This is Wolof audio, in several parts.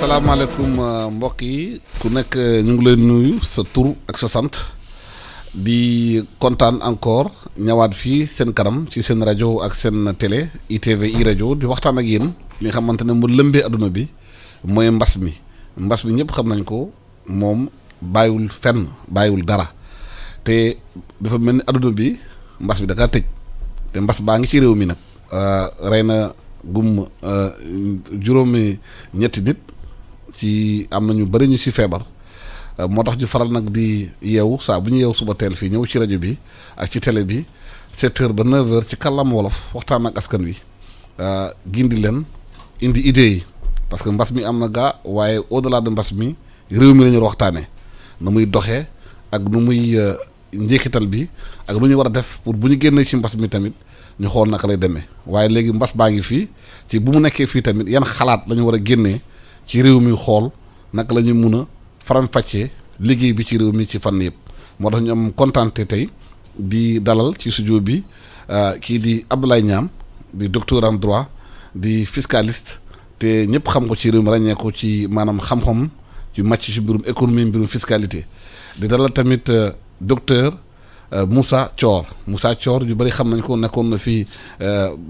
salaamaaleykum mbokk yi ku nekk ñu ngi leen nuyu sa tur ak sa sant di kontaan encore ñëwaat fii seen kanam ci seen rajo ak seen télé ITV i rajo di waxtaan ak yéen li nga xamante ne mu lëmbee adduna bi mooy mbas mi ñëpp xam nañ ko moom bàyyiwul fenn bàyyiwul dara te dafa mel ni adduna bi mbas bi da kaa tëj te mbas baa ngi ci réew mi nag rey na gum juróomi ñetti nit ci am na ñu bëri ñu ci feebar moo tax ñu faral nag di yeewu saa bu ñu yeewu suba teel fii ñëw ci rajo bi ak ci télé bi 7h ba 9h ci kàllaama wolof waxtaan ak askan wi gindi leen indi idées yi parce que mbas mi am na gaa waaye au delà de mbas mi réew mi la ñu waxtaanee nu muy doxee ak nu muy njeexital bi ak lu ñu war a def pour bu ñu génnee ci mbas mi tamit ñu xool naka lay demee waaye léegi mbas baa ngi fii ci bu mu nekkee fii tamit yan xalaat la ñu war a génnee ci réew mi xool naka la ñu mun a faram-fàccee liggéey bi ci réew mi ci fànn yëpp moo tax ñu am kontaante tey di dalal ci studio bi kii di Abdoulaye Niam di docteur en droit di fiscaliste te ñëpp xam ko ci réew mi ràññee ko ci maanaam xam-xam ci màcc ci mbirum économie mbirum fiscalité di dalal tamit docteur Moussa Thior yu bëri xam nañ ko nekkoon na fii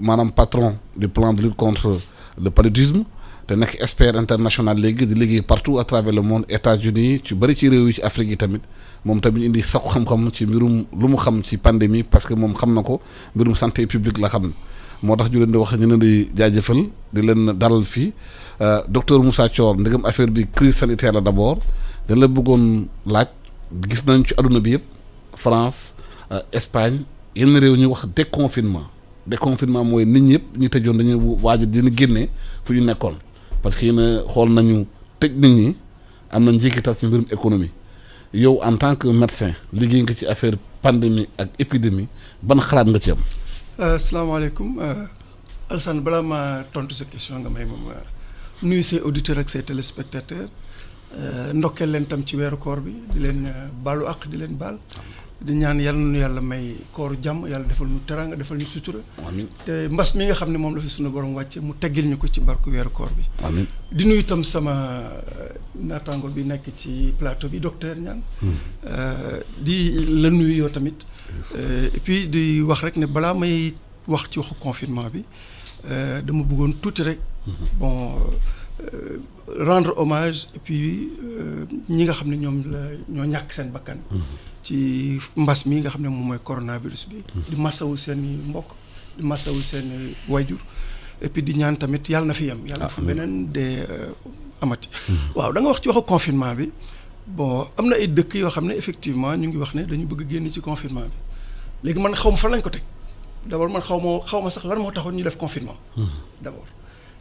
maanaam patron du plan de lutte contre le paludisme te nekk expert international léegi di liggéey partout à travers le monde États-Unis ci bëri ci réew yi ci Afrique yi tamit moom tamit indi sax xam-xam ci mbirum lu mu xam ci pandémie parce que moom xam na ko mbirum santé publique la xam moo tax ñu leen di wax ñu leen di jaajëfal di leen dalal fii docteur Moussa Thior ndegam affaire bi crise sanitaire la d'abord dañ la bëggoon laaj gis nañ ci adduna bi yëpp France Espagne yenn réew ñu wax déconfinement mooy nit ñëpp ñu tëjoon dañuy waaj dina génne fu ñu nekkoon parce que yéen xool nañu tëj nit ñi am na njeexital ci mbirum économie yow en tant que médecin liggéey nga ci affaire pandémie ak épidémie ban xalaat nga ci am. asalaamaaleykum Alassane balaa ma tontu sa question nga may moom nuyu say auditeurs ak say téléspectateurs ndokkeel leen tam ci weeru koor bi di leen baalu àq di leen baal. di ñaan yàlla nu yàlla may kooru jàmm yàlla defal ñu teraanga defal ñu sutura. amiin te mbas mi nga xam ne moom la fi sunu borom wàcce mu teggil ñu ko ci barku weeru koor bi. amiin di nuyu itam sama naataango bi nekk ci plateau bi docteur Niane. di la nuyu yow tamit. et puis di wax rek ne balaa may wax ci waxu confinement bi dama bëggoon tuuti rek. bon rendre hommage et puis ñi nga xam ne ñoom la ñoo ñàkk seen bakkan. ci mbas mi nga xam ne moom mooy coronavirus bi. di masawu seen i mbokk di masawu seen i wayjur et puis di ñaan tamit yàlla na fi yem. yàlla na fi beneen de amati. waaw da nga wax ci waxu confinement bi bon am na ay dëkk yoo xam ne effectivement ñu ngi wax ne dañu bëgg a génn ci confinement bi léegi man xaw ma fan lañ ko teg d'abord man xaw ma sax lan moo taxoon ñu def confinement. d'abord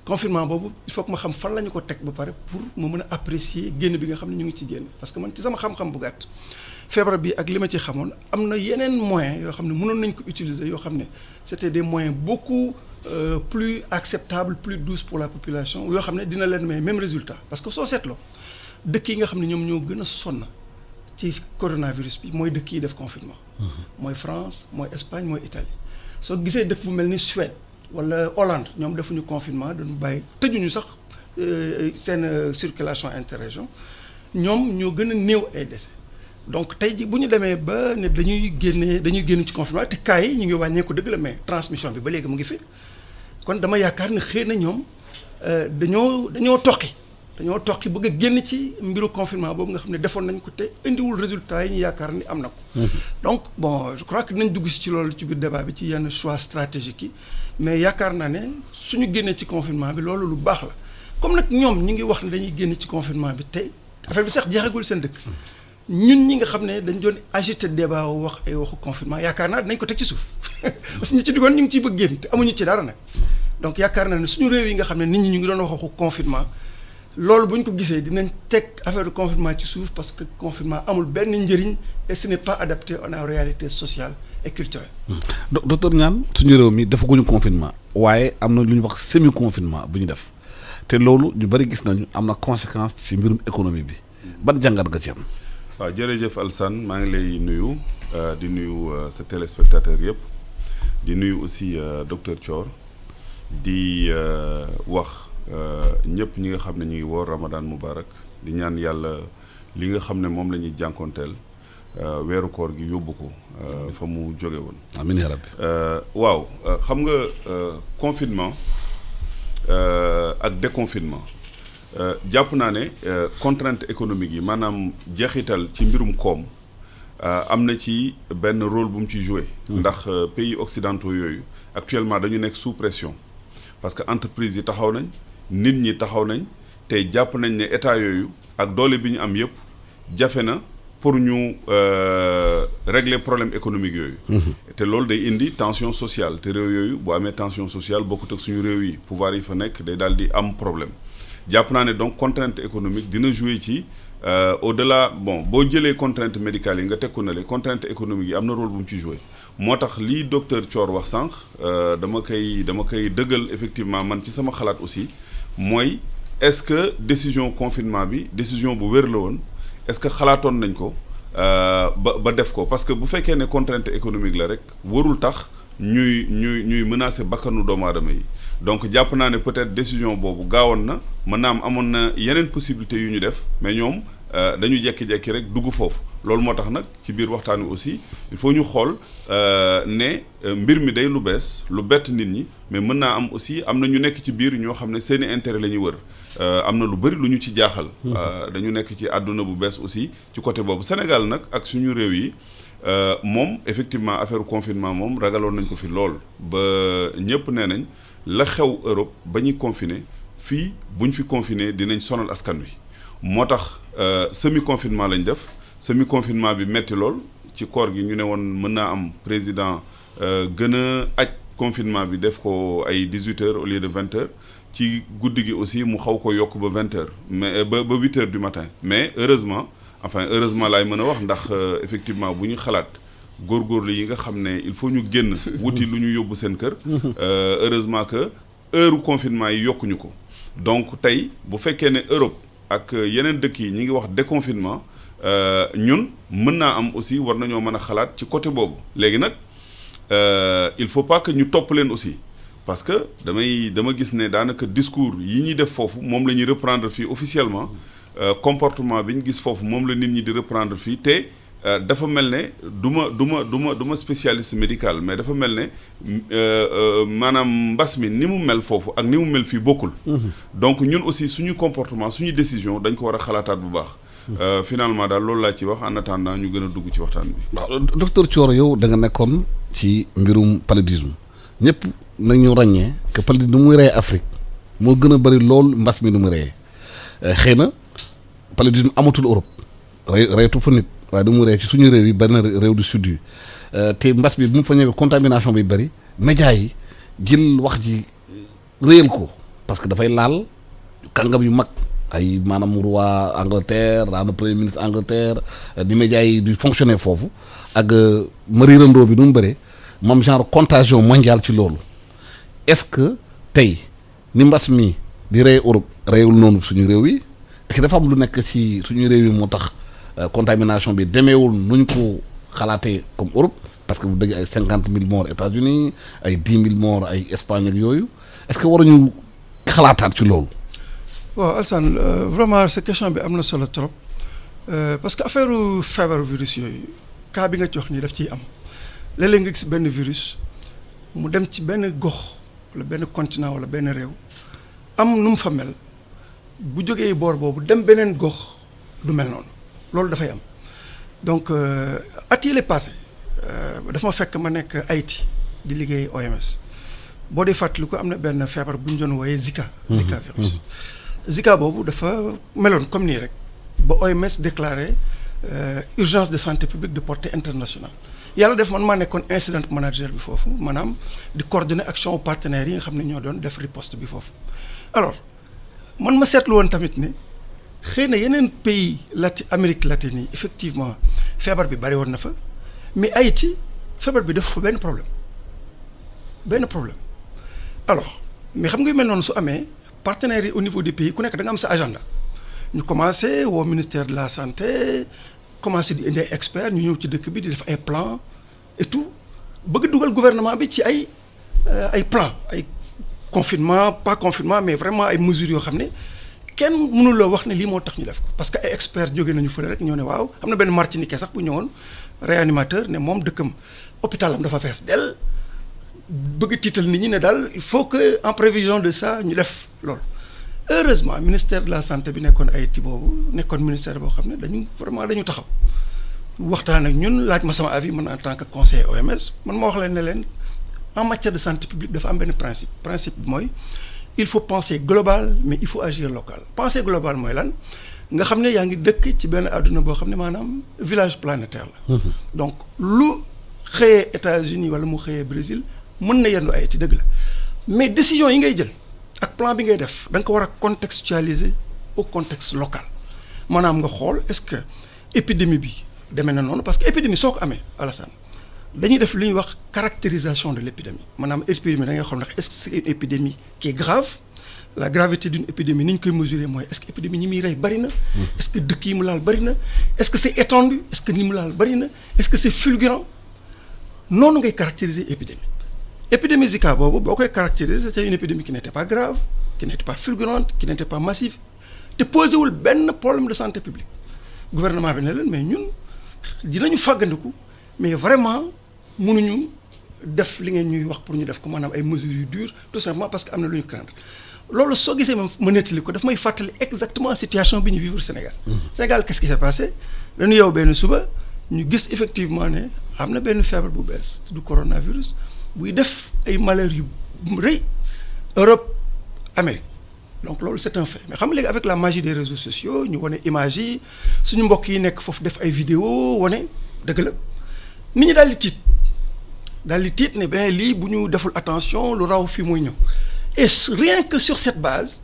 confinement boobu il faut que ma xam fan la ñu ko teg ba pare pour ma mën a apprécier génn bi nga xam ne ñu ngi ci génn parce que man ci sama xam-xam bu gàtt. feebar bi ak li ma ci xamoon am na yeneen moyens yoo xam ne mënoon nañ ko utiliser yoo xam ne c'était des moyens beaucoup plus acceptables plus douces pour la population yoo xam ne dina leen may même résultat parce que soo seetloo dëkk yi nga xam ne ñoom ñoo gën a sonn ci coronavirus bi mooy dëkk yi def confinement. mooy France mooy Espagne mooy Italie soo gisee dëkk bu mel ni Suède wala Hollande ñoom defuñu confinement dañu bàyyi tëjuñu sax seen circulation interrégion ñoom ñoo gën a néew ay décès. donc tey ji bu ñu demee ba ne dañuy génn ci confinement te cas yi ñu ngi wàññeeku dëgg la mais transmission bi ba léegi mu ngi fi kon dama yaakaar ne xëy na ñoom dañoo toqi bëgg a génn ci mbiru confinement boobu nga xam ne defoon nañ ko te indiwul résultat yi ñu yaakaar ni am na ko. donc bon je crois que dinañ dugg ci loolu ci biir débat bi ci yenn choix stratégique yi mais yaakaar naa ne suñu génnee ci confinement bi loolu lu baax la comme nag ñoom ñu ngi wax ne dañuy génn ci confinement bi tey affaire bi sax jeexagul seen dëkk. ñun ñi nga xam ne dañ doon agité débat wax ay waxu confinement yaakaar naa dinañ ko teg ci suuf parce que ñi ci duggoon ñu ngi ciy bëgg génn te amuñu ci dara nag donc yaakaar naa ne suñu réew yi nga xam ne nit ñi ñu ngi doon wax waxu confinement loolu bu ñu ko gisee dinañ teg affaire de confinement ci suuf parce que confinement amul benn njëriñ et ce n'est pas adapté à la réalité sociale et culturelle. docteur Niane suñu réew mi defaguñu confinement waaye am na lu ñu wax semi confinement bu ñu def te loolu ñu bari gis nañu am na conséquence ci mbirum économie bi ban jàngat nga ci am. waaw jërëjëf Alassane maa ngi lay nuyu di nuyu sa téléspectateur yëpp di nuyu aussi docteur Thior di wax ñëpp ñi nga xam ne ñu ngi woor Ramadan Mubarak di ñaan yàlla li nga xam ne moom la ñuy jànkoonteel weeru koor gi yóbbu ko fa mu jóge woon. amiin yaa rabbi. waaw xam nga confinement ak déconfinement jàpp naa ne contrainte économique yi maanaam jeexital ci mbirum koom am na ci benn rôle bu mu ci joué. ndax pays occidentaux yooyu actuellement dañu nekk sous pression parce que entreprise yi taxaw nañ nit ñi taxaw nañ tey jàpp nañ ne état yooyu ak doole bi ñu am yëpp jafe na pour ñu régler problème économique yooyu. te loolu day indi tension sociale te réew yooyu bu amee tension sociale bokkut ak suñu réew yi pouvoir yi fa nekk day daal di am problème jàpp naa ne donc contrainte économique dina jouer ci au-delà bon boo jëlee contrainte médicale yi nga teg ko na le contrainte économique yi am na rôle bu mu ci jouer moo tax lii docteur Thior wax sànq dama koy dëggal effectivement man ci sama xalaat aussi mooy est-ce que décision confinement bi décision bu wér la woon est-ce que xalaatoon nañ ko ba def ko parce que bu fekkee ne contrainte économique la rek warul tax ñuy menacer bakkanu doomu aadama yi donc jàpp naa ne peut-être décision boobu gaawoon na mën naa am amoon na yeneen possibilités yu ñu def mais ñoom dañu jekki-jekki rek dugg foofu loolu moo tax nag ci biir waxtaan wi aussi il faut ñu xool ne mbir mi day lu bees lu bett nit ñi mais mën naa am aussi am na ñu nekk ci biir ñoo xam ne seeni intérêt la ñuy wër am na lu bëri lu ñu ci jaaxal dañu nekk ci àdduna bu bees aussi ci côté boobu Sénégal nag ak suñu réew yi moom effectivement affaire confinement moom ragaloon nañ ko fi lool ba ñëpp nee nañ la xew Europe ba ñuy confiné fii buñ fi confiné dinañ sonal askan wi moo tax semi confinement lañ def semi confinement bi metti lool ci koor gi ñu ne woon mën naa am président gën a aj confinement bi def ko ay 18h au lieu de 20h ci guddi gi aussi mu xaw ko yokk ba 20h mais ba 8h du matin mais heureusement laay mën a wax ndax effectivement bu ñu xalaat góorgóorlu yi nga xam ne il faut ñu génn wuti lu ñu yóbbu seen kër heureusement que heure confinement yi yokkuñu ko donc tey bu fekkee ne Europe ak yeneen dëkk yi ñi ngi wax déconfinement ñun mën naa am aussi war nañoo mën a xalaat ci côté boobu léegi nag il faut pas que ñu topp leen aussi parce que dama gis ne daanaka discours yi ñuy def foofu moom la ñuy reprendre fii officiellement comportement bi ñu gis foofu moom la nit ñi di reprendre fii te dafa mel ne du ma spécialiste médical mais dafa mel ne maanaam mbas mi ni mu mel foofu ak ni mu mel fii bokkul donc ñun aussi suñu comportement suñu décision dañ ko war a xalaataat bu baax finalement daal loolu laa ci wax en attendant ñu gën a dugg ci waxtaan bi. waaw docteur Thior yow da nga nekkoon ci mbirum paludisme ñëpp nañu ràññee que paludisme nu muy rey Afrique moo gën a bëri lool mbas mi nu muy reyee xëy na paludisme amatul Europe reytu fa nit waaye du mu rey ci suñu réew yi benn réew du sud yi te mbas bi bu mu fa ñëwee contamination bi bëri médias yi jël wax ji réyal ko parce que dafay laal kàngam yu mag ay maanaam roi Angleterre daana premier ministre Angleterre di médias yi du fonctionner foofu ak mariirandoo bi nu mu bëree moom genre contagion mondiale ci loolu est-ce que tey ni mbas mi di rey Europe reyul noonu suñu réew yi est-ce que dafa am lu nekk ci suñu réew yi moo tax contamination bi demeewul nu ñu ko xalaatee comme Europe parce que bu dëgg ay 50,000 morts États-Unis ay 10,000 morts ay Espagne ak yooyu est-ce que waruñu xalaataat ci loolu. waaw Alassane vraiment sa question bi am na solo trop parce que affaire feebaru virus yooyu cas bi nga ci wax nii daf ciy am léeg-léeg nga gis benn virus mu dem ci benn gox wala benn continent wala benn réew am nu mu fa mel bu jógee boor boobu dem beneen gox du mel noonu loolu dafay am donc at yële passé dafa ma fekk ma nekk Haïti di liggéey OMS boo dee fàttali ko am na benn feebar bu ñu doon wooyee Zika virus. Zika boobu dafa meloon comme nii rek ba OMS déclaré urgence de santé publique de portée internationale yàlla def man maa nekkoon incident manager bi foofu maanaam di coordonner action partenaires yi nga xam ne ñoo doon def riposte bi foofu. alors man ma seetlu woon tamit ne xëy na yeneen pays Amérique latine yi effectivement feebar bi bari woon na fa mais Haïti feebar bi def fa benn problème alors mais xam nga yu mel noonu su amee. partenaires yi au niveau des pays ku nekk da nga am sa agenda ñu commencé woo ministère de la santé commencé di indi ay experts ñu ñëw ci dëkk bi di def ay plan et tout bëgg dugal gouvernement bi ci ay plan ay confinement pas confinement mais vraiment ay mesures yoo xam ne kenn mënul la wax ne lii moo tax ñu def ko parce que ay experts jóge nañu fële rek ñoo ne waaw am na benn Martiniquais sax bu ñëwoon réanimateur ne moom dëkkam hôpitalam dafa fees del bëgg tiital nit ñi ne daal il faut que en prévision de ça ñu def loolu. Heureusement ministère de la santé bi nekkoon Haïti boobu nekkoon ministère boo xam ne dañu taxaw waxtaan ak ñun laaj ma sama avis man en tant que conseiller OMS man ma wax leen ne leen en matière de santé publique dafa am benn principe bi mooy il faut penser global mais il faut agir local. Penser global mooy lan nga xam ne yaa ngi dëkk ci benn àdduna boo xam ne maanaam village planétaire la. Donc lu xëyee États-Unis wala mu xëyee Brésil mën na yendu Haïti dëgg la mais décision yi ngay jël. ak plan bi ngay def da nga ko war a contextualiser au contexte local maanaam nga xool est-ce que épidémie bi demee na noonu parce que épidémie soo ko amee Alassane dañuy def lu ñuy wax caractérisation de l'épidémie maanaam épidémie da ngay xool ndax est-ce que c'est une épidémie qui est grave la gravité d'une épidémie ni ñu koy mesurer mooy est-ce que épidémie ñi muy rey bari na est-ce que dëkk yi mu laal bari na est-ce que c'est étendu est-ce que ni mu laal bari na est-ce que c'est fulgurant noonu ngay caractériser épidémie. Épidémie Zika boobu boo koy caractériser c'est une épidémie qui n'était pas grave qui n'était pas fulgurante qui n'était pas massive te posé wul benn problème de santé publique gouvernement bi ne leen mais ñun dinañu fàggandiku mais vraiment mënuñu def li ngeen ñuy wax pour ñu def ko maanaam ay mesures yu dures tout simplement parce que am na lu ñu craindre loolu soo gisee ma nettali ko daf may fàttali exactement situation bi ñu vivre Sénégal. Sénégal qu'est-ce qui s'est passé dañu yow benn suba ñu gis effectivement ne am na benn feebar bu bees du coronavirus. buy def ay malheurs yu rëy Europe Amérique donc loolu c'est un fait mais xam nga léegi avec la magie des réseaux sociaux ñu wane image yi suñu mbokk yi nekk foofu def ay vidéo wane dëgg la nit ñi daal di tiit ne ben lii bu ñu deful attention lu raw fii muy ñëw et rien que sur cette base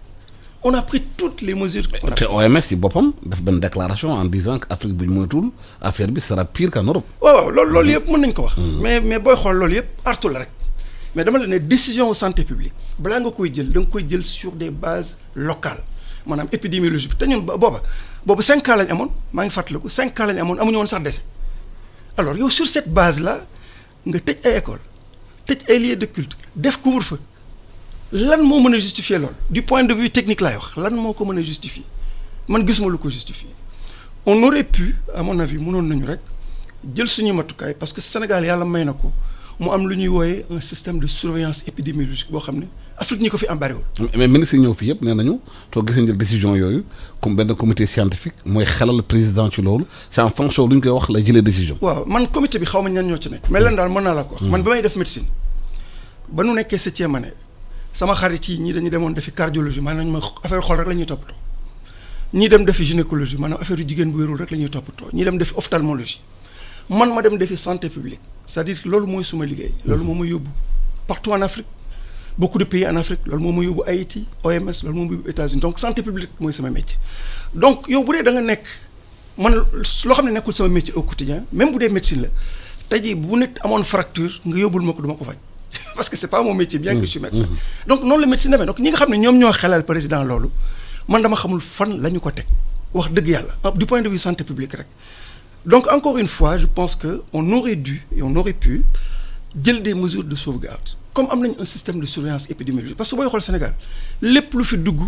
on a pris toutes les mesures. te OMS ci boppam def benn déclaration en disant que Afrique bu ñu moytuwul affaire bi sera pire qu'en Europe. waaw loolu yëpp mën nañ ko wax. mais booy xool loolu yëpp artu la rek mais dama la ne décision santé publique balaa nga koy jël da nga koy jël sur des bases locales maanaam épidémiologie bi te ñun boobu 5 cas lañ amoon maa ngi fàttaliku 5 cas lañ amoon amuñu woon sax décès alors yow sur cette base là nga tëj ay écoles tëj ay lieux de culte def couvre-feu. lan moo mën a justifier loolu du point de vue technique laay wax lan moo ko mën a justifier man gisuma lu ko justifier on aurait pu à mon avis mënoon nañu rek jël suñu matukaay parce que Sénégal yàlla may na ko mu am lu ñuy wooyee un système de surveillance épidémiologique boo xam ne Afrique ñi ko fi am bariwul. mais ministre yi ñëw fi yëpp nee nañu soo gisee jël décision yooyu comme benn comité scientifique mooy xelal président ci loolu c'est en fonction lu ñu koy wax la jëlee décision. waaw man comité bi xaw ma ñan ñoo ci nekk. mais lan daal mën naa la ko wax. man ba may def médecine ba nu nekkee 7e année sama xarit yi ñii dañuy demoon defi cardiologie maanaam ma affaire xol rek la ñuy toppatoo ñii dem defi gynécologie maanaam affaire yu jigéen bu wérul rek la ñuy toppatoo ñii dem defi ophtalmologie man ma dem defi santé publique c'est-à-dire loolu mooy suma liggéey. loolu moo ma yóbbu partout en Afrique beaucoup de pays en Afrique loolu moo ma yóbbu Haïti OMS loolu moo ma yóbbu États-Unis donc santé publique mooy sama métier. donc yow bu dee da nga nekk man loo xam ne nekkul sama métier au quotidien même bu dee médecine la tey jii bu nit amoon fracture nga yóbbul ma ko duma ko faj. parce que c'est pas mon métier bien que je suis médecin donc noonu la médecine demee donc ñi nga xam ne ñoom ñoo xelal président loolu man dama xamul fan la ñu ko teg wax dëgg yàlla du point de vue santé publique rek donc encore une fois je pense que on aurait dû et on aurait pu jël des mesures de sauvegarde comme am nañ un système de surveillance épidémiologique parce que booy xool Sénégal lépp lu fi dugg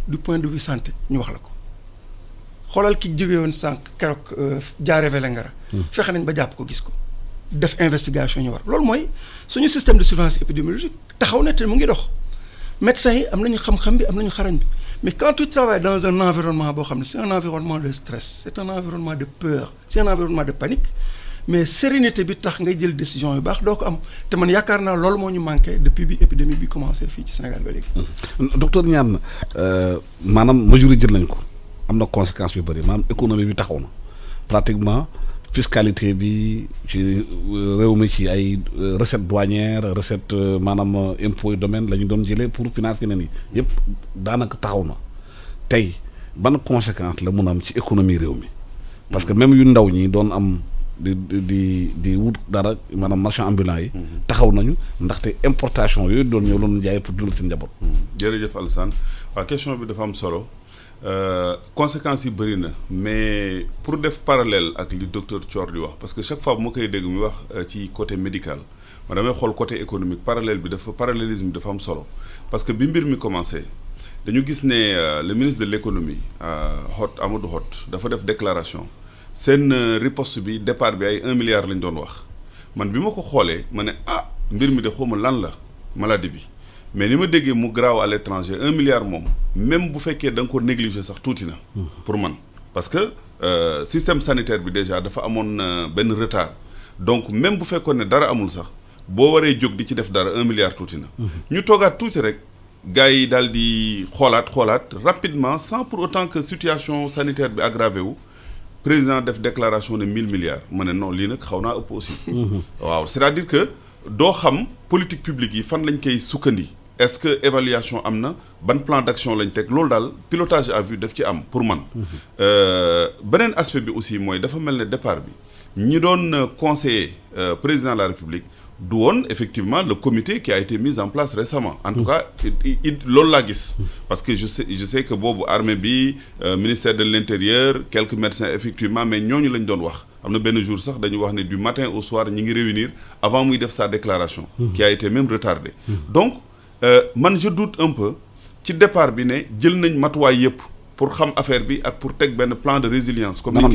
du point de vue santé ñu wax la ko xoolal ki jóge woon sànq keroog jaare Vélingara fexe nañ ba jàpp ko gis ko def investigation ñu war loolu mooy suñu système de surveillance épidémiologique taxaw na te mu ngi dox médecins yi am nañu xam-xam bi am nañu xarañ bi mais quand tu travailles dans un environnement boo xam ne c'est un environnement de stress c'est un environnement de peur c'est un environnement de panique mais sérénité bi tax ngay jël décision yu baax doo ko am te man yaakaar naa loolu moo ñu manqué depuis bi épidémie bi commencé fii ci Sénégal ba léegi. docteur Niane maanaam mesures yi jël nañ ko am na conséquences yu bëri maanaam économie bi taxaw na pratiquement. fiscalité bi ci réew mi ci ay recette douanière recette maanaam impôt yu domaine la ñu doon jëlee pour financer yeneen yi yëpp daanaka taxaw na tey ban conséquence la mun a am ci économie réew mi parce que même yu ndaw ñi doon am di wut dara maanaam marchand ambulant yi taxaw nañu ndaxte importation yooyu doon ñëw loon jaay pour dundal seen njaboot. jërëjëf Alassane waaw question bi dafa am solo conséquences yi bëri na mais pour def parallèle ak li docteur Thior di wax parce que chaque fois bu ma koy dégg muy wax ci côté médical ma damay xool côté économique parallélisme bi dafa am solo parce que bi mbir mi commencé dañu gis ne le ministre de l'économie Amadou Hott dafa def déclaration seen riposte bi départ bi ay 1 milliard lañ doon wax man bi ma ko xoolee ma ne mbir mi de xawma lan la maladie bi mais ni ma déggee mu graaw à l'étranger 1 milliard moom même bu fekkee da nga ko négliger sax tuuti na pour man parce que système sanitaire bi déjà dafa amoon benn retard donc même bu fekkoon ne dara amul sax boo waree jóg di ci def dara 1 milliard tuuti na ñu toogaat tuuti rek gars yi daal di xoolaat rapidement sans pour autant que situation sanitaire bi aggravé wu président def déclaration ne 1000 milliards ma ne non lii nag xaw naa ëpp aussi waaw c'est-à-dire que doo xam politique publique yi fan lañ koy sukkandi est-ce que évaluation am na ban plan d'action lañ teg loolu daal pilotage à vue daf ci am pour man beneen aspect bi aussi mooy dafa mel ne départ bi ñi doon conseiller président de la République du woon effectivement le comité qui a été mis en place récemment en tout cas loolu laa gis parce que je sais que boobu armée bi ministère de l'intérieur quelques médecins effectivement mais ñooñu lañ doon wax am na benn jour sax dañu wax ne du matin au soir ñi ngi réunir avant muy def sa déclaration qui a été même retardée donc man je doute un peu ci départ bi ne jël nañ matuwaay yëpp pour xam affaire bi ak pour teg benn plan de résilience comme ni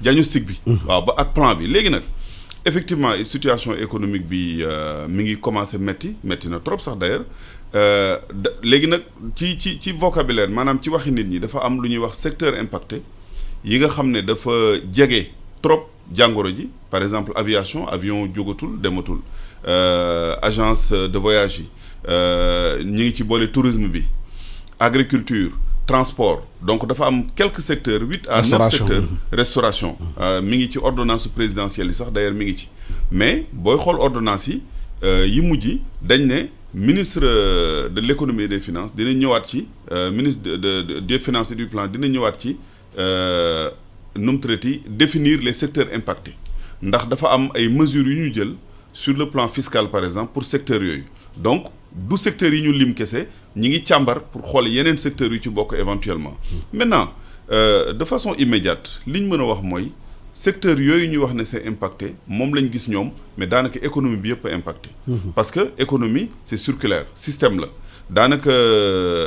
diagnostic bi waaw ba ak plan bi léegi nag effectivement situation économique bi mi ngi commencé metti na trop sax d'ailleurs léegi nag ci vocabulaire maanaam ci waxi nit ñi dafa am lu ñuy wax secteur impacté yi nga xam ne dafa jege trop jàngoro ji par exemple avion jógatul dematul agence de voyage yi ñu ngi ci boole tourisme bi agriculture transport donc dafa am quelques secteurs 8 à 9 secteurs restauration mi ngi ci ordonnance présidentielle yi sax d'ailleurs mi ngi ci mais booy xool ordonnance yi mujj dañ ne ministre de l'économie et des finances dina ñëwaat ci ministre des finances et du plan dina ñëwaat ci nu mu traité définir les secteurs impactés ndax dafa am ay mesures yu ñu jël sur le plan fiscal par exemple pour secteurs yooyu donc du secteurs yi ñu lim kese ñi ngi càmbar pour xool yeneen secteurs yu ci bokk éventuellement maintenant de façon immédiate li ñu mën a wax mooy secteurs yooyu ñuy wax ne c'est impacté moom lañ gis ñoom mais daanaka économie bi yëpp a impacté parce que économie c'est circulaire système la daanaka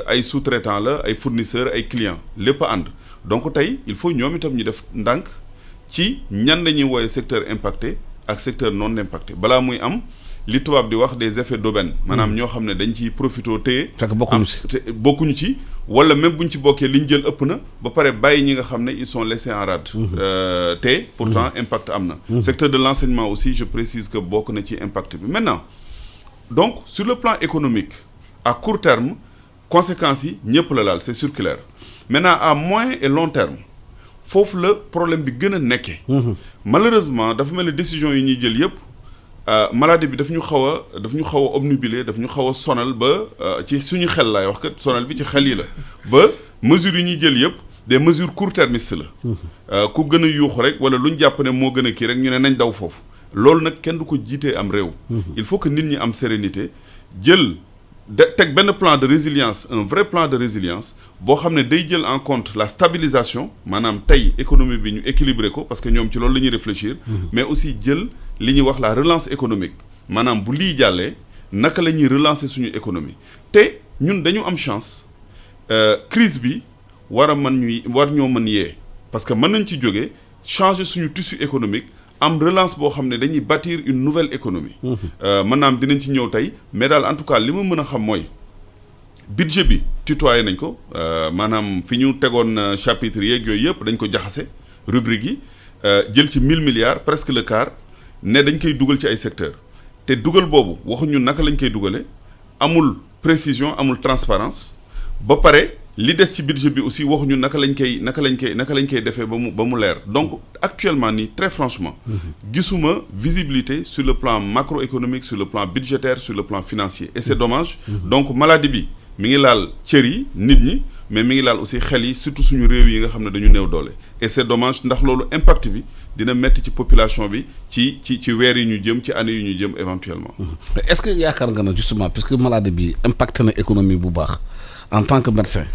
ay sous-traitants la ay fournisseurs ay clients lépp a ànd donc tey il faut ñoom itam ñu def ndànk ci ñan la ñuy wooye secteur impacté ak secteur non impacté balaa muy am li tubaab di wax des effets d'aubaine maanaam ñoo xam ne dañ ciy profité téye fekk bokkuñu ci wala même buñ ci bokkee li ñu jël ëpp na ba pare bàyyi ñi nga xam ne ils sont laissés en rade te pourtant impact am na secteur de l'enseignement aussi je précise que bokk na ci impact bi maintenant donc sur le plan économique à court terme conséquences yi ñëpp la laal c'est circulaire maintenant à moyen et long terme foofu la problème bi gën a nekkee malheureusement dafa mel ni décision yi ñuy jël yëpp maladie bi daf ñu xaw a obnubilé daf ñu xaw a sonal ba ci suñu xel laay wax kat sonal bi ci xel yi la ba mesures yi ñuy jël yëpp des mesures court-termistes la ku gën a yuuxu rek wala lu ñu jàpp ne moo gën a kii rek ñu ne nañ daw foofu loolu nag kenn du ko jiitee am réew il faut que nit ñi am sérénité jël teg benn plan de résilience un vrai plan de résilience boo xam ne day jël en compte la stabilisation maanaam tey économie bi ñu équilibré ko parce que ñoom ci loolu la ñuy réfléchir mais aussi jël li ñuy wax la relance économique maanaam bu lii jàllee naka la ñuy relancer suñu économie te ñun dañu am chance crise bi war ñoo mën yee parce que mën nañ ci jógee changer suñu tissu économique am relance boo xam ne dañuy bâtir une nouvelle économie maanaam dinañ ci ñëw tey mais daal en tout cas li ma mën a xam mooy budget bi tutoyé nañ ko maanaam fi ñu tegoon chapitre yeeg yooyu yëpp dañ ko jaxase rubrique yi jël ci 1000 milliards presque le quart ne dañ koy dugal ci ay secteurs te dugal boobu waxuñu naka lañ koy dugale amul précision amul transparence ba pare li des ci budget bi aussi waxuñu naka lañ koy defee ba mu leer donc actuellement nii très franchement gisuma visibilité sur le plan macroéconomique sur le plan budgétaire sur le plan financier et c'est dommage donc maladie bi mi ngi laal cër yi nit ñi mais mi ngi laal aussi xel yi surtout suñu réew yi nga xam ne dañu néew doole et c'est dommage ndax loolu impact bi dina metti ci population bi ci weer yi ñu jëm ci année yi ñu jëm éventuellement est-ce que yaakaar nga na justement puisque maladie bi impacté na économie bu baax en tant que médecin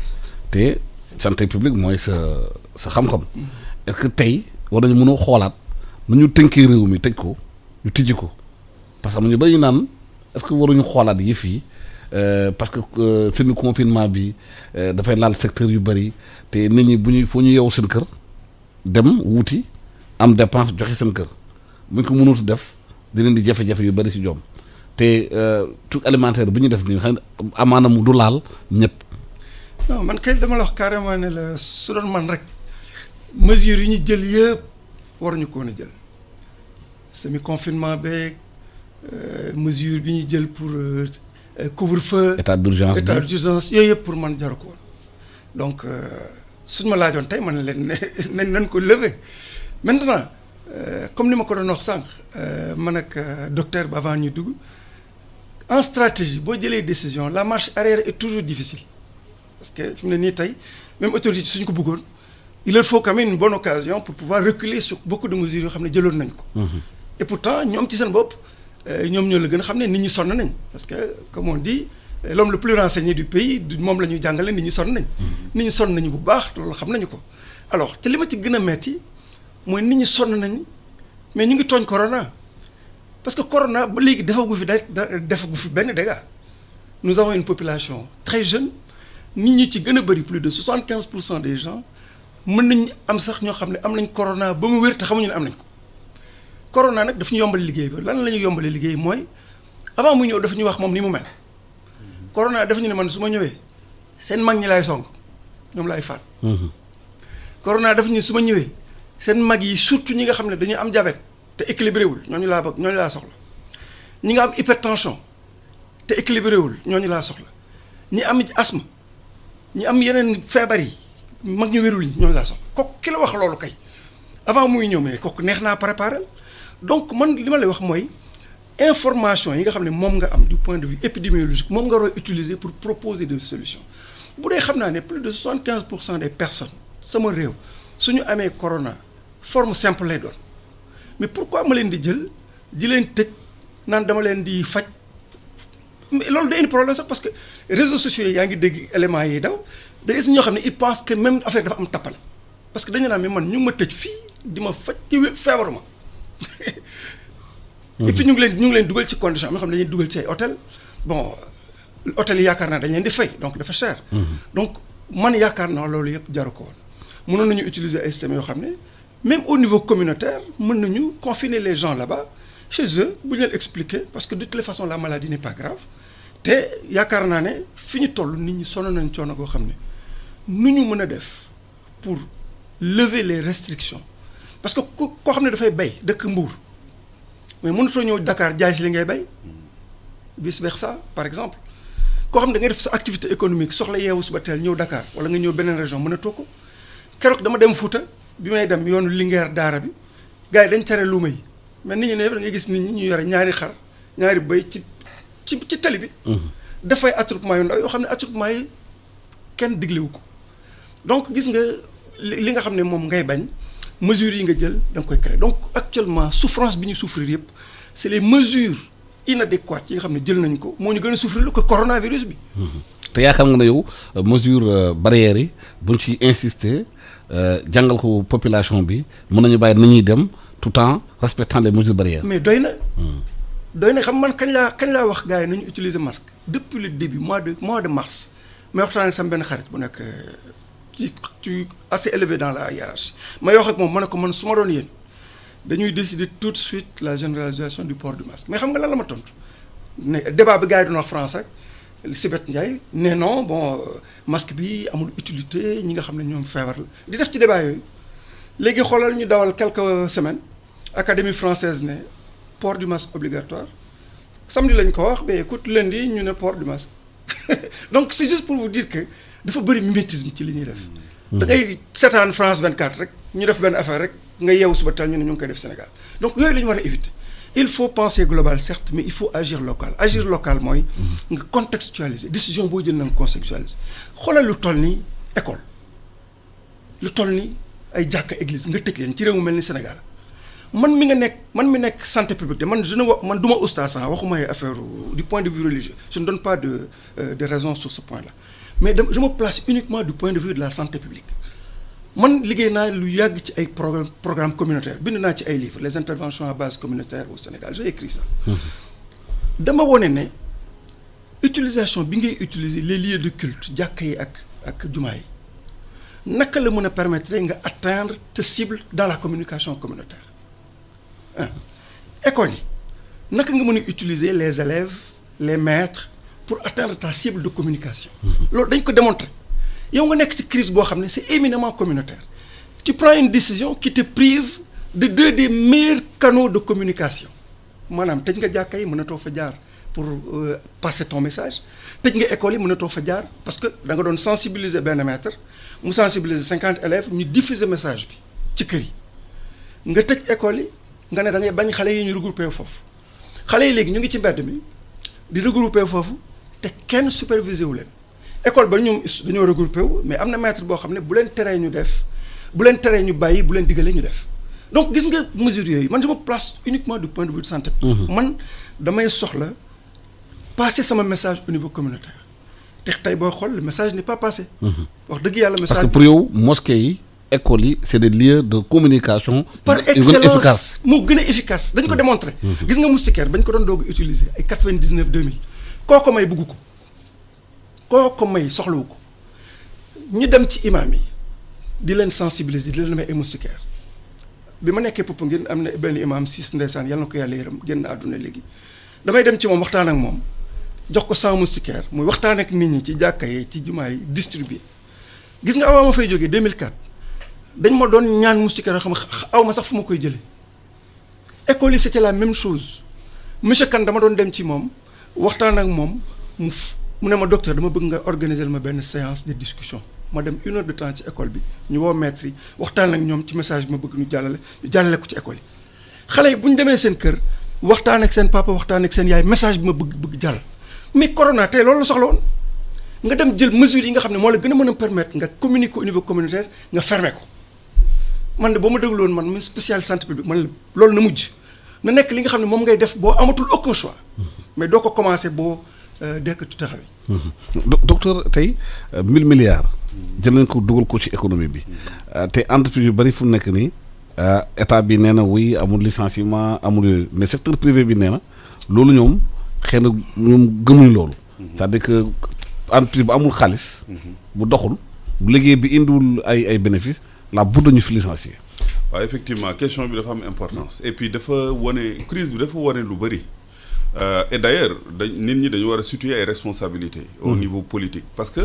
te santé publique mooy sa xam-xam. est-ce que tey war nañu mën a xoolaat nu ñu tënkee réew mi tëj ko ñu tijji ko parce que am ñu bëri naan est-ce que waruñu xoolaat yëf yi parce que seen confinement bi dafay laal secteur yu bëri te nit ñi bu ñu foo ñu yeewu seen kër dem wuuti am dépense joxe seen kër bu ñu ko mënut def dinañ di jafe-jafe yu bëri ci joom te truc alimentaire bi ñu def nii xam ne amaana mu du laal ñëpp. non man kay dama la wax carrément ne la su doon man rek mesures yi ñu jël yëpp waruñu ko woon a jël semi confinement beeg mesure bi ñu jël pour couvre-feu. état d'urgence yooyu yëpp pour man jaru ko woon donc suñ ma laajoon tey man leen ne nañ ko lever maintenant comme ni ma ko doon wax sànq man ak docteur ba avant ñu dugg en stratégie boo jëlee décision la marche arrière est toujours difficile parce que fi mu ne nii tey même autorité suñ ko bëggoon il leur faut quand même une bonne occasion pour pouvoir reculer sur beaucoup de mesures yoo xam ne jëloon nañ ko. Et pourtant ñoom ci seen bopp ñoom ñoo la gën a xam ne nit ñi sonn nañ parce que comme on dit l'homme le plus renseigné du pays moom la ñuy jàngale nit ñi sonn nañ. nit ñi sonn nañu bu baax loolu xam nañu ko alors te li ma ci gën a metti mooy nit ñi sonn nañ mais ñu ngi tooñ corona parce que corona ba léegi defagu fi benn dégât nous avons une population très jeune nit ñi ci gën a bëri plus de 75% des gens mën nañ am sax ñoo xam ne am nañ corona ba mu wér te xamuñu ne am nañ ko corona nag daf ñu yombal liggéey ba lan la ñu yombalee liggéey mooy avant mu ñëw dafa ñu wax moom ni mu mel corona dafa ñu ne man su ma ñëwee seen mag ñi laay song ñoom laay faat. corona dafa ñu su ma ñëwee seen mag yi surtout ñi nga xam ne dañu am diabète te équilibré wul ñooñu laa bëgg ñooñu laa soxla ñi nga am hypertension te équilibré wul ñooñu laa soxla ñi am asthme ñi am yeneen feebar yi mag ñu wérul ñi ñooñu laa soxla kooku ki la wax loolu kay avant muy ñëw mais kooku neex naa préparer donc man li ma lay wax mooy information yi nga xam ne moom nga am du point de vue épidémiologique moom nga war a utiliser pour proposer des solutions bu dee xam naa ne plus de 75% des personnes sama réew suñu amee corona forme simple lay doon mais pourquoi ma leen di jël di leen tëj naan dama leen di faj mais loolu day indi problème sax parce que réseaux sociaux yi yaa ngi dégg éléments yi daw da gis ñoo xam ne ils pensent que même affaire dafa am tappale parce que dañu naan mais man ñu ngi ma tëj fii di ma faj ci feebaru ma et puis ñu ngi leen dugal ci condition yoo xam ne dañuy dugal ci ay hôtel bon hôtel yi yaakaar naa dañ leen di fay donc dafa cher. donc man yaakaar naa loolu yëpp jaru ko woon mënoon nañu utiliser ay systèmes yoo xam ne même au niveau communautaire mën nañu confiner les gens là-bas chez eux bu ñu leen expliquer parce que de toutes les façons la maladie n'est pas grave te yaakaar naa ne fi ñu toll nit ñi sonn nañ coono goo xam ne nu ñu mën a def pour lever les restrictions parce que koo xam ne dafay bay dëkk Mbour mais mënutoo ñëw Dakar jaay si li ngay bay vice versa par exemple koo xam ne da ngay def sa activité économique soxla yeewu suba teel ñëw Dakar wala nga ñëw beneen région mënatoo ko keroog dama dem Fouta bi may dem yoonu Linguère Daara bi gars yi dañ tere luuma yi mais nit ñi ne da ngay gis nit ñi ñu yore ñaari xar ñaari bëy ci tali bi. dafay attroupement yu ndaw yoo xam ne attroupement yi kenn diglewu ko donc gis nga li nga xam ne moom ngay bañ mesures yi nga jël da nga koy créer donc actuellement souffrance bi ñu souffrir yëpp c'est les mesures inadéquates yi nga xam ne jël nañ ko moo ñu gën a souffrir lu ko coronavirus bi. te yaakaar nga ne yow mesure barrières yi buñ ci insister jàngal ko population bi mën nañu bàyyi nañuy dem tout en respectant les mesures barrières. mais doy na xam man kañ laa wax gars yi nañu utiliser masque depuis le début mois de mars may waxtaan ak sama benn xarit bu nekk ci assez élevé dans la hiérarchie may wax ak moom ma ne ko man su ma doon yéen dañuy décider tout de suite la généralisation du port du masque mais xam nga lan la ma tontu ne débat bi gars yi doon wax France rek Sibeth Ndiaye ne non bon masque bi amul utilité ñi nga xam ne ñoom feebar la di def ci débat yooyu léegi xoolal ñu dawal quelques semaines Académie française ne port du masque obligatoire samedi lañ ko wax mais écoute lundi ñu ne port du masque donc c'est juste pour vous dire que dafa bëri mimétisme ci li ñuy def. da ngay seetaan France 24 rek ñu def benn affaire rek nga yeewu suba teel ñu ne ñu ngi koy def Sénégal donc yooyu la ñu war a éviter il faut penser global certes mais il faut agir local mooy nga contextualiser décision boo jël na nga contextualiser xoolal lu toll ni école lu toll ni ay jàkka église nga tëj leen ci réew mu mel ni Sénégal man mi nekk santé publique de man man du ma oustaz waxuma ay affaire du point de vue religieux je ne donne pas de raison sur ce point là mais je me place uniquement du point de vue de la santé publique man liggéey naa lu yàgg ci ay programme communautaire bind naa ci ay livres les interventions à base communautaire au Sénégal j'ai écrit ça dama wone ne utilisation bi ngay utiliser les lieux de culte jàkka yi ak jumaa yi naka la mën a permettre nga atteindre te cible dans la communication communautaire école yi naka nga mën a utiliser les élèves les maîtres pour atteindre ta cible de communication loolu dañ ko démontrer yow nga nekk ci crise boo xam ne c'est éminemment communautaire tu prends une décision qui te prive de deux des meilleurs canaux de communication maanaam tëj nga jàkka yi mënatoo fa jaar pour passer ton message tëj nga école yi mënatoo fa jaar parce que da nga doon sensibiliser benn maître mu sensibiliser 50 élèves ñu diffuser message bi ci kër yi nga tëj école yi nga ne da ngay bañ xale yi ñu regrouper foofu xale yi léegi ñu ngi ci mbedd mi di regrouper foofu te kenn supervisé wu leen école ba ñoom dañoo regroupé wu mais am na maître boo xam ne bu leen teree ñu def bu leen teree ñu bàyyi bu leen digalee ñu def donc gis nga mesures yooyu man je me place uniquement du point de vue de santé. man damay soxla passer sama message au niveau communautaire te tey booy xool le message n'est pas passé. wax dëgg yàlla message. parce que pour yow mosquée yi école yi c'est des lieux de communication. par excellence moo gën a efficace dañ ko démontrer. gis nga moustiquaire bañ ko doon doog utiliser ay 99 2000 kooku may bëgg ko. kooku may soxlawu ko ñu dem ci imam yi di leen sensibiliser di leen may ay moustiquaire bi ma nekkee Popenguine am na benn imam siis ndeysaan yàlla na ko yàlla yërëm génn àdduna léegi damay dem ci moom waxtaan ak moom jox ko 100 moustiquaire muy waxtaan ak nit ñi ci jàkka yi ci jumaa yi distribuer gis nga avant ma fay jógee 2004 dañ ma doon ñaan moustiquaire yoo xam aw ma sax fu ma koy jëlee école yi c'était la même chose monsieur Kane dama doon dem ci moom waxtaan ak moom mu ne ma docteur dama bëgg nga organiser ma benn séance de discussion ma dem 1 heure de temps ci école bi ñu woo maître yi waxtaan ak ñoom ci message bi ma bëgg ñu jàllale ko ci école yi xale yi bu ñu demee seen kër waxtaan ak seen papa waxtaan ak seen yaay message bi ma bëgg jàll mais corona tey loolu la soxla woon nga dem jël mesures yi nga xam ne moo la gën a mën a permettre nga communiquer au niveau communautaire nga fermer ko man de boo ma déglu woon man mu spécial santé publique man loolu na mujj na nekk li nga xam ne moom ngay def boo amatul aucun choix mais doo ko commencer boo dès que tu taxawee. docteur tey 1000 milliards. jël nañ ko dugal ko ci économie bi. te entreprise yu bari fu nekk nii état bi nee na wuy amul licenciement amul yooyu mais secteur privé bi nee na loolu ñoom xëy na ñoom gëmuñ loolu. c'est-à-dire que entreprise bu amul xaalis. bu doxul bu liggéey bi indiwul ay bénéfices la bu dañu fi licencier. waaw effectivement question bi dafa am importance et puis dafa wane crise bi dafa wane lu bari. Et d'ailleurs nit ñi dañu war a situer ay responsabilités au niveau politique parce que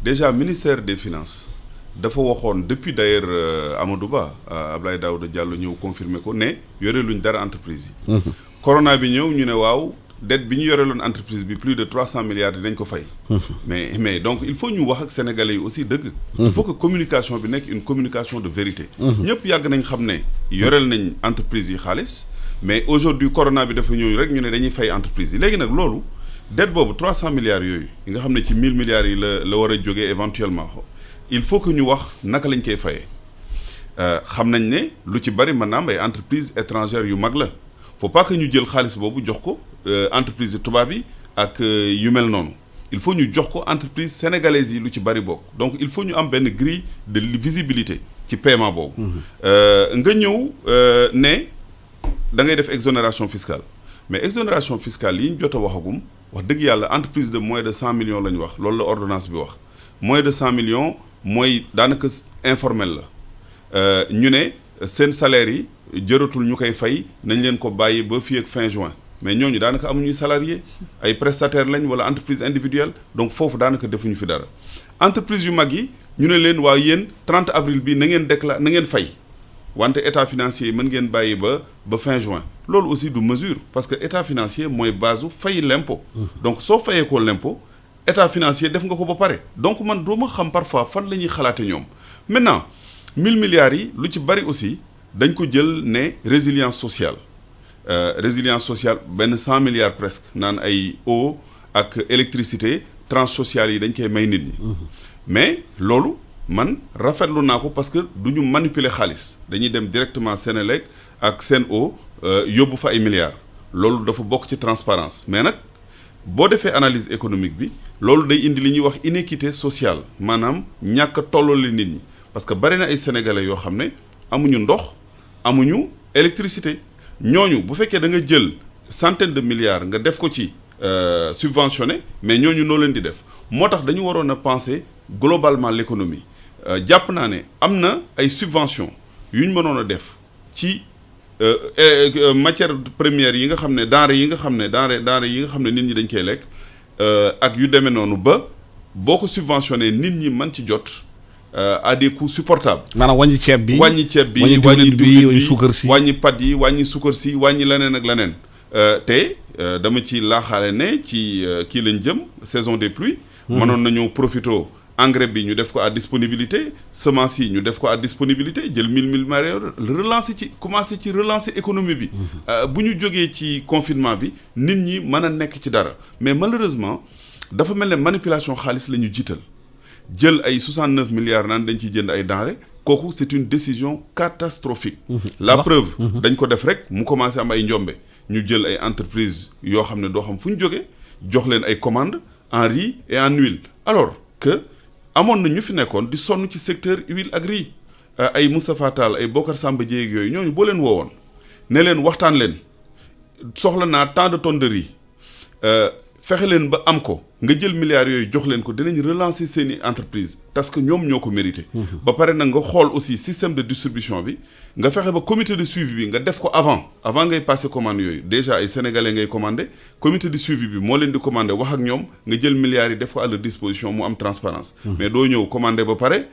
déjà ministère des finances dafa waxoon depuis d'ailleurs Amadou Ba Abdoulaye Daouda Diallo ñëw confirmer ko ne yore luñ dara entreprise yi corona bi ñëw ñu ne waaw dette bi ñu yoreloon entreprise bi plus de 300 milliards dinañ ko fay mais donc il faut ñu wax ak sénégalais yi aussi dëgg il faut que communication bi nekk une communication de vérité ñëpp yàgg nañ xam ne yoreel nañ entreprise yi xaalis mais aujourd'hui corona bi dafa ñëw rek ñu ne dañuy fay entreprise yi léegi nag loolu dette boobu 300 milliards yooyu yi nga xam ne ci 1000 milliards yi la war a jógee éventuellement il faut que ñu wax naka lañ koy fayee xam nañ ne lu ci bari mën naa am ay entreprises étrangères yu mag la faut pas que ñu jël xaalis boobu jox ko entreprise tubaab yi ak yu mel noonu il faut ñu jox ko entreprise sénégalaise yi lu ci bari bokk donc il faut ñu am benn grille de visibilité ci paiement boobu nga ñëw ne da ngay def exonération fiscale mais exonération fiscale yi ñu jot a waxagum wax dëgg yàlla entreprise de moins de 100 millions la ñu wax loolu la ordonnance bi wax moins de 100 millions mooy daanaka informel la ñu ne seen salaire yi jëratul ñu koy fay nañ leen ko bàyyi ba fii ak fin juin mais ñooñu daanaka amuñuy salarié ay prestataires lañ wala entreprise individuelle donc foofu daanaka defuñu fi dara entreprise yu mag yi ñu ne leen waaw yéen 30 avril bi na ngeen fay wante état financier yi mën ngeen bàyyi ba fin juin loolu aussi du mesure parce que état financier mooy base u fay l'impôt donc soo fayee ko l'impôt état financier def nga ko ba pare donc man doo ma xam parfois fan la ñuy xalaate ñoom maintenant 1000 milliards yi lu ci bari aussi dañ ko jël ne résilience sociale benn 100 milliards presque naan ay eau ak électricité tranche sociale yi dañ koy may nit ñi mais loolu man rafetlu naa ko parce que du ñu manipuler xaalis dañuy dem directement Sénélec ak Sen'Eau yóbbu fa ay milliards loolu dafa bokk ci transparence mais nag boo defee analyse économique bi loolu day indi li ñuy wax inéquité sociale maanaam ñàkk a tollale nit ñi parce que bari na ay sénégalais yoo xam ne amuñu ndox amuñu électricité ñooñu bu fekkee da nga jël centaine de milliards nga def ko ci subventionné mais ñooñu noo leen di def moo tax dañu waroon a penser globalement l'économie jàpp naa ne am na ay subventions yu ñu mënoon a def ci matière première yi nga xam ne denrées yi nga xam ne denrées yi nga xam ne nit ñi dañ koy lekk ak yu demee noonu ba boo ko subventionné nit ñi mën ci jot à des coûts supportables. maanaam wàññi ceeb bi wàññi diwlin bi suukar si wàññi pat yi wàññi suukar si wàññi leneen ak leneen te dama ci laaxaale ne ci kii lañ jëm saison des pluies. mënoon nañoo profito engrais bi ñu def ko à disponibilité semence yi ñu def ko à disponibilité jël 1000 milliards relancer ci commencer ci relancer économie bi. bu ñu jógee ci confinement bi nit ñi mën a nekk ci dara mais malheureusement dafa mel ne manipulation xaalis la ñu jiital jël ay 69 milliards naan dañ ciy jënd ay denrées kooku c'est une décision catastrophique. La preuve dañ ko def rek mu commencé am ay njombe ñu jël ay entreprises yoo xam ne doo xam fu ñu jógee jox leen ay commandes en riz et en huile alors que amoon na ñu fi nekkoon di sonn ci secteur huile ak riz ay Moustapha Tall ay Bokar Samba Dièye yooyu ñooñu boo leen woowoon ne leen waxtaan leen soxla naa tant de tonnes de riz fexe leen ba am ko nga jël milliards yooyu jox leen ko dinañ relancer seeni entreprise parce que ñoom ñoo ko mérité. ba pare nag nga xool aussi système de distribution bi nga fexe ba comité de suivi bi nga def ko avant ngay passer commande yooyu déjà ay sénégalais ngay commandé comité de suivi bi moo leen di commandé wax ak ñoom nga jël milliards yi def ko à leur disposition mu am transparence mais doo ñëw commandé ba pare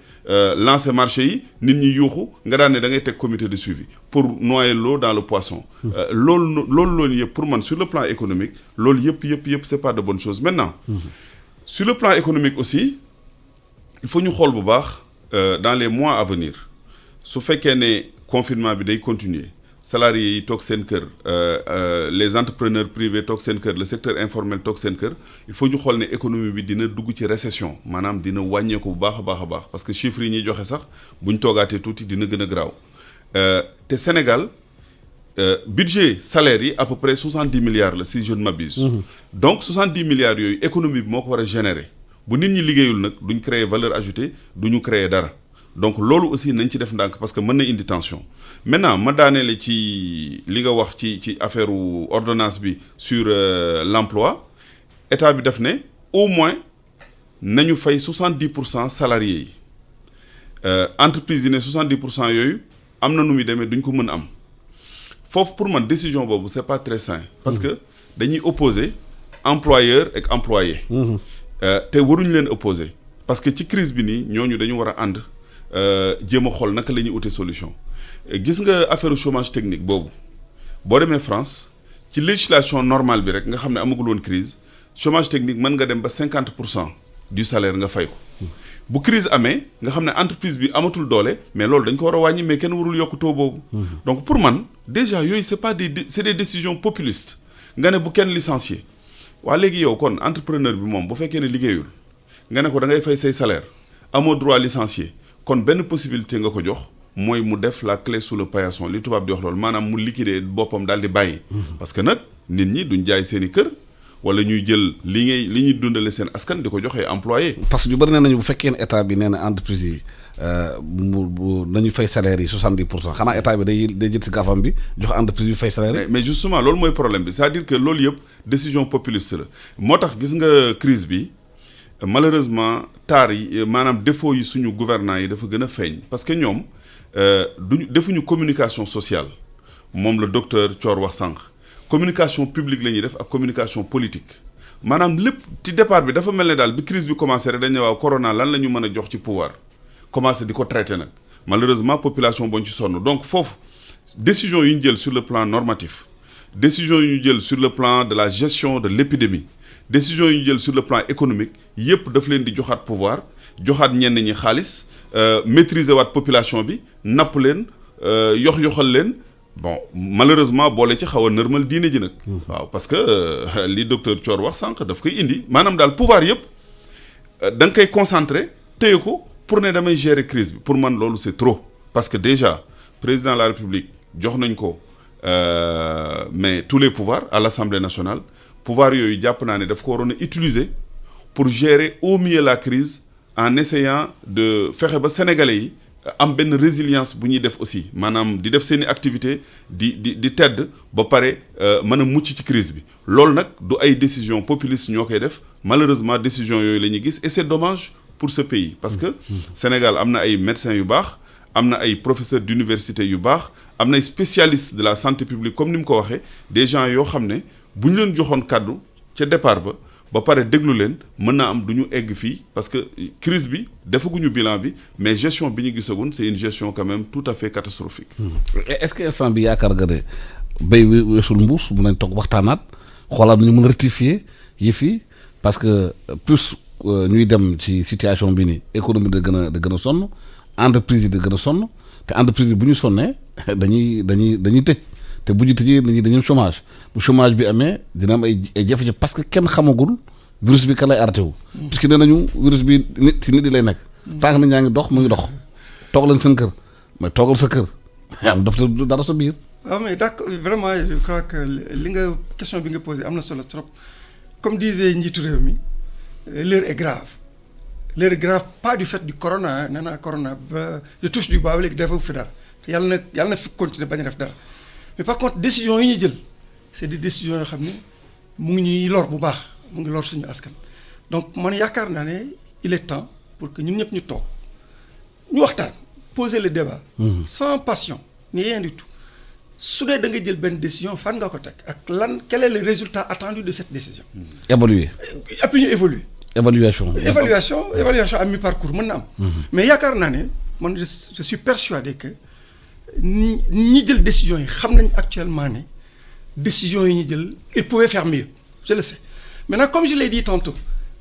lancer marché yi nit ñi yuuxu nga daan ne da ngay teg comité de suivi pour noyer l'eau dans le poisson. loolu yëpp pour man sur le plan économique loolu yëpp c'est pas de bonne chose maintenant. Sur le plan économique aussi il faut ñu xool bu baax dans les mois à venir su fekkee ne confinement bi day continuer salariés yi toog seen kër les entrepreneurs privés toog seen kër le secteur informel toog seen kër il faut ñu xool ne économie bi dina dugg ci récession maanaam dina wàññeeku bu baax a baax parce que chiffres yi ñuy joxe sax bu ñu toogaatee tuuti dina gën a garaaw te Sénégal budget salaire yi à peu près 70 milliards la si je ne m'abuse. Donc 70 milliards yooyu économie bi moo ko war a générer bu nit ñi liggéeyul nag duñ créer valeur ajoutée duñu créer dara donc loolu aussi nañ ci def ndànk parce que mën na indi tension maintenant ma daaneele ci li nga wax ci affaire ordonnance bi sur l'emploi état bi def ne au moins nañu fay 70% salariés yi entreprise yi ne 70% yooyu am na nu muy demee duñ ko mën am. foofu pour man décision boobu c'est pas très sain parce que dañuy opposer employeur ak employé te waruñu leen opposer parce que ci crise bi nii ñooñu dañu war a ànd jéem a xool naka la ñuy ute solution gis nga affaire chômage technique boobu boo demee France ci législation normale bi rek nga xam ne amagul woon crise chômage technique mën nga dem ba 50% du salaire nga fay ko bu crise amee nga xam ne entreprise bi amatul doole mais loolu dañ ko war a wàññi mais kenn warul yokk taux boobu donc pour man déjà yooyu c'est des décisions populistes nga ne bu kenn licencier waa léegi yow kon entrepreneur bi moom bu fekkee ne liggéeyul nga ne ko da ngay fay say salaire amoo droit licencier kon benn possibilité nga ko jox mooy mu def la clé sous le paillasson li tubaab di wax loolu maanaam mu liquider boppam daal di bàyyi parce que nag nit ñi duñ jaay seeni kër wala ñuy jël li ñuy dundale seen askan di ko joxee employé. parce que ñu bëri nee nañu bu fekkee ne état bi nee na entreprise yi nañu fay salaire yi 70% xanaa état bi day jël si gaafam bi jox entreprise yi fay salaire yi. mais justement loolu mooy problème bi c'est-à-dire que loolu yëpp décision populiste la moo tax gis nga crise bi malheureusement taar yi maanaam défaut yi suñu gouvernants yi dafa gën a feeñ parce que ñoom defuñu communication sociale moom la docteur Thior wax sànq. communication publique la ñuy def ak communication politique maanaam lépp ci départ bi dafa mel ne daal bi crise bi commencé rek dañ ne waaw corona lan la ñu mën a jox ci pouvoir commencé di ko traiter nag malheureusement population boo ñu ci sonn donc foofu décision yu ñu jël sur le plan normatif décision yu ñu jël sur le plan de la gestion de l'épidémie décision yu ñu jël sur le plan économique yépp daf leen di joxaat pouvoir joxaat ñenn ñi xaalis maîtriser waat population bi napp leen yoxal leen. Bon malheureusement boole ci xaw a normal diine ji nag. waaw parce que li docteur Thior wax sànq daf koy indi maanaam daal pouvoir yëpp da nga koy concentrer téye ko pour ne damay gérer crise bi pour man loolu c'est trop. parce que déjà président de la République jox nañ ko mais tous les pouvoirs à l'Assemblée nationale pouvoir yooyu jàpp naa ne daf ko waroon a utiliser pour gérer au mieux la crise en essayant de fexe ba sénégalais yi am benn résilience bu ñuy def aussi maanaam di def seeni activité di tedd ba pare mën a mucc ci crise bi loolu nag du ay décisions populistes ñoo koy def malheureusement décisions yooyu la ñuy gis et c'est dommage pour ce pays parce que Sénégal am na ay médecins yu baax am na ay professeurs d'université yu baax am na ay spécialistes de la santé publique comme ni mu ko waxee des gens yoo xam ne bu ñu leen joxoon kàddu ca départ ba pare déglu leen mën naa am du ñu egg fii parce que crise bi defaguñu bilan bi mais gestion bi ñu gisagun c'est une gestion quand même tout à fait catastrophique. Est-ce que instant bi yaakaar nga ne béy weesul mbuus mun nañ toog waxtaanaat xoolaat ñu mën a rectifier yëf yi parce que plus ñuy dem ci situation bi ni économie da gën a sonn entreprise yi da gën a sonn te entreprise yi bu ñu sonnee dañuy tëj. te bu ñu tëjee dañuy chômage bu chômage bi amee dina am ay jafe-jafe parce que kenn xamagul virus bi ka lay arrêté wu. puisque nee nañu virus bi nit yi lay nekk. tant que nit ñaa ngi dox mu ngi dox. toog leen seen kër mais toogal sa kër. yaa ngi def dara sa biir. waaw mais d'accord vraiment je crois que li nga question bi nga posé am na solo trop comme disait njiitu réew mi l'heure est grave. L'heure est grave pas du fait du corona nee naa corona ba je touche du bois ba léegi dafa fi dara te yàlla na fi continuer bañ a def dara. mais par contre décision yi ñuy jël c'est des décisions yoo xam ne mu ngi ñuy lor bu baax mu ngi lor suñu askan donc man yaakaar naa ne il est temps pour que ñun ñëpp ñu toog ñu waxtaan poser le débat sans passion ni rien du tout su dee da nga jël benn décision fan nga ko teg ak lan quel est le résultat attendu de cette décision évaluer et puis ñu évoluer évaluation à mi-parcours mën na am mais yaakaar naa ne man je suis persuadé que ñi jël décision yi xam nañ actuellement ne décision yi ñu jël il pouvait faire mieux je le sais maintenant comme je l'ai dit tantôt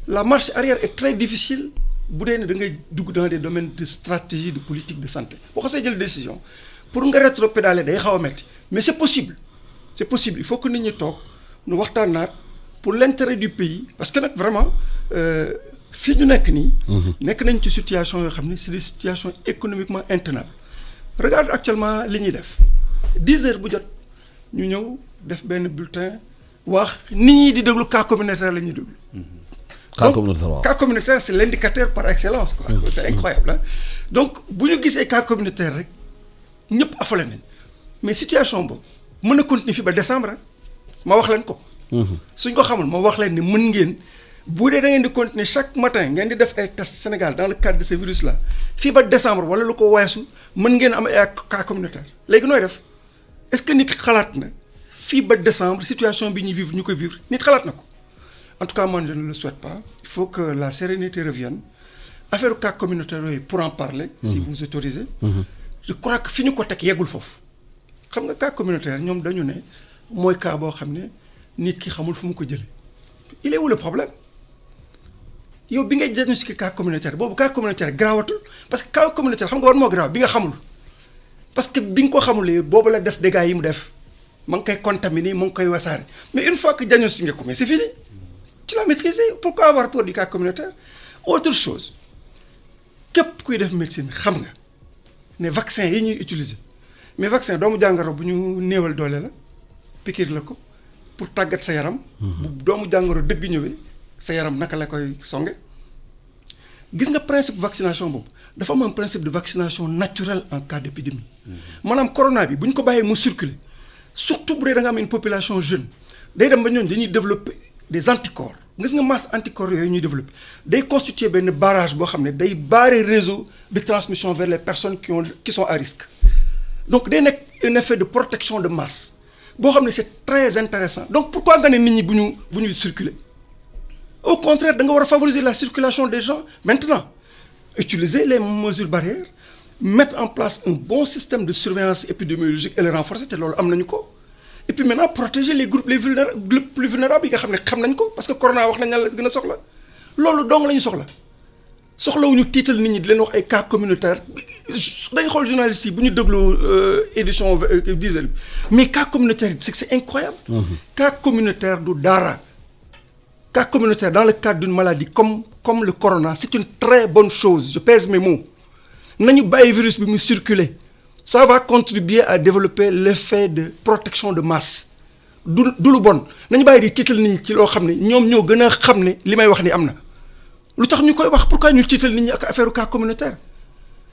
la marche arrière est très difficile bu dee ne da ngay dugg dans des domaines de stratégie de politique de santé boo xasee jël décision pour nga rétropédaler day xaw a metti mais c'est possible il faut que nit ñi toog nu waxtaanaat pour l'intérêt du pays parce que nag vraiment fii ñu nekk nii nekk nañ ci situation yoo xam ne c'est des situations économiquement intenables regarde actuellement li ñuy def 10 heures bu jot ñu ñëw def benn bulletin wax nit ñi di déglu cas communautaire la ñuy déglu. Cas communautaire c'est l'indicateur par excellence quoi. C'est incroyable hein? Donc bu ñu gisee cas communautaire rek ñëpp affolé nañ mais situation boobu mën na continuer fi ba décembre ma wax leen ko. suñ ko xamul ma wax leen ne mën ngeen bu dee da ngeen di continuer chaque matin ngeen di def ay tests Sénégal dans le cadre de ce virus là fii ba décembre wala lu ko weesu mën ngeen am ay cas communautaire léegi nooy def est-ce que nit xalaat na fii ba décembre situation bi ñuy vivre ñu koy vivre nit xalaat na ko en tout cas moi je ne le souhaite pas il faut que la sérénité revienne affaire cas communautaire yooyu pour en parler si vous autorisez je crois que fi ñu ko teg yeggul foofu xam nga cas communautaire ñoom dañu ne mooy cas boo xam ne nit ki xamul fu mu ko jëlee il est où le problème yow bi ngay diagnostiqué cas communautaire boobu cas communautaire graawatul parce que cas communautaire xam nga war moo graaw bi nga xamul parce que bi nga ko xamulee boobu la def dégâts yi mu def ma ngi koy contaminer ma ngi koy wasaare mais une fois que diagnostiqué ko mais c'est fini tu l'as maîtrisé pourquoi avoir peur du cas communautaire autre chose képp kuy def médecine xam nga ne vaccin yi ñuy utiliser mais vaccin doomu jàngoro bu ñu néewal doole la piqûre la ko pour tàggat sa yaram bu doomu jàngoro dëgg ñëwee sa yaram naka la koy songe gis nga principe vaccination boobu dafa am un principe de vaccination naturelle en cas d'épidémie maanaam corona bi bu ñu ko bàyyee mu circuler surtout bu dee da nga am une population jeune day dem ba ñooñu dañuy développer des anticorps gis nga masse anticorps yooyu ñuy développer day constituer benn barrage boo xam ne day barrer réseau de transmission vers les personnes qui sont à risque donc day nekk un effet de protection de masse boo xam ne c'est très intéressant donc pourquoi nga ne nit ñi bu ñu circuler au contraire da nga war a favoriser la circulation des gens maintenant utiliser les mesures barrières mettre en place un bon système de surveillance épidémiologique et le renforcer te loolu am nañu ko et puis maintenant protéger les groupes les plus vulnérables yi nga xam ne xam nañ ko parce que corona wax nañ la gën a soxla loolu dong la ñu soxlawuñu tiital nit ñi di leen wax ay cas communautaire dañ xool journalistes yi bu ñu dégloo édition 10 heures mais cas communautaire c'est que c'est incroyable cas communautaire du dara cas communautaire dans le cadre d'une maladie comme le corona c'est une très bonne chose je pèse mes mots nañu bàyyi virus bi mu circuler ça va contribuer à développer l'effet de protection de masse du lu bon nañu bàyyi di tiital nit ñi ci loo xam ne ñoom ñoo gën a xam ne li may wax ni am na lu tax ñu koy wax pourquoi ñu tiital nit ñi ak affaire cas communautaire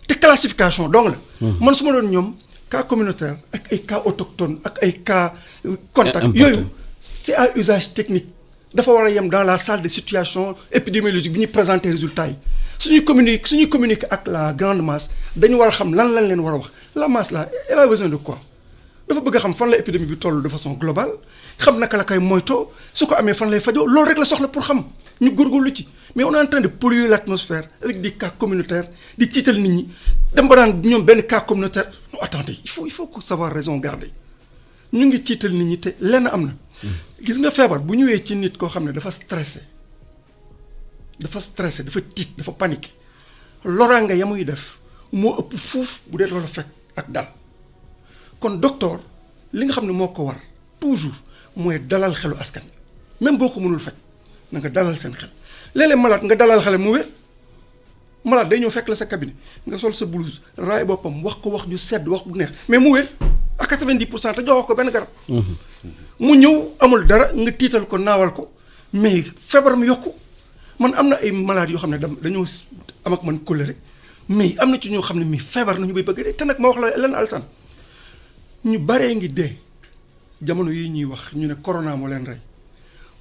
te classification donc la man su ma doon ñoom cas communautaire ak ay cas autochtone ak ay cas contact yooyu c'est à usage technique dafa war a yem dans la salle de situation épidémiologique bi ñuy présenter résultats yi suñuy communiquer ak la grande masse dañu war a xam lan lañ leen war a wax la masse là elle a besoin de quoi dafa bëgg a xam fan la épidémie bi toll de façon globale xam naka la koy moytoo su ko amee fan lay fajoo loolu rek la soxla pour xam ñu góorgóorlu ci mais on est en train de polluer l'atmosphère avec des cas communautaires di tiital nit ñi dem ba daan ñoom benn cas communautaire non attendez il faut que savoir raison garder ñu ngi tiital nit ñi te lenn am na gis nga feebar bu ñëwee ci nit koo xam ne dafa stressé dafa tiit dafa paniqué loraanga ya muy def moo ëpp fuuf bu dee loolu fekk ak dal kon docteur li nga xam ne moo ko war toujours mooy dalal xelu askan même boo ko mënul faj na nga dalal seen xel léeg-léeg malade nga dalal xel mu wér malade day ñëw fekk la sa cabinet nga sol sa blouse raay boppam wax ko wax ju sedd wax bu neex mais mu wér à 90% te joxoo ko benn garab. mu ñëw amul dara nga tiital ko naawal ko mais feebar mu yokku man am na ay malades yoo xam ne dañoo am ak man colère mais am na ci ñoo xam ne mi feebar nañu bay bëgg de te nag ma wax la leen alsan ñu baree ngi dee jamono yi ñuy wax ñu ne corona moo leen rey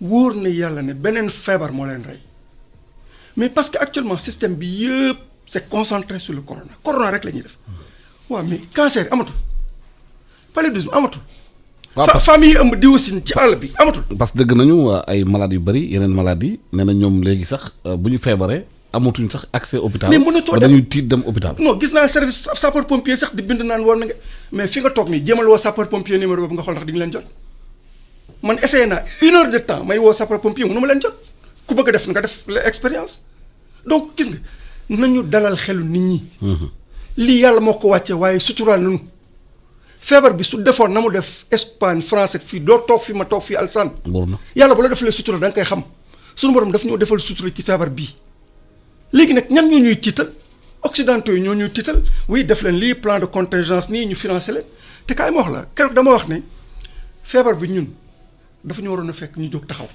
wóor na yàlla ne beneen feebar moo leen rey mais parce que actuellement système bi yëpp c'est concentré sur le corona rek la ñuy def waaw mais cancer amatul paludisme amatul. famille yi ëmb diwusin ci àll bi amatul. parce que dëgg nañu ay malades yu bëri yeneen maladies yi nee na ñoom léegi sax bu ñu feebaree amatuñ sax accès hôpital. mais mënatoo dem dañuy tiit dem hôpital. non gis naa service sapeur pompier sax di bind naan woon na nga mais fi nga toog nii jéemal woo sapeur pompier numéro boobu nga xool ndax di nga leen jot man essayé naa 1 heure de temps may woo sapeur pompier mënu ma leen jot ku bëgg a def nga def l'expérience donc gis nga nañu dalal xelu nit ñi. lii yàlla moo ko wàccee waaye suturaal nañu. feebar bi su defoon na mu def Espagne France ak fii doo toog fii ma toog fii alsan yàlla bu la defalee sutura da nga koy xam suñu borom daf ñoo defal sutura ci feebar bii léegi nag ñan ñoo ñuy tiital occidentaux yi ñoo ñuy tiital oui def leen lii plan de contingence nii ñu financé leen te kaay ma wax la keroog dama wax ne feebar bi ñun dafa ñu waroon a fekk ñu jóg taxaw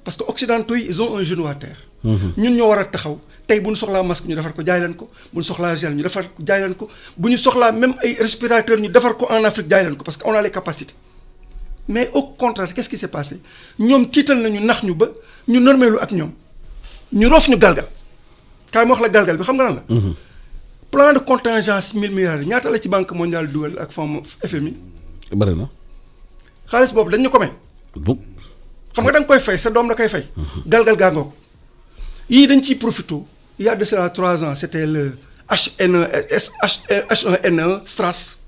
parce que occidentaux yi ils ont un genou à terre ñun ñoo war a taxaw tey bu ñu soxlaa masque ñu defar ko jaay leen ko bu ñu soxlaa gel ñu defar ko jaay leen ko bu ñu soxlaa même ay respirateurs ñu defar ko en Afrique jaay leen ko parce que on a les capacités mais au contraire qu'est-ce qui s'est passé ñoom tiital nañu nax ñu ba ñu normeelu ak ñoom ñu roof ñu galgal kaay ma wax la galgal bi xam nga lan la. plan de contingence 1000 milliards yi ñaata la ci banque mondiale dugal ak fonds FMI. bëri na. xaalis boobu dañ ñu ko may. xam nga da nga koy fay sa doom da koy fay. galgal gaa ngoog yii dañ ciy profité il y a de cela 3 ans c'était le H1N1 STRAS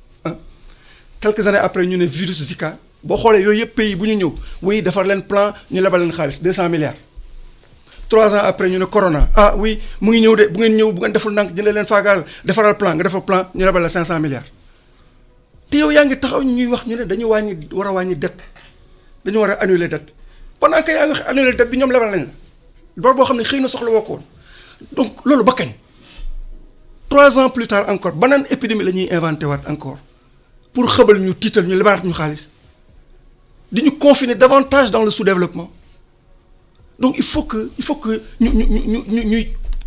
quelques années après ñu ne virus Zika boo xoolee yooyu yëpp pays bu ñu ñëw oui defar leen plan ñu lebal leen xaalis 200 milliards 3 ans après ñu ne corona oui mu ngi ñëw de bu ngeen ñëw bu ngeen deful ndànk jëlee leen faagaal defaral plan nga defar plan ñu lebal la 500 milliards te yow yaa ngi taxaw ñuy wax ñu ne dañu war a wàññi dette dañu war a annuler dette pendant que yaa ngi wax annuler dette bi ñoom lebal nañ la bor boo xam ne xëy na soxla woo ko woon donc loolu ba kañ 3 ans plus tard encore banaan épidémie la ñuy inventé waat encore pour xëbal ñu tiital ñu lebaat ñu xaalis di ñu confiner davantage dans le sous-développement donc il faut que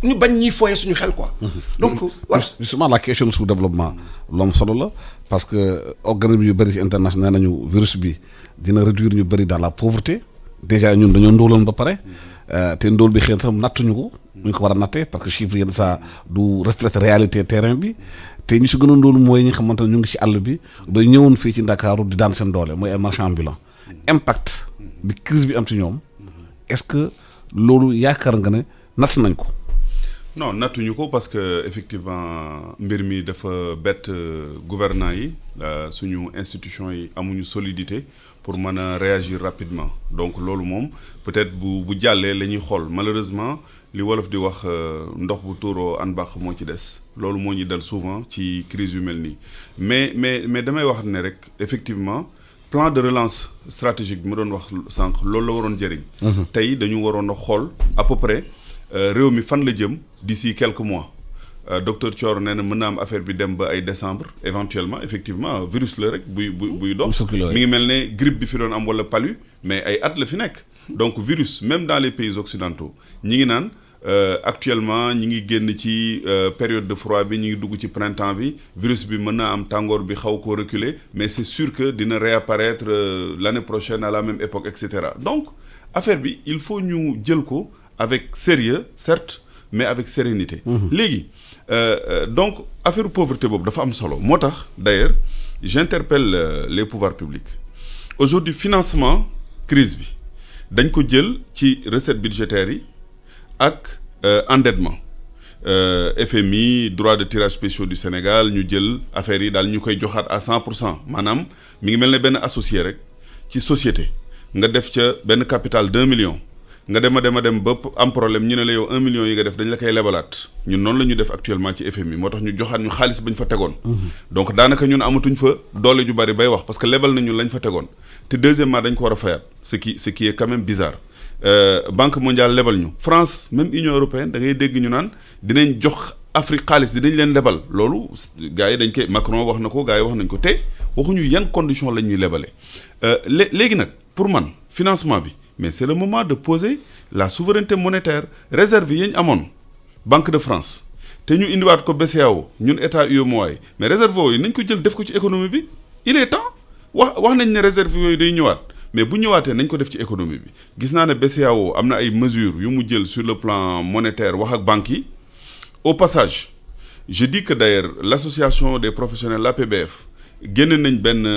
ñu bañ ñuy foyee suñu xel quoi. donc voilà. justement la question sous-développement loom solo la parce que organisme yu bëri ci international nañu virus bi dina réduire ñu bëri dans la pauvreté déjà ñun dañoo ndóoloon ba pare te ndóol bi xëy na sax nattuñu ko. ñu ko war a nattee parce que chiffre yenn saa du refléter réalité terrain bi te ñu si gën a ndóolu mooy ñi xamante ne ñu ngi ci àll bi ba ñëwoon fii ci Ndakaaru di daan seen doole mooy ay marchands ambulants impact bi crise bi am ci ñoom est-ce que loolu yaakaar nga ne natt nañ ko. non nattuñu ko parce que effectivement mbir mi dafa bett gouvernants yi suñu institutions yi amuñu solidité pour mën a réagir rapidement donc loolu moom peut-être bu jàllee la ñuy xool malheureusement li wolof di wax ndox bu tuuroo an baax moo ci des loolu moo ñu dal souvent ci crise yu mel nii mais damay wax ne rek effectivement plan de relance stratégique bi ma doon wax sànq loolu la waroon jëriñ. tey dañu waroon a xool à peu près réew mi fan la jëm d'ici quelques mois docteur Thior nee na mën na am affaire bi dem ba ay décembre éventuellement effectivement virus la rek buy dox mi ngi mel ne grippe bi fi doon am wala palu mais ay at la fi nekk donc virus même dans les pays occidentaux ñi ngi naan actuellement ñi ngi génn ci période de froid bi ñi ngi dugg ci printemps bi virus bi mën na am tàngoor bi xaw koo reculer mais c'est sûr que dina réapparaître l'année prochaine à la même époque et cetera donc affaire bi il faut ñu jël ko avec sérieux certes mais avec sérénité léegi donc affaire pauvreté boobu dafa am solo moo tax d'ailleurs j'interpelle les pouvoirs publics aujourd'hui financement crise bi dañ ko jël ci recettes budgétaires yi ak endettement FMI droit de tirage spéciaux du Sénégal ñu jël affaire yi daal ñu koy joxaat à 100% maanaam mi ngi mel ne benn associé rek ci société nga def ca benn capital 2 millions nga dem ba am problème ñu ne la yow 1 million yi nga def dañ la koy lebalaat ñun noonu la ñu def actuellement ci FMI moo tax ñu joxaat ñu xaalis bañ fa tegoon. donc daanaka ñun amatuñ fa doole ju bari bay wax parce que lebal nañu lañ fa tegoon te deuxièmement dañ ko war a fayaat ce qui est quand même bizarre. Banque mondiale lebal ñu France même Union européenne da ngay dégg ñu naan dinañ jox Afrique xaalis dinañ leen lebal loolu gars yi dañ koy Macron wax na ko gars yi wax nañ ko te waxuñu yan conditions lañ ñuy lebale léegi nag pour man financement bi mais c'est le moment de poser la souveraineté monétaire réserve yi ñu amoon Banque de France te ñu indiwaat ko BCEAO ñun état UEMOA mais réserve yooyu nañ ko jël def ko ci économie bi il est temps wax nañ ne réserve yooyu day ñëwaat. mais bu ñëwaatee nañ ko def ci économie bi gis naa ne BCEAO am na ay mesures yu mu jël sur le plan monétaire wax ak banques yi au passage je dis que d'ailleurs l'association des professionnels l'APBF génn nañ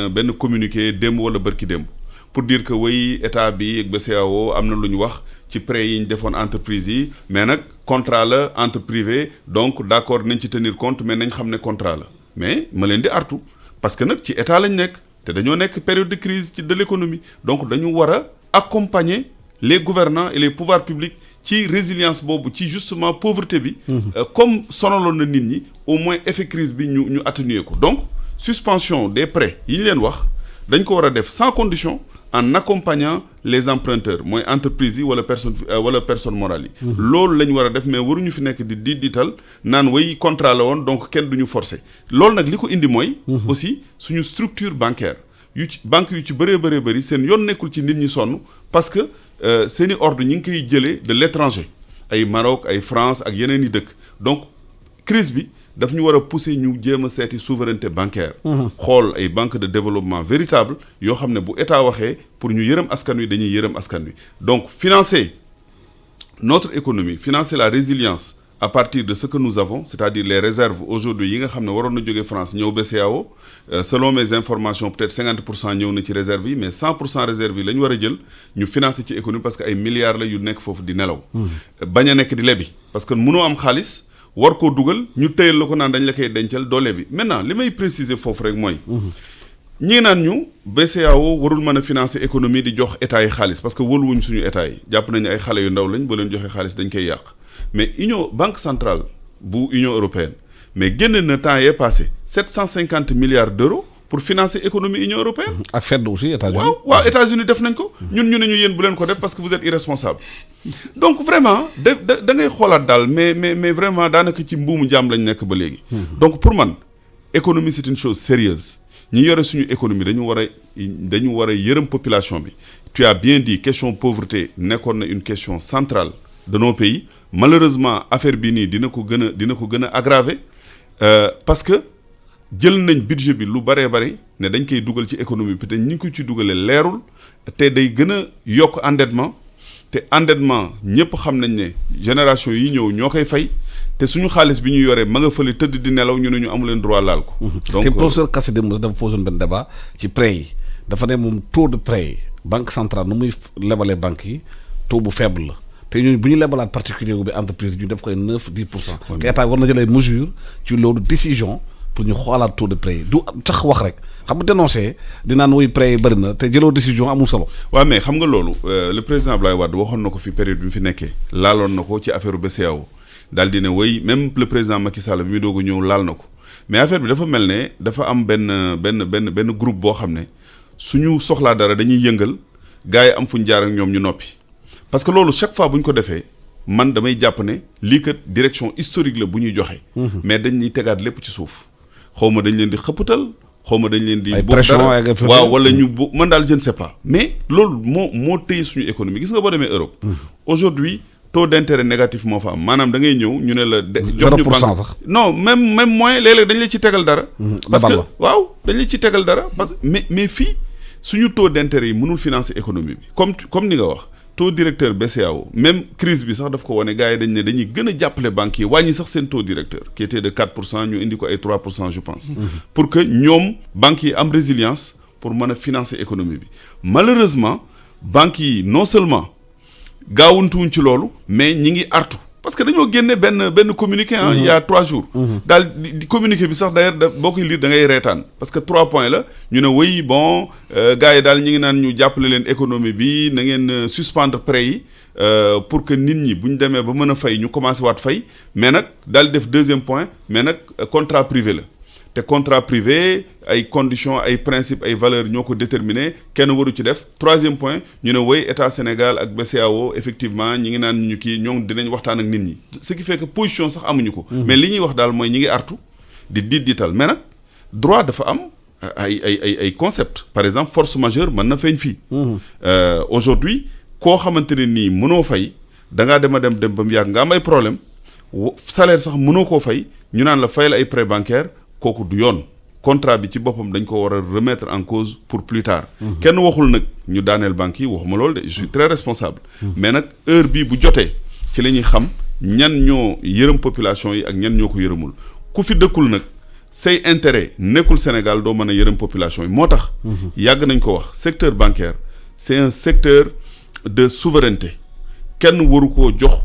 benn communiqué démb wala bërki démb pour dire que way état bi ak BCEAO am na lu ñu wax ci prêts yi ñu defoon entreprise yi mais nag contrat la entre privé donc d'accord nañ ci tenir compte mais nañ xam ne contrat la mais ma leen di artu parce que nag ci état lañ nekk te dañoo nekk période de crise de l'économie donc dañu war a accompagner les gouvernants et les pouvoirs publics ci résilience boobu ci justement pauvreté bi comme sonaloon na nit ñi au moins effet crise bi ñu atténuer ko donc suspension des prêts yi ñu leen wax dañ ko war a def sans condition en accompagnant les emprunteurs mooy entreprises yi wala personne morale yi loolu la ñu war a def mais waruñu fi nekk di diital naan way contrat la woon donc kenn duñu forcer loolu nag li ko indi mooy aussi suñu structure bancaire banque yu ci bëree bëri seen yoon nekkul ci nit ñi sonn parce que seeni ordre ñi ngi koy jëlee de l'étranger ay Maroc ay France ak yeneen i dëkk donc crise bi daf ñu war a pousser ñu jéem a seeti souveraineté bancaire xool ay banques de développement véritable yoo xam ne bu état waxee pour ñu yërëm askan wi dañuy yërëm askan wi donc financer notre économie financer la résilience à partir de ce que nous avons c'est-à-dire les réserves aujourd'hui yi nga xam ne waroon na jóge France ñëw BCEAO selon mes informations peut-être 50% ñëw na ci réserve yi mais 100% réserve yi la ñu war a jël ñu financer ci économie parce que ay milliards la yu nekk foofu di nelaw bañ a nekk di lebi parce que mënoo am xaalis war koo dugal ñu tëyal la ko naan dañ la koy dencal doole bi maintenant li may préciser foofu rek mooy ñii naan ñu BCEAO warul mën a financer économie di jox état yi xaalis parce que wóoluwuñ suñu état yi jàpp nañu ay xale yu ndaw lañ ba leen joxe xaalis dañ koy yàq mais banque centrale bu Union européenne mais génn na temps yee passé 750 milliards d'euros pour financer économie Union européenne. ak Fed aussi États-Unis. waaw États-Unis def nañ ko. ñun ñu ne ñu yéen bu leen ko def parce que vous êtes irresponsable. donc vraiment da ngay xoolaat daal mais vraiment daanaka ci mbuumu jaam lañ nekk ba léegi. donc pour man économie c'est une chose sérieuse ñi yore suñu économie dañu war a yërëm population bi. tu as bien dit question pauvreté nekkoon na une question centrale de nos pays malheureusement affaire bi nii dina ko gën a aggraver parce que. jël nañ budget bi lu baree bari ne dañ koy dugal ci économie bi te ñu ngi ko ci dugalee leerul te day gën a yokk endettement te endettement ñëpp xam nañ ne génération yi ñëw ñoo koy fay te suñu xaalis bi ñu yoree ma nga fële tëdd di nelaw ñu ne ñu amu leen droit laal ko. donc te professeur Kassé Demba dafa posé benn débat ci prêt yi dafa ne moom taux de prêt yi banque centrale nu muy lebalee banques yi taux bu faible la. te ñooñu bu ñu lebalaat particulier bi entreprise ñu def koy 9-10%. te état war na jëlee mesure ci loolu décision. pour ñu xoolaat taux de prêt yi du tax wax rek xam nga dénoncé di naan woy prêt yi bëri na te jëloo décision amul solo. waaw mais xam nga loolu le président Abdoulaye Wade waxoon na ko fi période bi mu fi nekkee laaloon na ko ci affaire BCEAO daal di ne woy même le président Macky Sall bi muy doog a ñëw laal na ko mais affaire bi dafa mel ne dafa am benn groupe boo xam ne suñu soxlaa dara dañuy yëngal gars yi am fu ñu jaar ak ñoom ñu noppi parce que loolu chaque fois bu ñu ko defee man damay jàpp ne lii kat direction historique la bu ñuy joxe. mais dañ ñuy tegaat lépp ci suuf xaw ma dañ leen di xëppatal xaw ma dañ leen di. ay pression waaw wala ñu man daal je ne sais pas. mais loolu moo téye suñu économie gis nga boo demee Europe. aujourd'hui taux d'intérêt négatif moo fa am maanaam da ngay ñëw ñu ne la. jox ñu banque sax. non même moins léeg-léeg dañ la ci tegal dara. parce que waaw dañ la ci tegal dara parce que mais fii suñu taux d'intérêt yi mënul financer économie bi comme ni nga wax. taux directeur BCEAO même crise bi sax daf ko wane gars yi dañ ne dañuy gën a jàppale banques yi wàññi sax seen taux directeur qui était de 4% ñu indi ko ay 3% je pense. pour que ñoom banques yi am résilience pour mën a financer économie bi malheureusement banques yi non seulement gaawuntuwuñ ci loolu mais ñi ngi artu parce que dañoo génne benn communiqué il y a 3 jours. daal di communiqué bi sax d'ailleurs boo koy lire da ngay reetaan parce que 3 points la ñu ne oui bon gars yi daal ñi ngi naan ñu jàppale leen économie bi na ngeen suspendre prêts yi pour que nit ñi bu ñu demee ba mën a fay ñu commencé waat fay mais nag daal def deuxième point mais nag contrat privé la te contrat privé ay conditions ay principes ay valeurs ñoo ko déterminer kenn waru ci def troisième point ñu ne woy état Sénégal ak BCEAO effectivement ñi ngi naan ñu kii ñoom dinañ waxtaan ak nit ñi ce qui fait que position sax amuñu ko. mais li ñuy wax daal mooy ñi ngi artu di diital mais nag droit dafa am ay concept par exemple force majeure mën na feeñ fii. aujourd'hui koo xamante ne nii mënoo fay da ngaa dem ba mu yàgg nga am ay problème salaire sax mënoo koo fay ñu naan la fayal ay prêt bancaire kooku du yoon contrat bi ci boppam dañ ko war a remettre en cause pour plus tard. kenn waxul nag ñu daaneel banques yi waxuma loolu de je suis très responsable. mais nag heure bii bu jotee ci la ñuy xam ñan ñoo yërëm population yi ak ñan ñoo ko yërëmul ku fi dëkkul nag say intérêt nekkul Sénégal doo mën a yërëm population yi moo tax. yàgg nañ ko wax secteur bancaire c'est un secteur de souveraineté kenn waru koo jox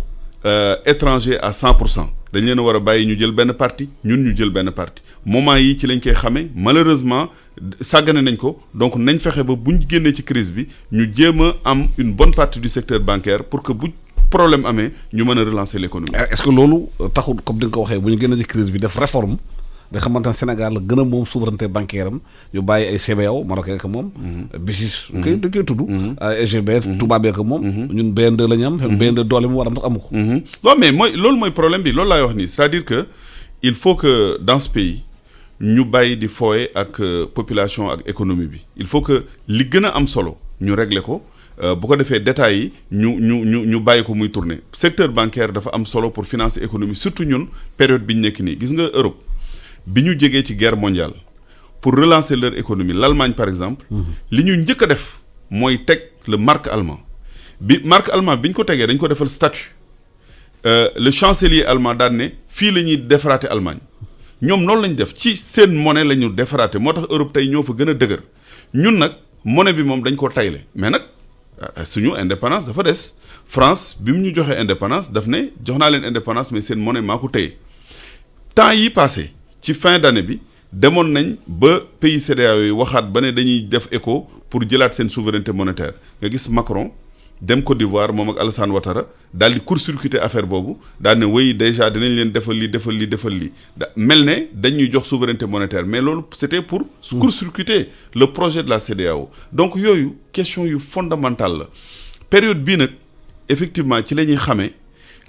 étranger à 100%. dañ leen a war a bàyyi ñu jël benn parti ñun ñu jël benn parti moment yi ci lañ koy xamee malheureusement sàggane nañ ko donc nañ fexe ba buñ génnee ci crise bi ñu jéem a am une bonne partie du secteur bancaire pour que bu problème amee ñu mën a relancer l'économie. est-ce que loolu taxul comme di nga ko waxee bu ñu génnee ci crise bi def réforme da xamante ne Sénégal la gën a moom souveraineté bancaire am ñu bàyyi ay CBAO Maroc ak moom. BICIS. dañ koy tudd. SGBS. tubaab ak moom. ñun BN2 la ñu am. BN2 doole mu war a am amu ko. non mais loolu mooy problème bi loolu laay wax nii c'est-à-dire que il faut que dans ce pays ñu bàyyi di fooye ak population ak économie bi il faut que li gën a am solo ñu régler ko bu ko defee détails yi ñu bàyyi ko muy tourner secteur bancaire dafa am solo pour financer économie surtout ñun période bi ñu nekk nii gis nga Europe. bi ñu jegee ci guerre mondiale pour relancer leur économie l'Allemagne par exemple li ñu njëkk a def mooy teg le marque allemand bi marque allemand bi ñu ko tegee dañ ko defal statut le chancelier allemand daan ne fii la ñuy defaraate Allemagne ñoom noonu lañ def ci seen monnaie la ñu defaraate moo tax Europe tey ñoo fa gën a dëgër ñun nag monnaie bi moom dañ ko tayle mais nag suñu indépendance dafa des France bi mu ñu joxee indépendance daf ne jox naa leen indépendance mais seen monnaie maa ko téye temps yi passé ci fin d'année bi demoon nañ ba pays CEDEAO yi waxaat ba ne dañuy def écho pour jëlaat seen souveraineté monétaire nga gis Macron dem Côte d'Ivoire moom ak Alassane Ouattara daal di court-circuiter affaire boobu daal ne wéy déjà dinañ leen defal lii mel ne dañuy jox souveraineté monétaire mais loolu c'était pour court-circuiter le projet de la CEDEAO donc yooyu question yu fondamentale la période bii nag effectivement ci la ñuy xamee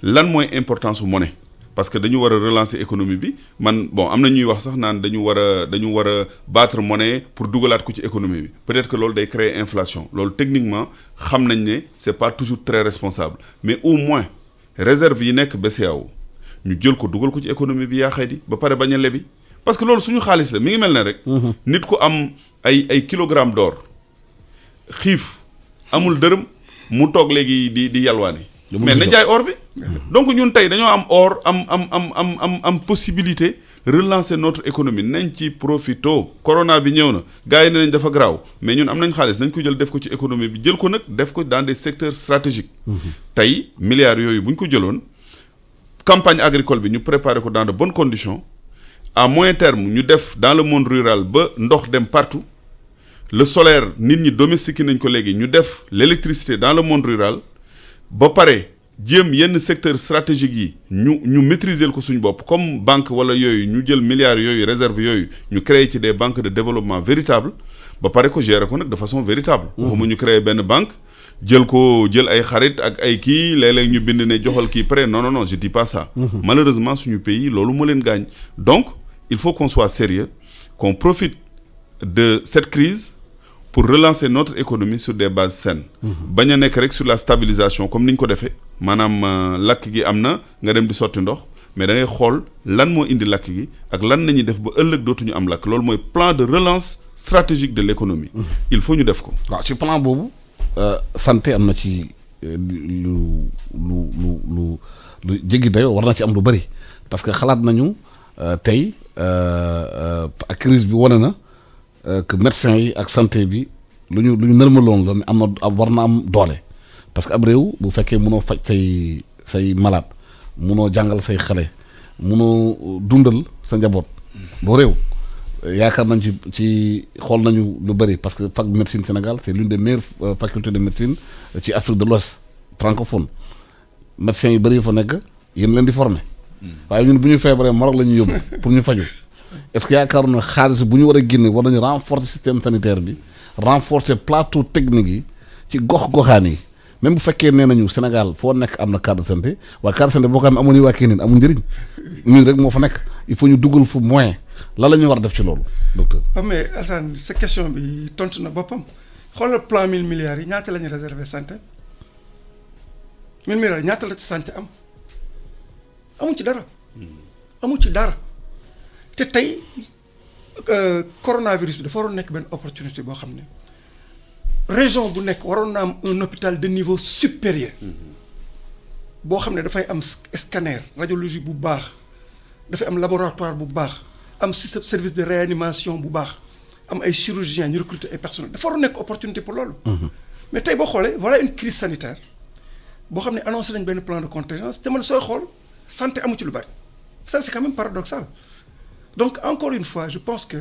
lan mooy importance su monnaie parce que dañu war a relancer économie bi man bon am na ñuy wax sax naan dañu war a battre monnaie pour dugalaat ko ci économie bi peut-être que loolu day créer inflation loolu techniquement xam nañ ne c'est pas toujours très responsable mais au moins réserve yi nekk BCEAO ñu jël ko dugal ko ci économie bi yaa xëy di ba pare bañ a lebi parce que loolu suñu xaalis la mi ngi mel ne rek. nit ku am ay kilogrammes d'or xiif amul dërëm mu toog léegi di yalwaani. mais na jaay or bi. donc ñun tey dañoo am or am possibilité relancer notre économie nañ ci profito corona bi ñëw na gars yi ne nañ dafa garaaw mais ñun am nañ xaalis nañ ko jël def ko ci économie bi jël ko nag def ko dans des secteurs stratégiques. tey milliards yooyu bu ñu ko jëloon campagne agricole bi ñu préparer ko dans de bonnes conditions à moyen terme ñu def dans le monde rural ba ndox dem partout le solaire nit ñi domestiqué nañ ko léegi ñu def l'électricité dans le monde rural ba pare. jéem yenn secteur stratégique yi ñu maîtriser ko suñu bopp comme banque wala yooyu ñu jël milliards yooyu réserve yooyu ñu créer ci des banques de développement véritables ba pare ko gérer ko nag de façon véritable waxuma ñu créer benn banque jël ay xarit ak ay kii léeg-léeg ñu bind ne joxal kii prêt non je dis pas ça. Malheureusement suñu pays loolu moo leen gaañ. Donc il faut qu'on soit sérieux qu'on profite de cette crise pour relancer notre économie sur des bases saines. bañ a nekk rek sur la stabilisation comme ni ñu ko defee maanaam lakk gi am na nga dem di sotti ndox mais da ngay xool lan moo indi lakk gi ak lan nañuy def ba ëllëg dootuñu am lakk loolu mooy plan de relance stratégique de l'économie. Il faut ñu def ko. waaw ci plan boobu santé am na ci lu jéggi dayoo war na ci am lu bëri parce que xalaat nañu tey ak crise bi wane na. Que médecins yi ak santé bi lu ñu nërmaloon la am na war na am doole parce que ab réew bu fekkee mënoo faj say malade mënoo jàngal say xale mënoo dundal sa njaboot boo réew yaakaar nañ ci xool nañu lu bëri parce que fac médecine Sénégal c'est l'une des meilleures facultés de médecine ci Afrique de l'Ouest francophone médecins yu bëri yi fa nekk yéen leen di former waaye ñun bu ñu feebaree Maroc la ñuy yóbbu pour ñu faju est-ce que yaakaar na xaalis bu ñu war a génne war nañu renforcer système sanitaire bi renforcer plateau technique yi ci gox-goxaan yi même bu fekkee nee nañu Sénégal foo nekk am na carte de santé waaye carte de santé boo ko amee amuñu waa Kénine amul njëriñ ñun rek moo fa nekk il faut ñu dugal fu moyen lan la ñu war a def ci loolu docteur. mais Assane sa question bi tontu na boppam xoolal plan 1000 milliards yi ñaata la ñu réservé santé 1000 milliards yi ñaata la ci santé am amu ci dara. amu ci dara. te tey coronavirus bi dafa waroon nekk benn opportunité boo xam ne région bu nekk waroon na am un hôpital de niveau supérieur boo xam ne dafay am scanner radiologie bu baax dafay am laboratoire bu baax am système service de réanimation bu baax am ay chirurgiens ñu recruter ay personnel dafa waroon nekk opportunité pour loolu. mais tey boo xoolee voilà une crise sanitaire boo xam ne annoncé nañ benn plan de contingence te man sooy xool santé amu ci lu bari ça c'est quand même paradoxal. Donc encore une fois je pense que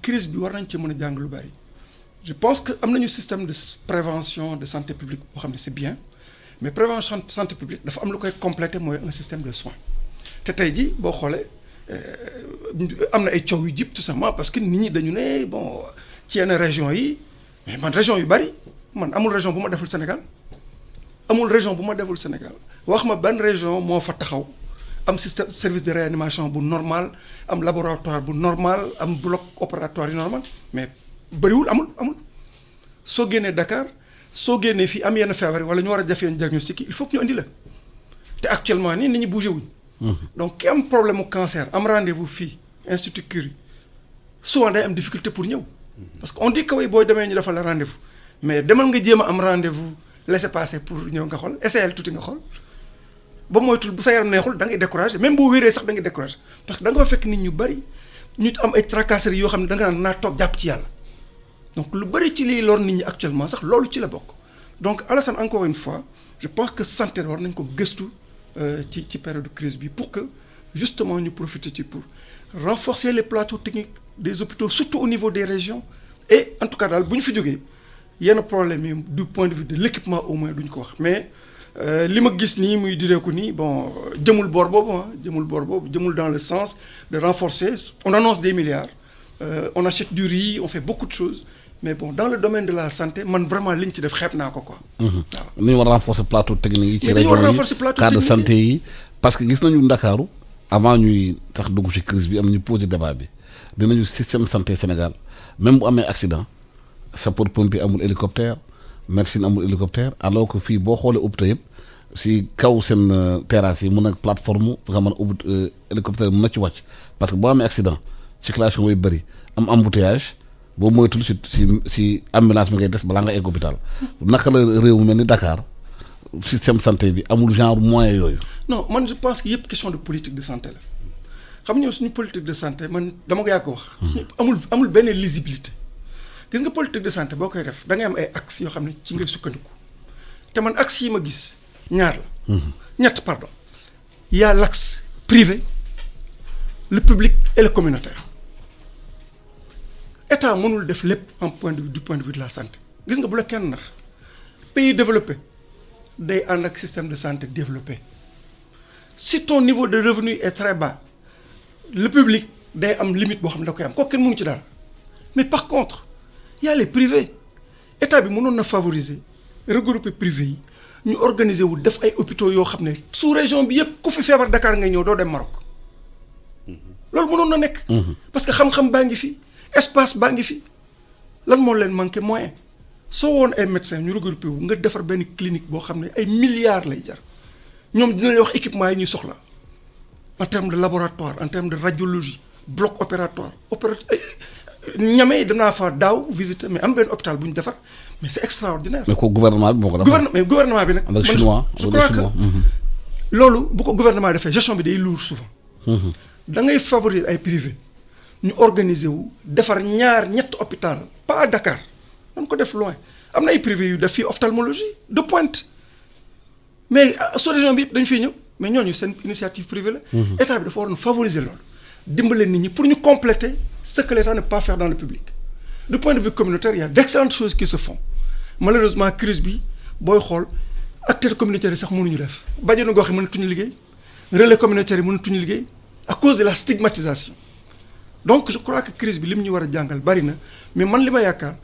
crise bi war nañ ci mën a jàng lu bari je pense que am nañu système de prévention de santé publique boo xam ne c'est bien mais prévention santé publique dafa am lu koy compléter mooy un système de soins te tey jii boo xoolee am na ay coow yu jib tout simplement parce que nit ñi dañu ne bon ci yenn régions yi mais man région yu bari man amul région bu ma deful Sénégal wax ma ban région moo fa taxaw am système service de réanimation bu normal am laboratoire bu normal am bloc opératoire yu normal mais bëriwul amul soo génnee Dakar soo génnee fii am yenn feebar wala ñu war a def yenn diagnostic il faut que ñu andi la te actuellement nii nit ñi bougé wuñ donc ki am problème mu cancer am rendez-vous fii Institut Curie souvent day am difficulté pour ñëw parce que on dit que way booy demee ñu defal la rendez-vous mais demal nga jéem a am rendez-vous laisser passer pour ñëw nga xool essayer tuuti nga xool ba moytul bu sa yaram neexul da ngay découragé même boo wéree sax da ngay découragé parce que da nga fa fekk nit ñu bari ñu am ay tracasseries yoo xam ne da nga naan naa toog jàpp ci yàlla donc lu bari ci liy lor nit ñi actuellement sax loolu ci la bokk donc Alassane encore une fois je pense que santé war nañ ko gëstu ci période de crise bi pour que justement ñu profiter ci pour renforcer les plateaux techniques des hôpitaux surtout au niveau des régions et en tout cas daal bu ñu fi jógee yenn problème yi du point de vue de l'équipement au moins duñ ko wax mais li ma gis nii muy direeku nii bon jëmul boor boobu jëmul dans le sens de renforcer on annonce des milliards on achète du riz on fait beaucoup de choses mais bon dans le domaine de la santé man vraiment li ñu ci def xeeb naa ko quoi. waaw ni ñu war a renforcer plateau technique yi. ci région yi cas de santé yi parce que gis nañu Ndakaaru avant ñuy tax dugg ci crise bi am ñu poser débat bi dinañu système santé Sénégal même bu amee accident sapeur-pompier amul hélicoptère médecine amul hélicoptère alors que fii boo xoolee hôpital yëpp si kaw seen terrasse yi mun na plateforme nga mën a ubbi hélicoptère mun na ci wàcc parce que boo amee accident circulation way bëri am embouteillage boo moytul si ambulance bi ngay des balaa nga egg hôpital naka la réew mu mel ni Dakar système santé bi amul genre moyen yooyu. non man je pense que yëpp question de politique de santé la xam nga suñu politique de santé man dama ko yàgg ko wax. suñu amul benn lisibilité. gis nga politique de santé boo koy def da ngay am ay axes yoo xam ne ci ngay sukkandiku te man axes yi ma gis ñaar la. ñett pardon. Il y a l'axe privé le public et le communautaire état mënul def lépp du point de vue de la santé gis nga bu la kenn nax pays développé day ànd ak système de santé développé si ton niveau de revenu est très bas le public day am limite boo xam ne da koy am kooku kenn mënu ci dara mais par contre. Il y a les privés état bi mënoon na favoriser regrouper privé yi ñu organiser wu def ay hôpitaux yoo xam ne sous région bi yëpp ku fi feebar Dakar ngay ñëw doo dem Maroc loolu mënoon na nekk. parce que xam-xam baa ngi fi espace baa ngi fi lan moo leen manqué moyen soo woon ay médecins ñu regroupé wu nga defar benn clinique boo xam ne ay milliards lay jar ñoom dina lay wax équipement yi ñuy soxla en termes de laboratoire en termes de radiologie bloc opératoire ñame danaa fa daaw visiter mais am benn hôpital bu ñu defar mais c'est extraordinaire. mais ko gouvernement bi moo ko defar. mais gouvernement bi nag. avec chinois je crois que loolu bu ko gouvernement defee gestion bi day lourd souvent. da ngay favoriser ay privé ñu organiser wu defar ñett hôpital pas à Dakar dañ ko def loin am na ay privé yu def fii ophtalmologie de pointe mais sous région bi yëpp dañu fiy ñëw mais ñooñu seen initiative privée la. état bi dafa waroon favoriser loolu dimbale nit ñi pour ñu compléter ce que l'État ne peut pas faire dans le public. Du point de vue communautaire, il y a d'excellentes choses qui se font. Malheureusement, crise bi booy xool acteurs communautaires yi sax mënuñu def bàjjenu gox yi mënatuñu liggéey relais communautaire yi mënatuñu liggéey à cause de la stigmatisation. Donc je crois que crise bi li mu ñu war a jàngal bari na mais man li ma yaakaar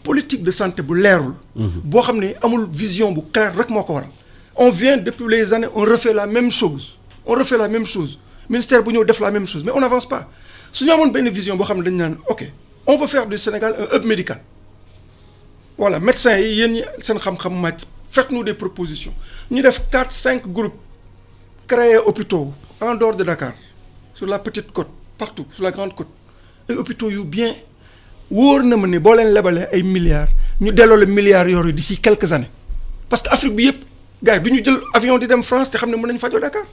politique de santé bu leerul. boo xam ne amul vision bu claire rek moo ko waral. On vient depuis les années on refait la même chose ministère bu ñëw def la même chose mais on n'avance pas su ñu amoon benn vision boo xam ne dañu naan ok on veut faire du Sénégal un hub médical voilà médecins yi yéen ñi seen xam-xam màcc faites-nous des propositions ñu def 4-5 groupes créer hôpitaux en dehors de Dakar sur la petite côte partout sur la grande côte ay hôpitaux yu bien wóor na ma ne boo leen lebalee ay milliards ñu delloo le milliards yooyu d'ici quelques années parce que Afrique bi yëpp gars yi du ñu jël avion di dem France te xam ne mën nañu fajoo Dakar.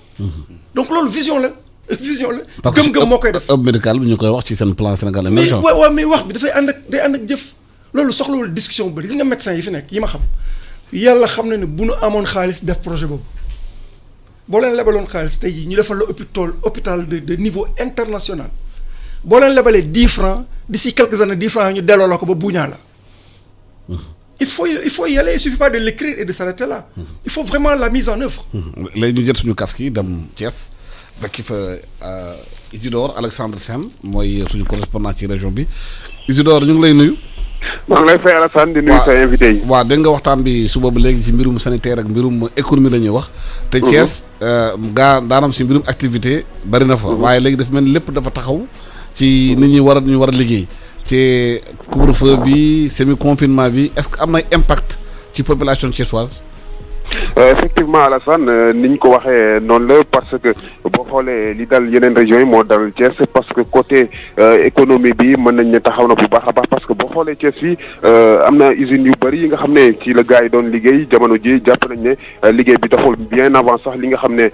donc loolu vision la. gëm-gëm moo koy def hub médical bi ñu koy wax ci seen plan Sénégal émergent. mais waaw mais wax bi dafay ànd ak jëf loolu soxlawul discussion bu bëri gis nga médecins yi fi nekk yi ma xam yàlla xam na ne bu nu amoon xaalis def projet boobu boo leen lebaloon xaalis tey jii ñu defal la hôpital de niveau international boo leen lebalee 10 francs d'ici quelques années 10 francs ñu delloo la ko ba buñaa la. Il faut y aller, il ne suffit pas de l'écrire et de s'arrêter là. Il faut vraiment la mise en œuvre. léegi ñu jël suñu casque yi dem Thiès fekk fa Isidore Alexandre Sène mooy suñu correspondant ci région bi Isidore ñu ngi lay nuyu. maa ngi lay fay Alassane di nuyu sa invité yi. waaw dégg nga waxtaan bi suba ba léegi ci mbirum sanitaire ak mbirum économie la ñuy wax. te Thiès daanam ci mbirum activité bari na fa. waaye léegi dafa mel ni lépp dafa taxaw ci nit ñi war a liggéey. ci couvre-feu bi semi-confinement bi est-ce que am na impact ci population thiessoise. effectivement Alassane ni ñu ko waxee noonu la parce que boo xoolee li dal yeneen régions yi moo dal Thiès parce que côté économie bi mën nañ ne taxaw na bu baax a baax parce que boo xoolee Thiès fii am na usines yu bëri yi nga xam ne ci la gars yi doon liggéey jamono ji jàpp nañ ne liggéey bi doxul bien avant sax li nga xam ne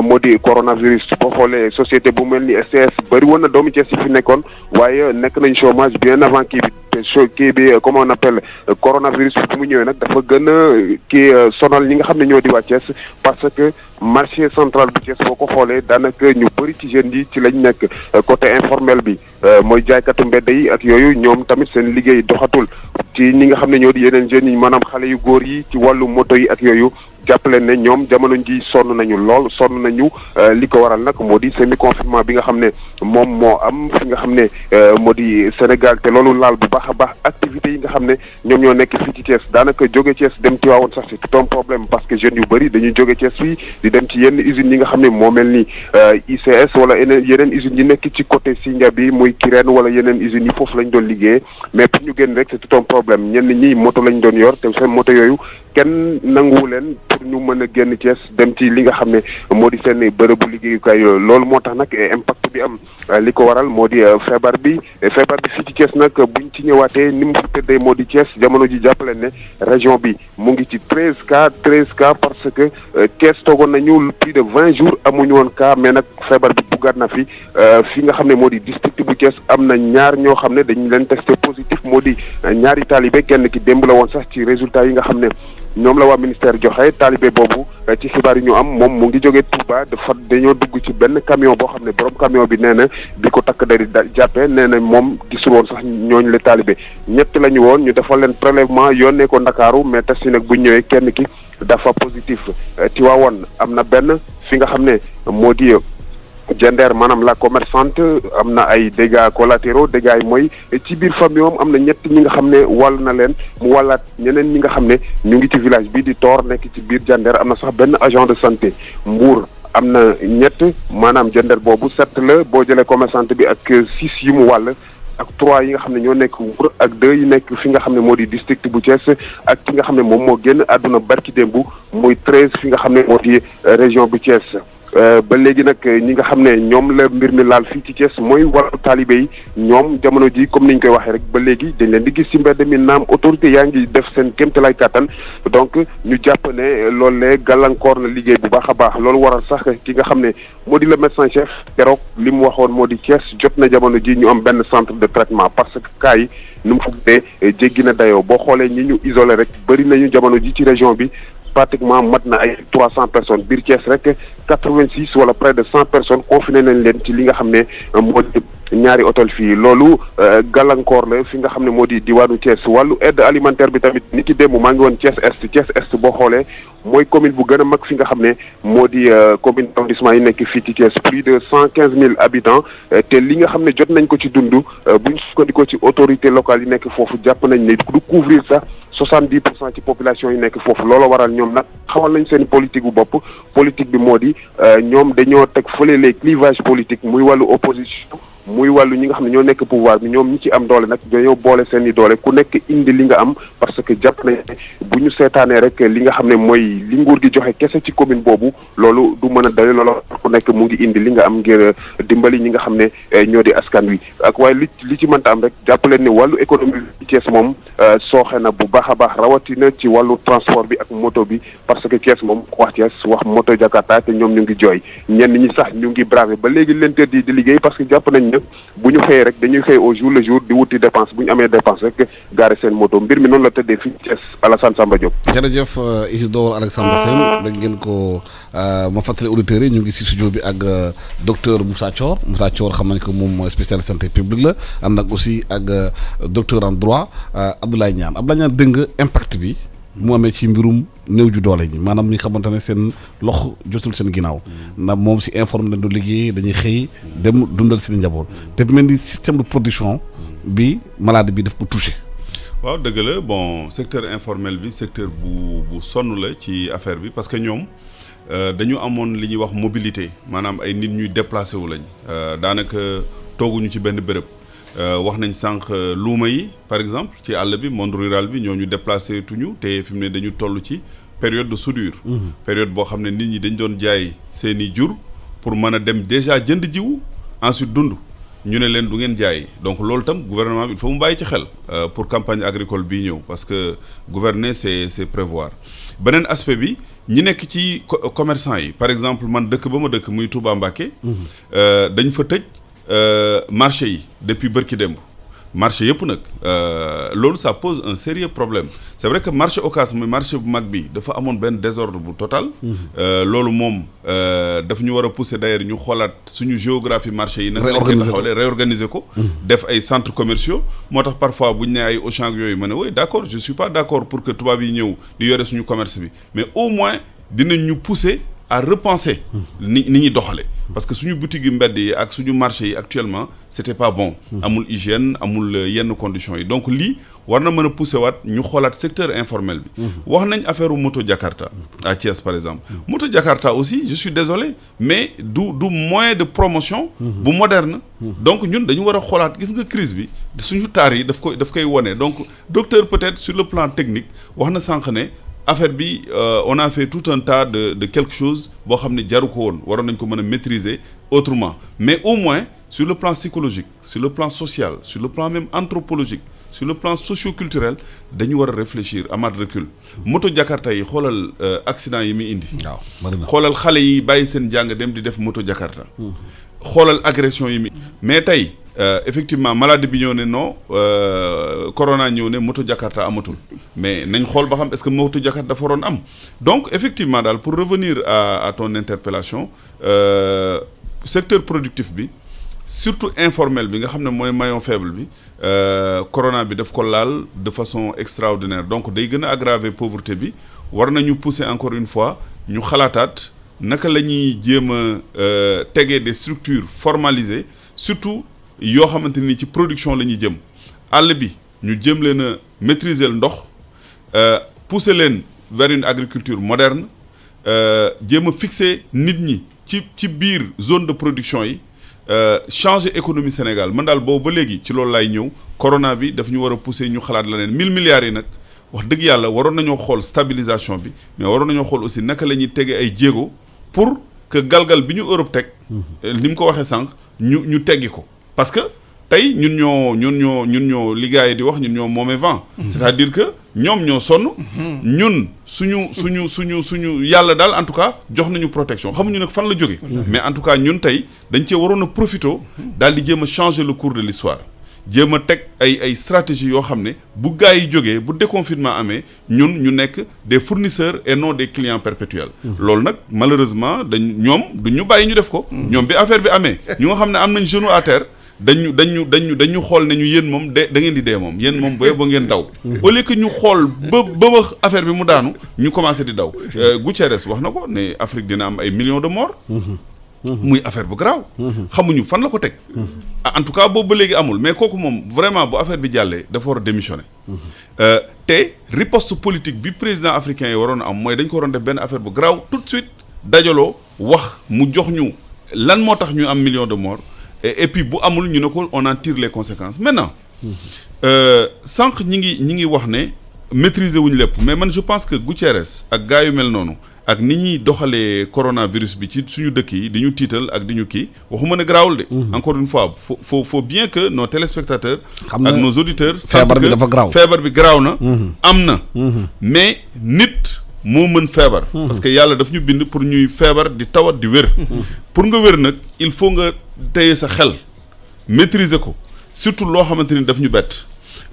moo di coronavirus boo xoolee société bu mel ni STS bëri woon na doomu Thiès yi fi nekkoon waaye nekk nañ chômage bien avant kii bi comment on appelle coronavirus bi mu ñëwee nag dafa gën a sonal ñi nga xam ne ñoo di waa Thiès parce que marché central bu Thiès boo ko xoolee daanaka ñu bëri ci jeunes yi ci lañ nekk côté informel bi mooy jaaykatu mbedd yi ak yooyu ñoom tamit seen liggéey doxatul ci ñi nga xam ne ñoo di yeneen jeunes yi maanaam xale yu góor yi ci wàllu moto yi ak yooyu jàppaleen ne ñoom jamono ji sonn nañu lool sonn nañu li ko waral nag moo di semi confinement bi nga xam ne moom moo am fi nga xam ne moo di Sénégal te loolu laal bu baax a baax activités yi nga xam ne ñoom ñoo nekk fii ci Thiès daanaka jóge Thiès dem Tivaouane sax c'est tout un problème parce que jeunes yu bëri dañuy jóge Thiès fii di dem ci yenn usines yi nga xam ne moo mel ni ICS wala yeneen usines yi nekk ci côté Sindia bi muy Kirène wala yeneen usines yi foofu lañ doon liggéeyee mais pour ñu génn rek c'est tout un problème ñenn ñi moto lañ doon yor te seen moto yooyu kenn nanguwu leen pour ñu mën a génn Thiès dem ci li nga xam ne moo di seen bërëbu liggéeyukaay loolu moo tax nag impact bi am li ko waral moo di feebar bi fii ci Thiès nag buñ ci ñëwaatee ni mu tëddee moo di Thiès jamono ji jàppale ne région bi mu ngi ci 13 cas parce que Thiès toogoon nañu plus de 20 jours amuñu woon cas mais nag feebar bi buggaat na fi nga xam ne moo di district bu Thiès am na ñaar ñoo xam ne dañu leen testé positif moo di ñaari taalibe kenn ki démb la woon sax ci résultat yi nga xam ne ñoom la waa ministère joxe taalibe boobu ci xibaar yi ñu am moom mu ngi jógee Touba dañoo dugg ci benn camion boo xam ne borom camion bi nee na bi ko takk dari jàppee nee na moom gisul woon sax ñooñu la taalibe ñett la ñu woon ñu defal leen prélèvement yónnee ko Ndakaaru mais test yi nag bu ñëwee kenn ki dafa positif Tivaouane am na benn fi nga xam ne moo di Diender maanaam la commerçante am na ay dégâts collatéraux dégâts yi mooy ci biir famille am na ñett ñi nga xam ne wàll na leen mu wàllaat ñeneen ñi nga xam ne ñu ngi ci village bi di Tor nekk ci biir Diender am na sax benn agent de santé. Mbour am na ñett maanaam Diender boobu 7 la boo jëlee commerçante bi ak 6 yu mu wàll ak 3 yi nga xam ne ñoo nekk Mbour ak 2 yi nekk fi nga xam ne moo di district bu Thiès ak ki nga xam ne moom moo génn àdduna barki démb muy 13 fi nga xam ne moo di région bu Thiès. ba léegi nag ñi nga xam ne ñoom la mbir mi laal fii ci Thiès mooy wàllu taalibe yi ñoom jamono ji comme ni ñu koy waxee rek ba léegi dañ leen di gis ci mbedd mi naam autorité yaa ngi def seen kéemtalaay kàttan donc ñu jàpp ne loolee gàllankoor na liggéey bu baax a baax loolu waral sax ki nga xam ne moo di le médecin chef keroog li mu waxoon moo di Thiès jot na jamono ji ñu am benn centre de traitement parce que cas yi nu mu fuggee jéggi na dayoo boo xoolee ñi ñu isolé rek bëri nañu jamono ji ci région bi pratiquement mat na ay 300 personnes biir Thiès rek 86 wala près de 100 personnes confiné nañ leen ci li nga xam ne moo di ñaari hôtel fii loolu gàllankoor la fi nga xam ne moo di diwaanu Thiès wàllu aide alimentaire bi tamit ni ki démb maa ngi woon Thiès Est boo xoolee mooy commune bu gën a mag fi nga xam ne moo di commune arrondissement yi nekk fii ci Thiès plus de 115 000 habitants te li nga xam ne jot nañ ko ci dund buñ sukkandikoo ci autorité locale yi nekk foofu jàpp nañ ne du couvrir sax 70% ci population yi nekk foofu loolu waral ñoom nag xawal nañ seen politique bu bopp politique bi moo di ñoom dañoo teg fële les clivages politiques muy wàllu opposition muy wàllu ñi nga xam ne ñoo nekk pouvoir bi ñoom ñi ci am doole nag dañoo boole seen i doole ku nekk indi li nga am parce que jàpp nañ bu ñu seetaanee rek li nga xam ne mooy li nguur gi joxe kese ci commune boobu loolu du mën a doy loolu ku nekk mu ngi indi li nga am ngir dimbali ñi nga xam ne ñoo di askan wi ak waaye li ci mënta am rek jàpp leen ni wàllu économie bi Thiès moom sooxe na bu baax a baax rawatina ci wàllu transport bi ak moto bi parce que Thiès moom wax Thiès wax moto Jakarta te ñoom ñu ngi jooy ñenn ñi sax ñu ngi bravé ba léegi l'interdit di liggéey parce que jàpp nañ bu ñu xëyee rek dañuy xëy au jour le jour di wuti dépense bu ñu amee dépense rek gaare seen moto mbir mi noonu la tëddee fii Thiès Alassane Samba Diop. jërëjëf Isidore Alexandre Sène dégg ngeen ko ma fàttali auditeurs yi ñu ngi si studio bi ak docteur Moussa Thior xam nañ ko moom spécialiste santé publique la ànd ak aussi ak docteur en droit Abdoulaye Niane dégg nga impact bi. mu amee ci mbirum néew ju doole ñi maanaam ñi xamante ne seen loxo jotul seen ginnaaw ndax moom si informe lañ doon liggéey dañuy xëy dem dundal seen njaboot te mel ni système de production bi maladie bi daf ko touché. waaw dëgg la bon secteur informel bi secteur bu sonn la ci affaire bi parce que ñoom dañu amoon li ñuy wax mobilité maanaam ay nit ñuy déplacé wu lañ daanaka tooguñu ci benn béréb. wax nañ sànq luuma yi par exemple ci àll bi monde rural bi ñooñu déplacé tuñu te fi mu ne dañu toll ci période de soudure. Période boo xam ne nit ñi dañ doon jaay seeni jur pour mën a dem déjà jënd jiwu ensuite dund ñu ne leen du ngeen jaay donc loolu tam gouvernement bi il faut mu bàyyi ci xel pour campagne agricole bii ñëw parce que gouverner c'est prévoir. beneen aspect bi ñi nekk ci commerçant yi par exemple man dëkk ba ma dëkk muy Touba Mbacké dañ fa tëj marché yi depuis bërki démb marché yëpp nag loolu ça pose un sérieux problème c'est vrai que marché Ocass muy marché bu mag bi dafa amoon benn désordre bu total loolu moom daf ñu war a pousser d'ailleurs ñu xoolaat suñu géographie marché yi nag lañ koy taxawale réorganiser ko def ay centres commerciaux moo tax parfois bu ñu ne ay Auchan yooyu ma ne oui d'accord je suis pas d'accord pour que tubaab yi ñëw di yore suñu commerce bi mais au moins dinañ ñu pousser à repenser ni ñuy doxale parce que suñu boutique yi mbedd yi ak suñu marché yi actuellement c'était pas bon amul hygiène amul yenn conditions yi donc lii war na mën a pousser waat ñu xoolaat secteur informel bi wax nañ affaire moto Jakarta à Thiès par exemple moto Jakarta aussi je suis désolé mais du moyen de promotion bu moderne donc ñun dañu war a xoolaat gis nga crise bi suñu taar yi daf koy wone donc docteur peut-être sur le plan technique wax na sànq ne affaire bi on a fait tout un tas de quelque chose boo xam ne jaru ko woon waroon nañ ko mën a maîtriser autrement mais au moins sur le plan psychologique sur le plan social sur le plan même anthropologique sur le plan socio-culturel dañu war a réfléchir amaat recul moto Jakarta yi xoolal accident yi muy indi xoolal xale yi bàyyi seen jàng dem di def moto Jakarta xoolal agression yi muy mais tey effectivement maladie bi ñëw ne non corona ñëw ne moto Jakarta amatul mais nañ xool ba xam est-ce que moto Jakarta dafa waroon am donc effectivement daal pour revenir à ton interpellation secteur productif bi surtout informel bi nga xam ne mooy maillon faible bi corona bi daf ko laal de façon extraordinaire donc day gën a aggraver pauvreté bi war nañu pousser encore une fois ñu xalaataat naka la ñuy jéem a tegee des structures formalisées surtout yoo xamante ni ci production la ñuy jëm àll bi ñu jëm leen a maîtriser ndox pousser leen vers une agriculture moderne jéem a fixer nit ñi ci biir zone de production yi changer économie Sénégal man daal boobu ba léegi ci loolu laay ñëw corona bi daf ñu war a pousser ñu xalaat leneen 1000 milliards yi nag wax dëgg yàlla waroon nañoo xool stabilisation bi mais waroon nañoo xool aussi naka la ñuy tege ay jéego pour que galgal bi ñu Europe teg ni mu ko waxee sànq ñu teggi ko parce que tey ñun ñoo li gars yi di wax ñun ñoo moomee vent c'est-à-dire que ñoom ñoo sonn ñun suñu yàlla daal en tout cas jox nañu protection xamuñu nag fan la jóge mais en tout cas ñun tey dañ cee waroon a profiter daal di jéem a changer le cours de l'histoire jéem a teg ay stratégie yoo xam ne bu gars yi jógee bu déconfinement amee ñun ñu nekk des fournisseurs et non des clients perpétuels loolu nag malheureusement ñoom du ñu bàyyi ñu def ko ñoom bi affaire bi amee ñu nga xam ne am nañ genou à terre dañu xool ne ñu yéen moom da ngeen di dee moom yéen moom ba ngeen daw au lieu que ñu xool ba affaire bi mu daanu ñu commencé di daw Guterres wax na ko ne Afrique dina am ay millions de morts muy affaire bu garaaw xamuñu fan la ko teg en tout cas boobu ba léegi amul mais kooku moom vraiment bu affaire bi jàllee dafa war a démissionner te riposte politique bi président africain yi waroon am mooy dañ ko waroon def benn affaire bu garaaw tout de suite dajaloo wax mu jox ñu lan moo tax ñu am millions de morts et puis bu amul ñu ne ko on en tire les conséquences maintenant sànq ñi ngi wax ne maîtriser wuñu lépp mais man je pense que Guterres ak gars yu mel noonu ak ni ñuy doxalee coronavirus bi ci suñu dëkk yi di ñu tiital ak di ñu kii waxuma ne garaawul de encore une fois faut bien que nos téléspectateurs ak nos auditeurs feebar bi dafa garaaw feebar bi garaaw na am na mais nit moo mën feebar parce que yàlla daf ñu bind pour ñuy feebar di tawat di wér pour nga wér nag il faut nga téye sa xel maîtriser ko surtout loo xamante ni daf ñu bett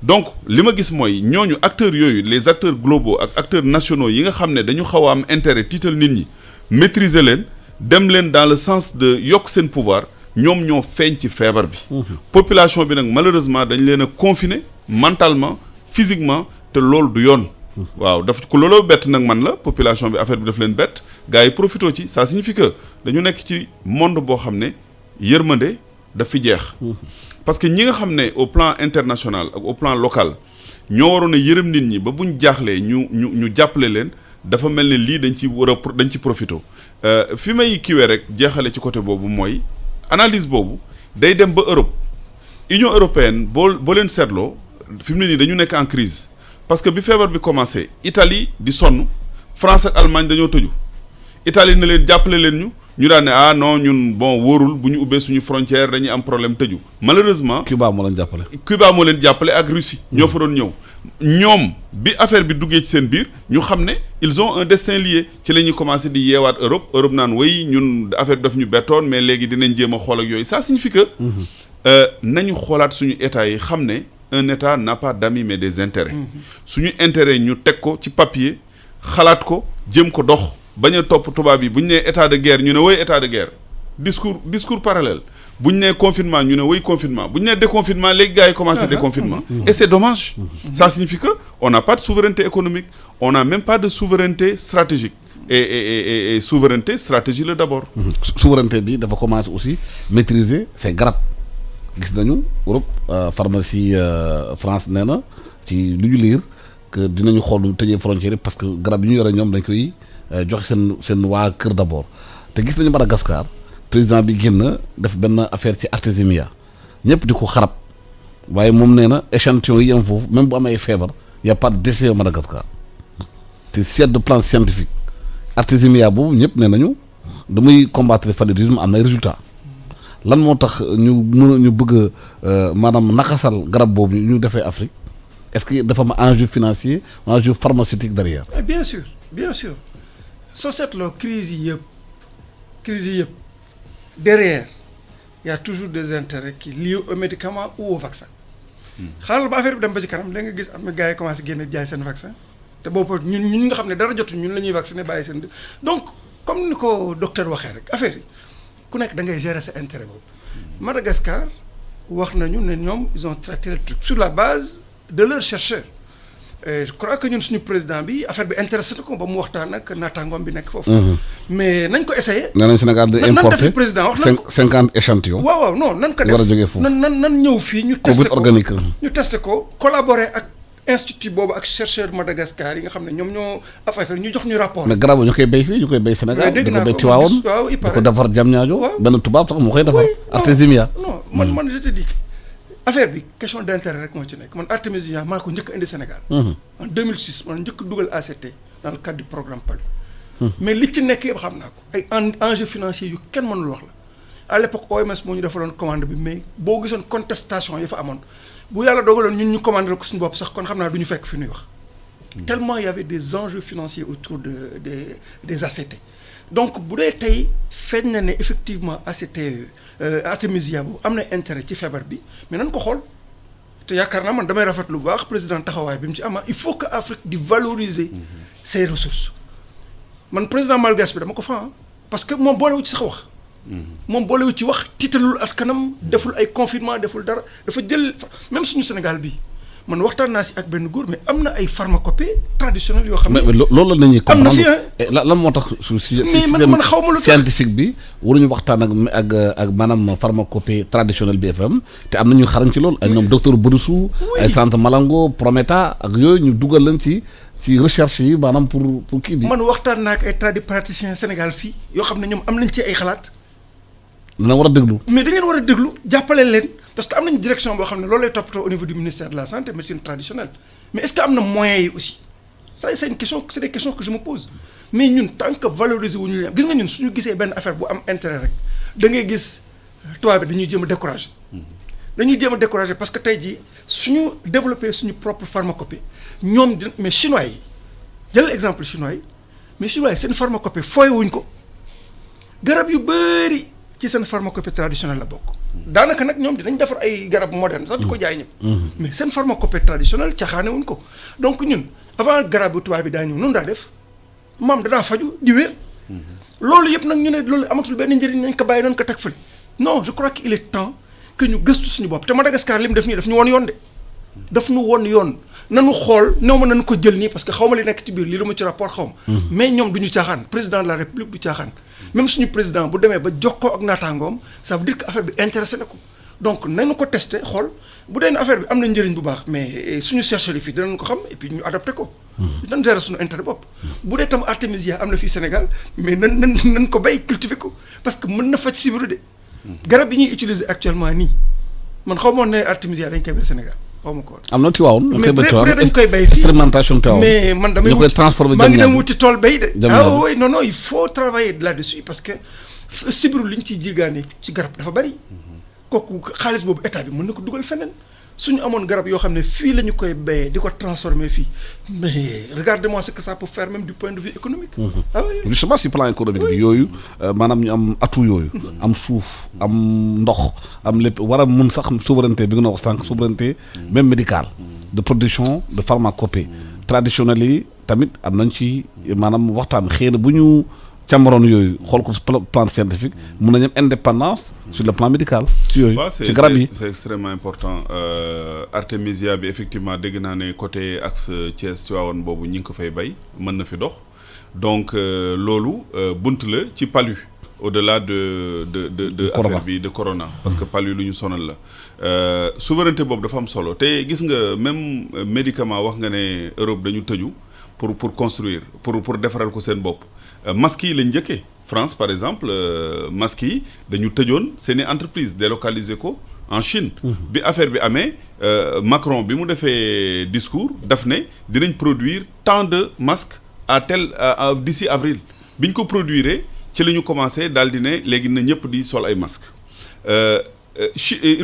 donc li ma gis mooy ñooñu acteurs yooyu les acteurs globaux ak acteurs nationaux yi nga xam ne dañu xaw a am intérêt tiital nit ñi maîtriser leen dem leen dans le sens de yokk seen pouvoir ñoom ñoo feeñ ci feebar bi population bi nag malheureusement dañ leen a confiner mentalement physiquement te loolu du yoon waaw daf ko looloo bett nag man la population bi affaire bi daf leen bett gars yi profitoo ci ça signifie que dañu nekk ci monde boo xam ne yërmande daf fi jeex parce que ñi nga xam ne au plan international ak au plan local ñoo waroon a yërëm nit ñi ba buñ jaaxlee ñu jàppale leen dafa mel ne lii dañ ci profitoo fi may kiwee rek jeexale ci côté boobu mooy analyse boobu day dem ba Europe Union européenne boo leen seetloo fi mu ne nii dañu nekk en crise parce que bi feebar bi commencé Italie di sonn France ak Allemagne dañoo tëju Italie na leen jàppale leen ñu daan ne non ñun bon wóorul bu ñu ubbee suñu frontière dañuy am problème tëju malheureusement. Cuba moo leen jàppale ak Russie. ñoo fa doon ñëw ñoom bi affaire bi duggee ci seen biir ñu xam ne ils ont un destin lié ci la ñuy commencé di yeewaat Europe naan way ñun affaire bi daf ñu bettoon mais léegi dinañ jéem a xool ak yooyu ça signifie que nañu xoolaat suñu état yi xam ne un état n'a pas d'amis mais des intérêts. suñu intérêt ñu teg ko ci papier xalaat ko jëm ko dox. bañ a topp tubaab yi bu ñu nee état de guerre ñu ne woy état de guerre discours parallèle bu ñu nee confinement ñu ne woy confinement bu ñu nee déconfinement léegi gars yi commencé déconfinement et c'est dommage ça signifie que on n'a pas de souveraineté économique on n'a même pas de souveraineté stratégique et souveraineté stratégie la d'abord souveraineté bi dafa commencé aussi maîtriser ses garab gis nañu Europe pharmacie France nee na ci lu ñu liir que dinañu xool nu tëjee frontière parce que garab yi ñu yore ñoom dañ koy joxe seen waa kër d'abord te gis nañu Madagascar président bi génn def benn affaire ci artésimia ñëpp di ko xarab waaye moom nee na échantillon yi am foofu même bu amee feebar y a pas de décès Madagascar te sur le plan scientifique artésimia boobu ñëpp nee nañu damay combattre paludisme am na résultat lan moo tax ñu bëgg maanaam nakasal garab boobu ñu defee Afrique est-ce que dafa am enjeu financier enjeu pharmaceutique derrière. bien sûr soo seetloo crise yi yëpp derrière y a toujours des intérêts qui liés au médicament ou au vaccin. xaaral ba affaire bi dem ba ci kanam da nga gis am na gars yi commencé génne jaay seen vaccin te boobu ñun nga xam ne dara jotu ñun la ñuy vacciner bàyyi seen donc comme ni ko docteur waxee rek affaire yi ku nekk da ngay gérer sa intérêt boobu. Madagascar wax nañu ne ñoom ils ont traité le truc sur la base de leurs chercheurs je crois que ñun suñu président bi affaire bi intéressé na ko ba mu waxtaan ak naataangoom bi nekk foofu. mais nañ ko essayé. nee nañ Sénégal di importer président wax nañ ko 50 échantillons. waaw non nan ko def war a jógee foofu nan ñëw fii ñu. testé ko organique ñu testé ko collaborer ak institut boobu ak chercheur Madagascar yi nga xam ne ñoom ñoo affaire ñu jox ñu rapport. mais garab ñu koy béy fii ñu koy béy Sénégal. dégg ñu naa koy béy ko Tivaouane waaw di ko defar Diamniadio. benn tubaab sax moo koy defar. Artésimia. non man je te dis affaire bi question d'intérêt rek moo ci nekk man Artémisia maa ko njëkk indi Sénégal. en 2006 man njëkk dugal ACT dans le cadre du programme PALU. mais li ci nekk yëpp xam naa ko ay enjeux financiers yu kenn mënul wax la à l'époque OMS moo ñu defaloon commande bi mais boo gisoon contestation yi fa amoon bu yàlla dogaloon ñun ñu commandé ko suñu bopp sax kon xam naa du ñu fekk fi ñuy wax. tellement il y avait des enjeux financiers autour des ACT. donc bu dee tey feeñ na ne effectivement ACT Artémisia boobu am na intérêt ci feebar bi mais nan ko xool te yaakaar naa man damay rafetlu bu baax président taxawaay bi mu ci ama il faut que Afrique di valoriser ses ressources man président malgache bi dama ko fa parce que moom boolewu ci sax wax moom boolewu ci wax tiitalul askanam deful ay confinement deful dara dafa jël même suñu Sénégal bi man waxtaan naa si ak benn góor mais am na ay pharmacopées traditionnelles yoo xam ne. mais loolu la nañuy am na fi lan moo tax su man xaw ma lu tax scientifique bi waruñu waxtaan ak maanaam pharmacopée traditionnelle bi FM te am na ñu xarañ ci loolu ay ñoom docteur Bourissou ay centre Malango Prometa ak yooyu ñu dugal leen ci recherche yi maanaam pour kii bi. man waxtaan naa ak ay tradipraticiens Sénégal fii yoo xam ne ñoom am nañ ci ay xalaat. dina war a déglu. mais da ngeen war a déglu jàppale leen parce que am nañu direction boo xam ne loolu lay toppatoo au niveau du ministère de la santé médecine traditionnelle mais est-ce que am na moyens yi aussi ça c'est une question c'est des questions que je me pose mais ñun tant que valoriser wu ñu leen gis nga ñun suñu gisee benn affaire bu am intérêt rek da ngay gis tubaab bi dañuy jéem a décourager. dañuy jéem a décourager parce que tey jii suñu développer suñu propre pharmacopée ñoom di mais chinois yi jël exemple chinois yi mais chinois yi seen pharmacopée fooy wuñ ko garab yu bëri. ci seen pharmacopée traditionnelle la bokk daanaka nag ñoom dinañ defar ay garab moderne sax di ko jaay ñëpp mais seen pharmacopée traditionnelle caxaane wuñ ko donc ñun avant garab bu tubaab bi daa ñëw noonu daa def maam danaa faju di wér loolu yëpp nag ñu ne loolu amatul benn njëriñ nañ ko bàyyi noonu ko teg fële non je crois qu'il est temps que ñu gëstu suñu bopp te Madagascar li mu def nii daf ñu woon yoon de daf ñu woon yoon nanu xool néew ma nañu ko jël nii parce que xaw ma li nekk ci biir lii lu ma ci rapport xaw ma mais ñoom du ñu caaxaan président de la république du caaxaan même suñu président bu demee ba jokkoo ak naataangoom ça veut dire que affaire bi intéressé na ko donc nañu ko testé xool bu dee ne affaire bi am na njëriñ bu baax mais suñu chercheurs yi fii dinañ ko xam et puis ñu adapté ko dañ gérer suñu intérêt bopp bu dee tam Artémisia am na fii Sénégal mais nan ko bay cultiver ko parce que mën na faj sibiru de garab yi ñuy utiliser actuellement nii man xaw ma woon ne Artémisia dañ koy bay Sénégal xaw ma ko am na Tivaouane mais bu dee dañ koy bay fii fermentation Tivaouane mais man damay ñu koy transformer maa ngi dem wuti tool bay de oui non il faut travailler là-dessus parce que sibiru li ñu ciy jigaane ci garab dafa bari kooku xaalis boobu état bi mën na ko dugal feneen suñu amoon garab yoo xam ne fii la ñu koy bayee di ko transformer fii mais regardez-moi ce que ça peut faire même du point de vue économique ah oui justement si plan économique bi yooyu maanaam ñu am atu yooyu am suuf am ndox am lépp war a mun sax souveraineté bi nga na wax sànq souveraineté même médicale de production de pharmacopée traditionnelle yi tamit am nañ ci maanaam waxtaan xëy na bu ñu càmbaroon yooyu xool ko plan scientifique mun nañu am indépendance sur le plan médical ci yooyu ci garab yi c'est extrêmement important Artémisia bi effectivement dégg naa ne côté axe Thiès Tivaouane boobu ñi ngi ko fay bay mën na fi dox donc loolu bunt la ci palu au-delà de affaire bi de corona parce que palu lu ñu sonal la souveraineté boobu dafa am solo te gis nga même médicament wax nga ne Europe dañu tëju pour construire pour defaral ko seen bopp masques yi lañ njëkkee France par exemple masques yi dañu tëjoon seeni entreprise délocaliser ko en Chine bi affaire bi amee Macron bi mu defee discours daf ne dinañ produire tant de masques à d'ici avril bi ñu ko produire ci la ñu commencé daal di ne léegi na ñëpp di sol ay masques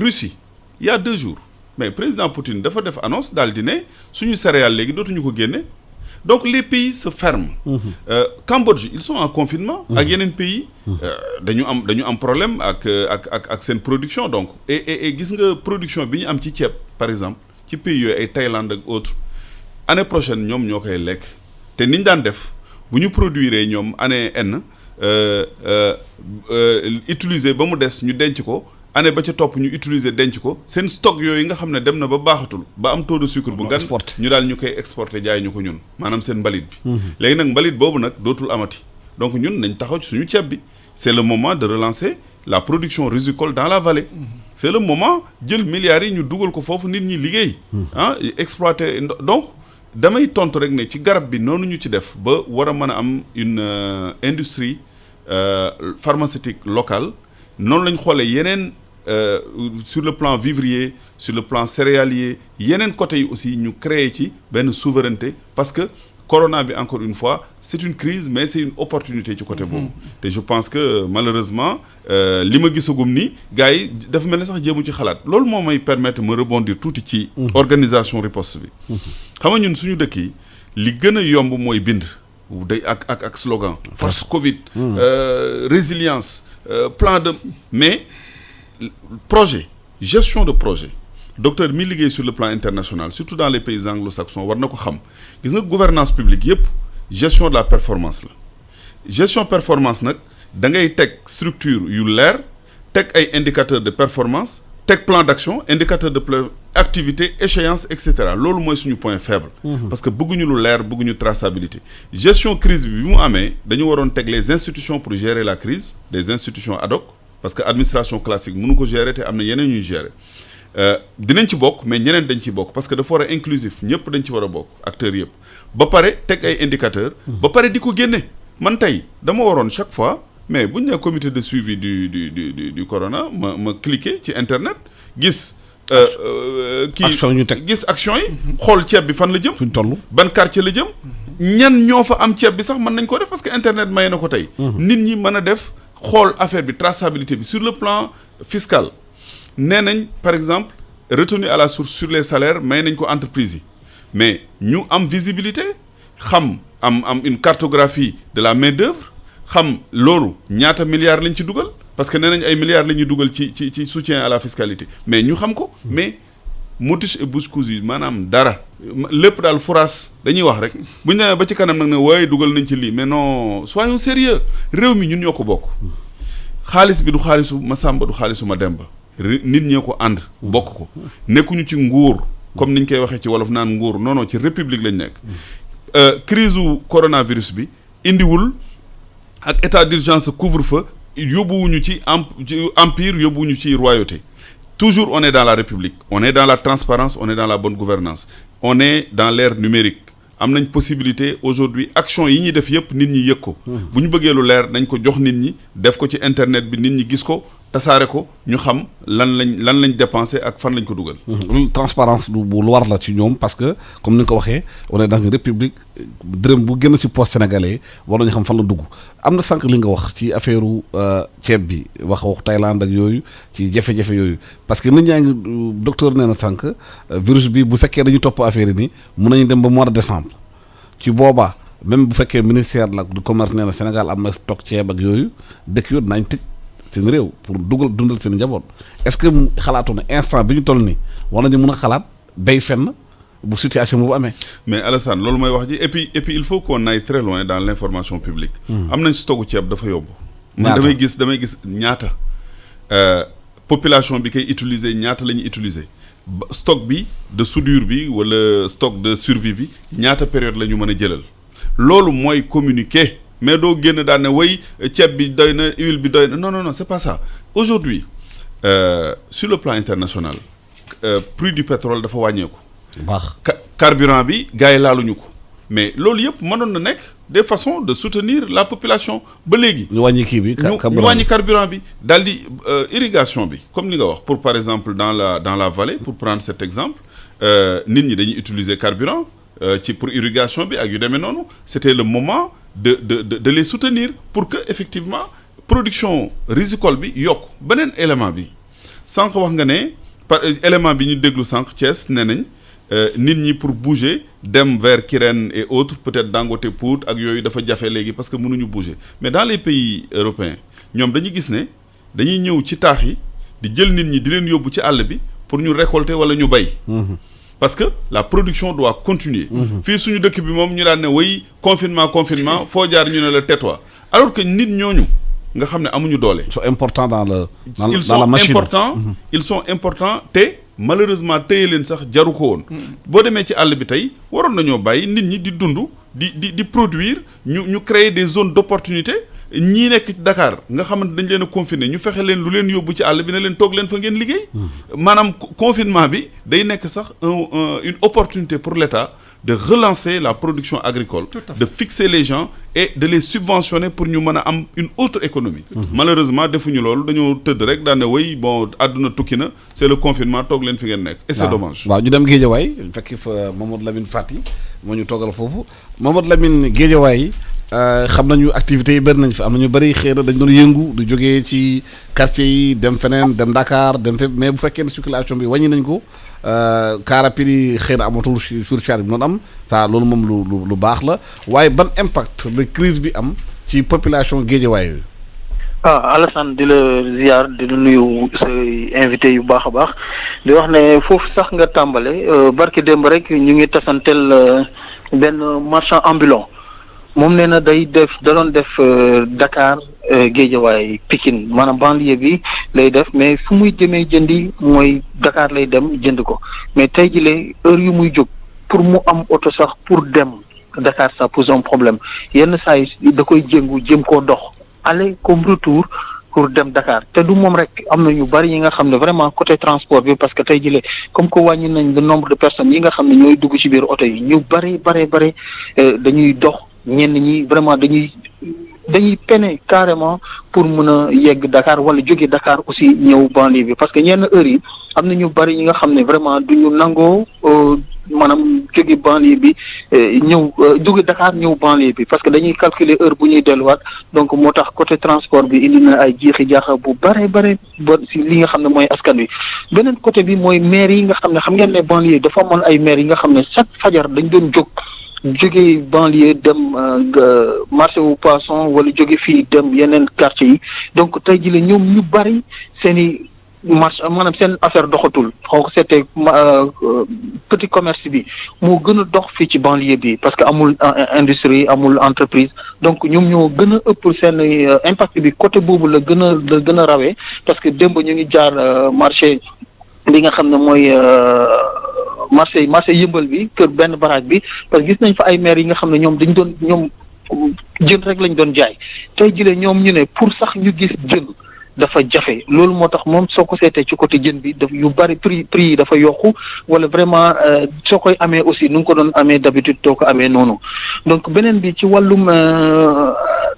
Russie il y a 2 jours mais président Poutine dafa def annonce daal di ne suñu céréales léegi dootuñu ko génne donc les pays se ferment Cambodge ils sont en confinement ak yeneen pays dañu am problème ak seen production donc et gis nga production bi ñu am ci ceeb par exemple ci pays yooyu ay Thaïlande ak autres année prochaine ñoom ñoo koy lekk te niñ daan def bu ñu produire ñoom année n utiliser ba mu des ñu denc ko année ba ca topp ñu utiliser denc ko seen stock yooyu nga xam ne dem na ba baaxatul ba am taux de sucre bu gan ñu daal ñu koy exporter jaay ñu ko ñun maanaam seen mbalit bi léegi nag mbalit boobu nag dootul amati donc ñun nañ taxaw ci suñu ceeb bi c'est le moment de relancer la production risicole dans la vallée c'est le moment jël milliards yi ñu dugal ko foofu nit ñi liggéey exploiter donc damay tontu rek ne ci garab bi noonu ñu ci def ba war a mën a am une industrie pharmaceutique locale noonu lañ xoolee yeneen sur le plan vivrier sur le plan céréalier yeneen côté yi aussi ñu créer ci benn souveraineté parce que corona bi encore une fois c'est une crise mais c'est une opportunité ci côté boobu te je pense que malheureusement li ma gisagum ni gars yi dafa mel ne sax jéemu ci xalaat loolu moo may permettre ma rebondir tuuti ci organisation riposte bi xam nga ñun suñu dëkk yi li gën a yomb mooy bind day ak slogan force Covid résilience plan de mais projet gestion de projet docteur mi liggéey sur le plan international surtout dans les pays anglo-saxons war na ko xam gis nga gouvernance publique yépp gestion de la performance la gestion performance nag da ngay teg structure yu leer teg ay indicateurs de performance teg plan d'action indicateur de activité échéance et cetera loolu mooy suñu point faible parce que bëgguñu lu leer bëgguñu traçabilité gestion crise bi mu amee dañu waroon teg les institutions pour gérer la crise des institutions ad hoc parce que administration classique mënu ko gérer te am na yeneen ñuy gérer dinañ ci bokk mais ñeneen dañ ci bokk parce que dafa war a inclusif ñëpp dañ ci war a bokk acteurs yëpp ba pare teg ay indicateurs ba pare di ko génne man tey dama waroon chaque fois mais bu ñu nee comité de suivi du corona ma cliquer ci internet gis action ñu teg gis action yi xool ceeb bi fan la jëm fuñ toll ban quartier la jëm ñan ñoo fa am ceeb bi sax mën nañ ko def parce que internet may na ko tey nit ñi mën a def xool affaire bi traçabilité bi sur le plan fiscal nee nañ par exemple retenue à la source sur les salaires may nañ ko entreprise yi mais ñu am visibilité xam am une cartographie de la main d'œuvre xam loolu ñaata milliards lañ ci dugal parce que nee nañ ay milliards la ñuy dugal ci soutien à la fiscalité mais ñu xam ko mais motus et bouche cousue maanaam dara lépp daal foras dañuy wax rek bu ñu demee ba ci kanam nag ne waaye dugal nañ ci lii mais non soyons sérieux réew mi ñun ñoo ko bokk xaalis bi du xaalisu Masamba du xaalisu Mademba nit ñee ko ànd bokk ko nekkuñu ci nguur comme niñ koy waxee ci wolof naan nguur non non ci république lañ nekk crise u coronavirus bi indiwul ak état d'urgence couvre-feu yóbbuwuñu ci empire yóbbuwuñu ci royauté toujours on est dans la république on est dans la transparence on est dans la bonne gouvernance on est dans l'ère numérique am nañ possibilité aujourd'hui action yi ñuy def yépp nit ñi yëg ko bu ñu bëggee lu leer nañ ko jox nit ñi def ko ci internet bi nit ñi gis ko tasaare ko ñu xam lan lañ dépensé ak fan lañ ko dugal. transparence bu lu war la ci ñoom parce que comme ni nga ko waxee on est dans une république dërëm bu génn ci poste sénégalais war nañu xam fan la dugg am na sànq li nga wax ci affaire ceeb bi wax Thaïlande ak yooyu ci jafe-jafe yooyu parce que nit ñaa ngi docteur nee na sànq virus bi bu fekkee dañu topp affaire yi nii mun nañu dem ba mois de décembre ci boobaa même bu fekkee ministère la du commerce nee na Sénégal am na stock ceeb ak yooyu dëkk yooyu nañ tëj seen réew pour dundal seen njaboot est-ce que xalaatu na instant bi ñu toll nii war nañu mën a xalaat bay fenn bu situation boobu amee. mais Alassane loolu mooy wax ji et puis il faut qu'on aille très loin dans l'information publique. am nañ stocku ceeb dafa yóbbu. man damay gis ñaata population bi koy utiliser ñaata la ñuy utiliser stock bi de soudure bi wala stock de survie bi ñaata période la ñu mën a jëlal loolu mooy communiquer. mais doo génn daan ne way ceeb bi doy na huile bi doy na non c'est pas ça aujourd'hui sur le plan international prix du pétrole dafa wàññeeku. baax carburant bi gars yi laaluñu ko mais loolu yëpp mënoon na nekk des façons de soutenir la population ba léegi. ñu wàññi kii bi ñu wàññi carburant bi daal di irrigation bi comme li nga wax pour par exemple dans la vallée pour prendre cet exemple nit ñi dañuy utiliser carburant pour irrigation bi ak yu demee noonu c'était le moment de les soutenir pour que effectivement production risicole bi yokk beneen élément bi sànq wax nga ne par élément bi ñu déglu sànq Thiès nee nañ nit ñi pour bouger dem vers Kirène et autres peut-être Dangote Pout ak yooyu dafa jafe léegi parce que mënuñu bouger mais dans les pays européens ñoom dañuy gis ne dañuy ñëw ci taax yi di jël nit ñi di leen yóbbu ci àll bi pour ñu récolter wala ñu bay. parce que la production doit continuer. fii suñu dëkk bi moom ñu daan ne way confinement foo jaar ñu ne la tais-toi alors que nit ñooñu nga xam ne amuñu doole. ils sont importants dans le dans ils dans sont la machine. importants ils sont importants te malheureusement téye leen sax jaru ko woon. boo demee ci àll bi tey waroon nañoo bàyyi nit ñi di dund di produire ñu créer des zones d'opportunité. ñii nekk ci Dakar nga xamante dañ leen a confiner ñu fexe leen lu leen yóbbu ci àll bi ne leen toog leen fa ngeen liggéey. maanaam confinement bi day nekk sax une opportunité pour l'État de relancer la production agricole. De fixer les gens et de les subventionner pour ñu mën a am une autre économie. Malheureusement defuñu loolu dañoo tëdd rek daan ne way bon àdduna tukki na c'est le confinement toog leen fi ngeen nekk. et c'est dommage. waaw ñu dem Guédiawaye fekk fa Mamadou Lamine Fati moo ñu toogal foofu Mamadou Lamine Guédiawaye xam nañu activités yi bëri nañ fi am na ñu bëri xëy na dañ doon yëngu du jógee ci quartier yi dem feneen dem Dakar dem fépp mais bu fekkee ne circulation bi wàññi nañ ko car rapide yi xëy na amatul surcharge bi noonu am ça loolu moom lu baax la waaye ban impact la crise bi am ci population Guédiawaye yooyu. Alassane di la ziar di la nuyu say invité yu baax a baax di wax ne foofu sax nga tàmbale barki démb rek ñu ngi tasantel benn marchand ambulant. moom nee na da doon def Dakar Guédiawaye Pikine maanaam banlieue bi lay def mais fu muy demee jëndi mooy Dakar lay dem jënd ko mais tey jii heure yu muy jóg pour mu am oto sax pour dem Dakar ça pose un problème yenn saa yi da koy jëm koo dox aller comme retour pour dem Dakar te du moom rek am na ñu bari yi nga xam ne vraiment côté transport bi parce que tey jii comme que wàññi nañ le nombre de personnes yi nga xam ne ñooy dugg ci biir oto yi ñu bari dañuy dox. ñenn ñi vraiment dañuy peine carrément pour mën a yegg Dakar wala jóge Dakar aussi ñëw banlieue bi parce que ñenn heures yi am na ñu bari ñi nga xam ne vraiment du ñu nangoo maanaam jóge banlieue bi jóge Dakar ñëw banlieue bi parce que dañuy calculer heure bu ñuy delluwaat donc moo tax côté transport bi indi na ay jiixi jaaxa bu bare ba si li nga xam ne mooy askan wi. beneen côté bi mooy maire yi nga xam ne xam ngeen ne banlieue dafa amoon ay maire yi nga xam ne chaque fajar dañ doon jóge banlieue dem marché wu poisson wala jóge fii dem yeneen quartier yi donc tey jii ñoom ñu bari seen i marché maanaam seen affaire doxatul xaw ko seetee petit commerce bi moo gën a dox fii ci banlieue bi parce que amul industrie amul entreprise donc ñoom ñoo gën a ëpp seen impact bi côté boobu la gën a rawee parce que démb ñu ngi jaar marché li nga xam ne mooy marché yëmbal bi kër benn baraag bi parce que gis nañ fa ay maire yi nga xam ne ñoom jën rek lañ doon jaay tey jii ñoom ñu ne pour sax ñu gis jën dafa jafe loolu moo tax moom soo ko seetee ci côté jën bi daf yu bari prix yi dafa yokku wala vraiment soo koy amee aussi nu nga ko doon amee d'habitude doo ko amee noonu donc beneen bi ci wàllum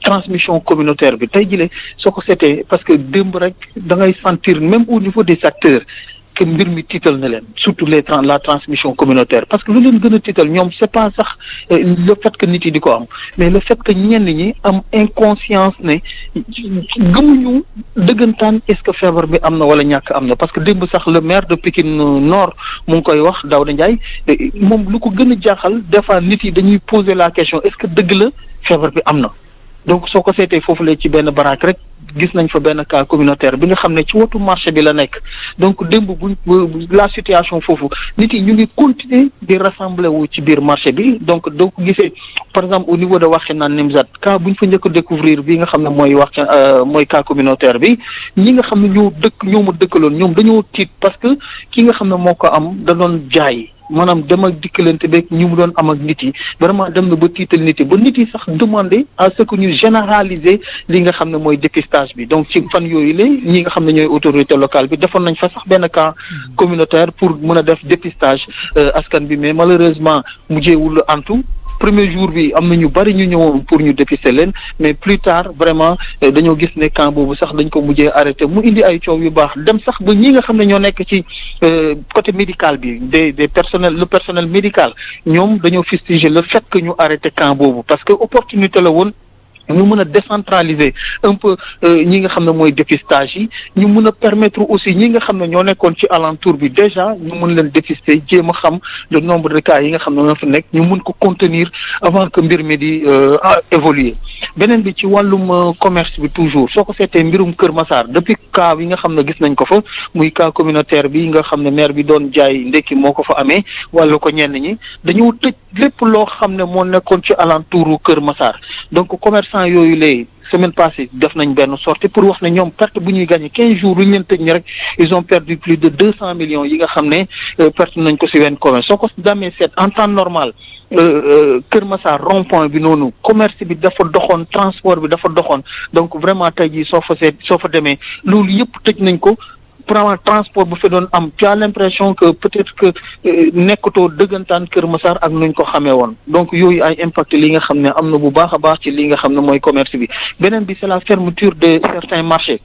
transmission communautaire bi tey jii soo ko seetee parce que démb rek da ngay sentir même au niveau des acteurs que mbir mi tiital na leen surtout la transmission communautaire parce que lu leen gën a tiital ñoom c'est pas sax le fait que nit yi di ko am mais le fait que ñenn ñi am inconscience ne gëmuñu dëggantaan est-ce que feebar bi am na wala ñàkk am na parce que démb sax le maire de Pikine Nord mu ngi koy wax Daouda Ndiaye moom lu ko gën a jaaxal des fois nit yi dañuy poser la question est-ce que dëgg la feebar bi am na donc soo ko seetee foofu la ci benn baraak rek gis nañ fa benn cas communautaire bi nga xam ne ci wetu marché bi la nekk donc démb la situation foofu nit yi ñu ngi continuer di rassembler wu ci biir marché bi donc gisee par exemple au niveau de Wakhinane Nimzatt cas bu ñu fa njëkk a découvrir bi nga xam ne mooy cas communautaire bi ñi nga xam ne ñoo ma dëkkaloon ñoom dañoo tiit parce que ki nga xam ne moo ko am da doon jaay maanaam dem ak dikkalante beeg ñu mu doon am ak nit yi vraiment dem na ba tiital nit yi ba nit yi sax demander à ce que ñu généraliser li nga xam ne mooy dépistage bi donc ci fan yooyu la ñi nga xam ne ñooy autorité locale bi defoon nañ fa sax benn cas communautaire pour mën a def dépistage askan bi mais malheureusement mujjeewul antu premier jour bi am na ñu bari ñu ñëwoon pour ñu dépister leen mais plus tard vraiment dañoo gis ne camp boobu sax dañ ko mujjee arrêté mu indi ay coow yu baax dem sax ba ñi nga xam ne ñoo nekk ci côté médical bi des personnel le personnel médical ñoom dañoo fustiger le fait que ñu arrêté camp boobu parce que opportunité la woon ñu mën a décentraliser un peu ñi nga xam ne mooy dépistage yi ñu mën a permettre aussi ñi nga xam ne ñoo nekkoon ci alentour bi déjà ñu mën leen dépister jéem a xam le nombre de cas yi nga xam ne ñoo fa nekk ñu mën ko contenir avant que mbir mi di évoluer beneen bi ci wàllum commerce bi toujours soo ko seetee mbirum Kër Massar depuis cas yi nga xam ne gis nañ ko fa muy cas communautaire bi nga xam ne maire bi doon jaay ndekki moo ko fa amee wala ko ñenn ñi dañoo tëj lépp loo xam ne moo nekkoon ci alentouru Kër Massar donc commerçant commerçant yooyu lay semaine passée def nañ benn sortie pour wax ne ñoom perte bu ñuy gagné 15 jours lu ñu leen tëj ni rek ils ont perdu plus de 200 millions yi nga xam ne perte nañ ko si wenn commerce soo ko damee seet en temps normal Kër Massar rond-point bi noonu commerce bi dafa doxoon transport bi dafa doxoon donc vraiment tey jii soo fa demee loolu yëpp tëj nañ ko. Vraiment transport bu fi doon am tu as l'impression que peut-être que nekkatoo dëggantaan Kër Massar ak nuñ ko xamee woon donc yooyu ay impact li nga xam ne am na bu baax a baax ci li nga xam ne mooy commerce bi beneen bi c'est la fermeture de certains marchés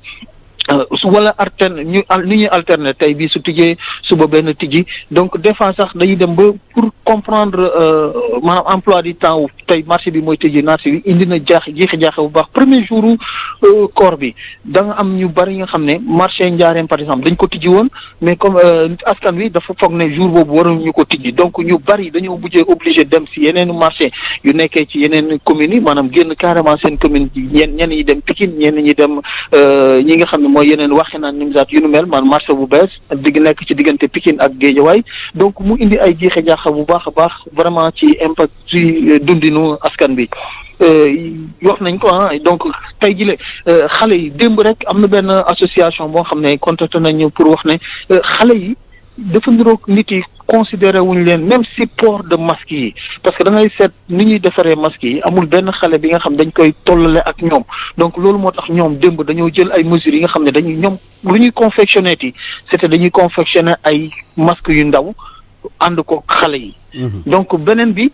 wala ni ñuy alterner tey bii su tijjee suba benn tijji donc des fois sax dañuy dem ba pour comprendre maanaam emploi du temps wu tey marché bi mooy tijji marché bi indi na jeexi jaaxe bu baax premier jour koor bi da nga am ñu bari nga xam ne marché Njaareem par exemple dañ ko tijji woon mais comme askan wi dafa foog ne jour boobu waruñu ñu ko tijji donc ñu bari dañoo mujjee obligé dem si yeneen marché yu nekkee ci yeneen communes yi maanaam génn carrément seen commune ñenn ñi dem Pikine ñenn ñi dem ñi nga xam ne mooy yeneen waxe naan nimsaat yu nu mel man marché bu bees nekk ci diggante Pikine ak Guédiawaye donc mu indi ay jeexe jaaxa bu baax a baax vraiment ci impact ci dundinu askan bi wax nañ ko donc tey jile xale yi démb rek am na benn association boo xam ne contacté nañu pour wax ne xale yi dafa niroog nit yi considéré wuñu leen même si port de masque yi parce que da ngay seet ni ñuy defaree masque yi amul benn xale bi nga xam dañ koy tollale ak ñoom donc loolu moo tax ñoom démb dañoo jël ay mesures yi nga xam ne dañuy ñoom lu ñuy confectionné ti c'était dañuy confectionné ay masques yu ndaw ànd ko xale yi donc beneen bi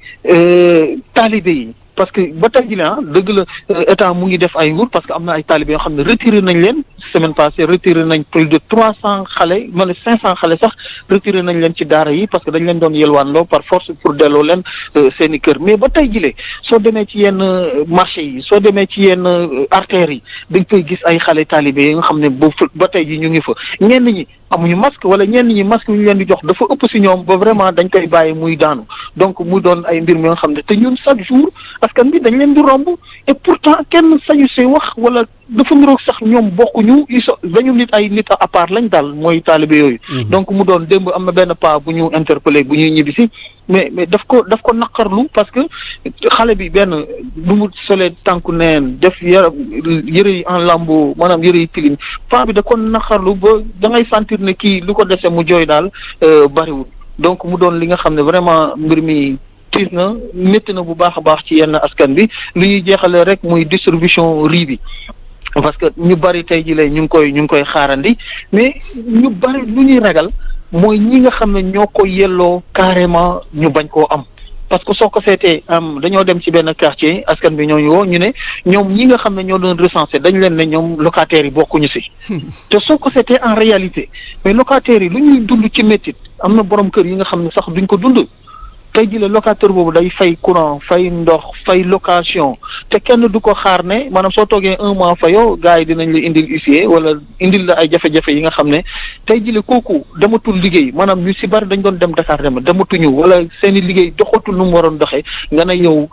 taalibe yi parce que ba tey jii dëgg la état mu ngi def ay nguur parce que am na ay talibé yoo xam ne retiré nañ leen semaine passée retiré nañ plus de 300 xale wala 500 xale sax retiré nañ leen ci daara yi parce que dañ leen doon yelwaanloo par force pour delloo leen seen i kër mais ba tey jii soo demee ci yenn marché yi soo demee ci yenn artères yi dañ koy gis ay xale talibé yi nga xam ne ba tey jii ñu ngi fa ñenn ñi amuñu masque wala ñenn ñi masque yu ñu leen di jox dafa ëpp si ñoom ba vraiment dañ koy bàyyi muy daanu donc mu doon ay mbir mi nga xam ne te ñun chaque jour askan bi dañ leen di romb et pourtant kenn sañu see wax wala dafa niroog sax ñoom bokkuñu dañu nit ay nit à part lañ daal mooy taalibe yooyu. donc mu doon démb am na benn pas bu ñu interpellé bu ñuy ñibbisi mais daf ko naqarlu parce que xale bi benn du mu solee tànku neen def yëre yi en lambeau maanaam yëre yi tilim pas bi da ko naqarlu ba da ngay sentir ne kii lu ko dese mu jooy daal bariwul donc mu doon li nga xam ne vraiment mbir mi tiis na métti na bu baax a baax ci yenn askan bi lu ñuy jeexalee rek muy distribution riz bi parce que ñu bari tey jii lay ñu ngi koy xaarandi mais ñu bari lu ñuy ragal mooy ñi nga xam ne ñoo ko yelloo carrément ñu bañ koo am parce que soo ko seetee dañoo dem ci benn quartier askan bi ñooñu woo ñu ne ñoom ñi nga xam ne ñoo doon recensé dañ leen ne ñoom locataires yi bokkuñu si te soo ko seetee en réalité mais locataires yi lu ñuy dund ci métit am na borom kër yi nga xam ne sax duñ ko dund tey jii la locataire boobu day fay courant fay ndox fay location te kenn du ko xaar ne maanaam soo toogee 1 mois fayoo gars yi dinañ la indil huissier wala indil la ay jafe-jafe yi nga xam ne tey jii la kooku dematul liggéey maanaam ñu si bari dañ doon dem Dakar dematuñu wala seen i liggéey doxatul nu mu waroon doxee nga ne yow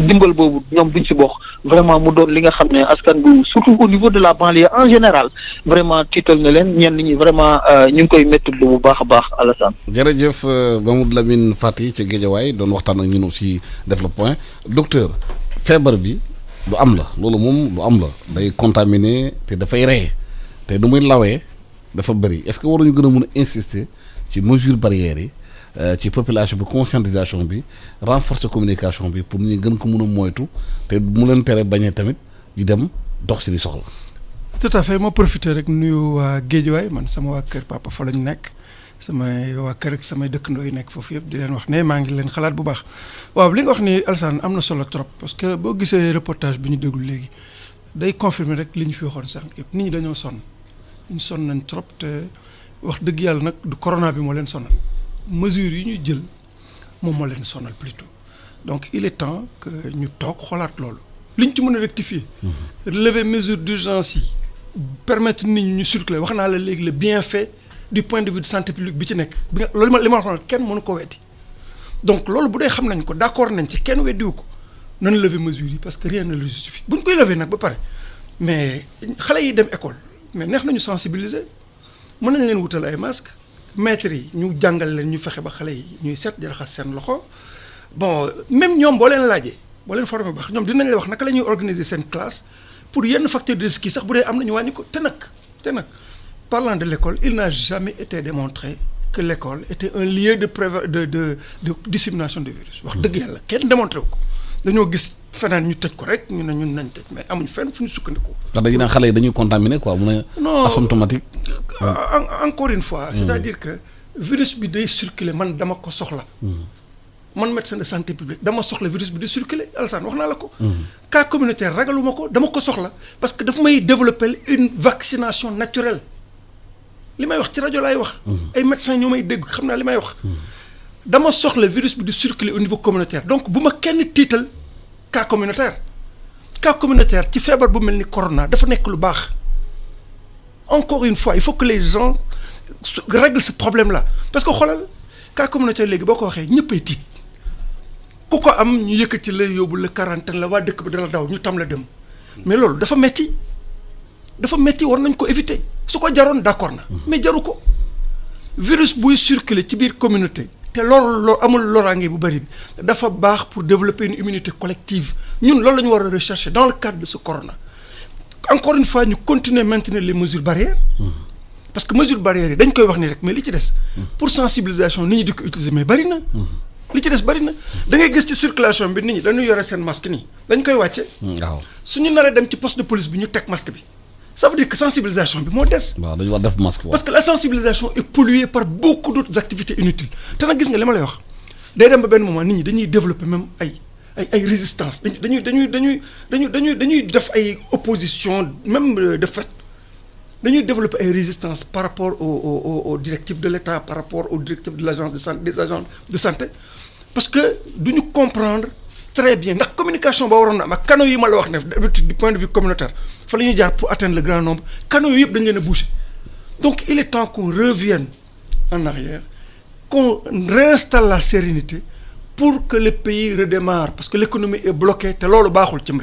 dimbal boobu ñoom duñ si bokk vraiment mu doon li nga xam ne askan bu surtout au niveau de la banlieue en général vraiment tiital na leen ñenn ñi vraiment ñu ngi koy métti bu baax a baax Alassane. jërëjëf Mamadou Lamine Fati ci Guédiawaye doon waxtaan ak ñun aussi def le point docteur feebar bi lu am la loolu moom lu am la day contaminé te dafay rey te du muy lawee dafa bëri est-ce que waruñu gën a mun a insister ci mesures barrières yi ci population bi conscientisation bi renforcer communication bi pour ñu gën ko mun a moytu te mu leen tere bañee tamit di dem dox si di soxla. tout à fait ma profité rek nuyu waa Guédiawaye man sama waa kër papa fa lañ nekk. samay waa kër ak samay dëkkandoo yi nekk foofu yëpp di leen wax ne maa ngi leen xalaat bu baax waaw li nga wax ni Alassane am na solo trop parce que boo gisee reportage bi ñu déglu léegi day confirmer rek li ñu fi waxoon sànq yëpp nit ñi dañoo sonn ñu sonn nañ trop te wax dëgg yàlla nag du corona bi moo leen sonal mesures yi ñu jël moom moo leen sonal plutôt donc il est temps que ñu toog xoolaat loolu li ñu ci mën a rectifier relever mesures d'urgence yi permettre nit ñi ñu circuler wax naa la léegi le bienfait du point de vue de santé publique bi ci nekk bi nga loolu li ma wax kenn mënu ko weddi donc loolu bu dee xam nañ ko d'accord nañ ci kenn weddiwu ko nañ lever mesures yi parce que rien ne le justifie bu ñu koy lever nag ba pare mais xale yi dem école mais neex nañu sensibiliser mën nañ leen wutal ay masques maîtres yi ñu jàngal leen ñu fexe ba xale yi ñuy set di raxas seen loxo bon même ñoom boo leen laajee boo leen formé bu baax ñoom dinañ la wax naka la ñuy organiser seen classe pour yenn facteur de risque yi sax bu dee am na ñu wàññi ko te nag parlant de l'école il n'a jamais été démontré que l'école était un lieu de dissémination du virus wax dëgg yàlla kenn démontré wu ko dañoo gis feneen ñu tëj ko rek ñu ne ñun nañ tëj mais amuñ fenn fu ñu sukkandiku. ndax dañuy naan xale yi dañuy contaminé quoi mu ne. non asymptomatique. encore une fois. c'est-à-dire que virus bi day circuler man dama ko soxla. man médecin de santé publique dama soxla virus bi di circuler Alassane wax naa la ko. cas communautaire ragaluma ko dama ko soxla parce que daf may développer une vaccination naturelle li may wax ci rajo laay wax. ay médecins ñoo may dégg xam naa li may wax. dama soxla virus bi di circuler au niveau communautaire donc bu ma kenn tiital cas communautaire ci feebar bu mel ni corona dafa nekk lu baax encore une fois il faut que les gens règlent ce problème là parce que xoolal cas communautaire léegi boo ko waxee ñëppay tiit ku ko am ñu yëkkati la yóbbu la quarantaine la waa dëkk bi dala daw ñu tam la dem mais loolu dafa metti war nañ ko éviter su ko jaroon d'accord na mais jaru ko virus buy circuler ci biir communauté te loolu amul loraange bu bëri bi dafa baax pour développer une immunité collective ñun loolu la ñu war a rechercher dans le cadre de ce corona encore une fois ñu continuer maintenir les mesures barrières parce que mesures barrières yi dañ koy wax ni rek mais li ci des pour sensibilisation nit ñi di ko utiliser mais bëri na li ci des bëri na da ngay gis ci circulation bi nit ñi dañuy yore seen masque nii dañ koy wàcce waaw suñu naree dem ci poste de police bi ñu teg masque bi ça veut dire que sensibilisation bi moo des. waaw dañu war def masque parce que la sensibilisation est polluée par beaucoup d'autres activités inutiles te nag gis nga li ma lay wax day dem ba benn moment nit ñi dañuy développer même ay résistance dañuy def ay opposition même de fait dañuy développer ay résistance par rapport aux directives de l'État par rapport aux directives de l'agence de santé des agents de santé parce que duñu comprendre très bien ndax communication ba waroon na am ak canaux yi ma la wax ne d'habitude du point de vue communautaire fa la ñuy jaar pour atteindre le grand nombre canaux yooyu yëpp dañu leen a boucher donc il est temps qu'on revienne en arrière qu'on réinstalle la sérénité pour que le pays redémarre parce que l'économie est bloquée te loolu baaxul cim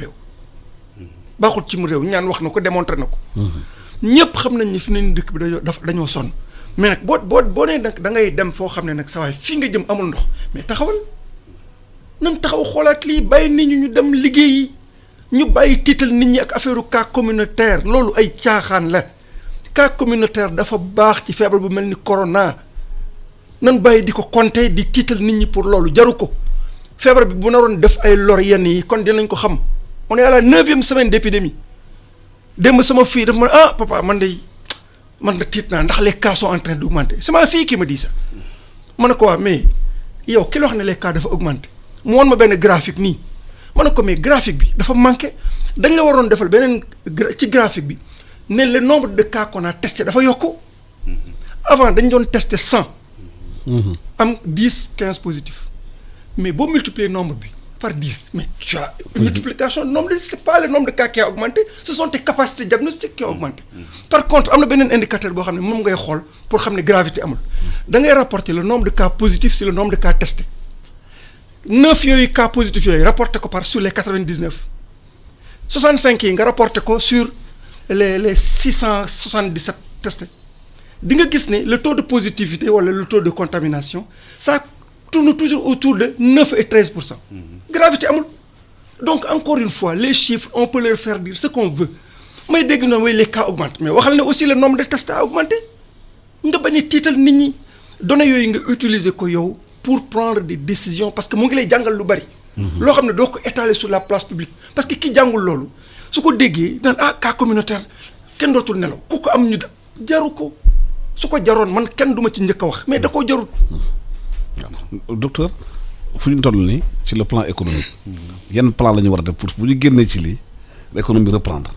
réew ñaan wax na ko démontré na ko ñëpp xam nañ ni fi ne dëkk bi dañoo sonn mais nag boo nee nag da ngay dem foo xam ne nag sa waay fii nga jëm amul ndox mais taxawal nan taxaw xoolaat lii bàyyi nit ñi ñu dem liggéeyi ñu bàyyi tiital nit ñi ak affaire cas communautaire loolu ay caaxaan la cas communautaire dafa baax ci feebar bu mel ni corona nan bàyyi di ko compter di tiital nit ñi pour loolu jaru ko feebar bi bu naroon def ay lor yenn yi kon dinañ ko xam on est à la 9e semaine d'épidémie démb sama fille dafa ma papa man da tiit naa ndax les cas sont en train d'augmenter c'est ma fille qui me dit ça ma ne ko waa mais yow ki la wax ne les cas dafa augmenter mu woon ma benn graphique nii ma ne ko mais graphique bi dafa manqué dañ la waroon defal beneen ci graphique bi ne le nombre de cas qu'on a testé dafa yokku avant dañ doon tester 100 am 10 15 positifs mais boo multiplier nombre bi par 10 mais tu as une multiplication du nombre c'est pas le nombre de cas qui a augmenté ce sont tes capacités diagnostiques qui ont augmenté par contre am na beneen indicateur boo xam ne moom ngay xool pour xam ne gravité amul da ngay rapporter le nombre de cas positifs sur le nombre de cas testés 9 yooyu cas positifs yooyu rapporté ko par sur les 99 65 yi nga rapporté ko sur les 677 testés di nga gis ne le taux de positivité wala le taux de contamination ça tourne toujours autour de 9 et 13%. Gravité amul donc encore une fois les chiffres on peut leur faire dire ce qu'on veut may dégg noonu way les cas augmentent mais waxal ne aussi le nombre de tests a augmenté nga bañ a tiital nit ñi données yooyu nga utiliser ko yow pour prendre des décisions parce que mu ngi lay jàngal lu bari. loo xam ne doo ko étaler sur la place publique parce que ki jàngul loolu su ko déggee naan cas communautaire kenn dootul nelaw ku ko am ñu jaru ko su ko jaroon man kenn duma ci njëkk a wax mais da koo jarut. Docteur fu ñu toll nii sur le plan économique yan plan la ñu war a def pour bu ñu génnee ci lii l'économie reprendre.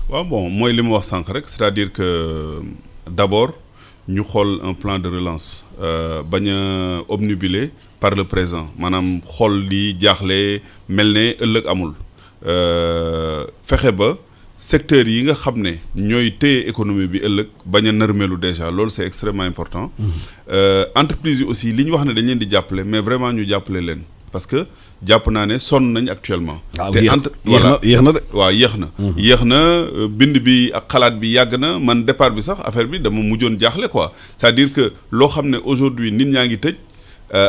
waaw bon mooy li ma wax sànq rek c'est-à-dire que d'abord ñu xool un plan de relance bañ a obnubilé par le présent maanaam xool li jaaxle mel ne ëllëg amul fexe ba secteurs yi nga xam ne ñooy téye économie bi ëllëg bañ a nërmeelu déjà loolu c'est extrêmement important. Entreprises yi aussi li ñu wax ne dañ leen di jàppale mais vraiment ñu jàppale leen parce que jàpp naa ne sonn nañ actuellement. te yéex na de. waaw yéex na bind bi ak xalaat bi yàgg na man départ bi sax affaire bi dama mujjoon jaaxle quoi c'est-à-dire que loo xam ne aujourd'hui nit ñaa ngi tëj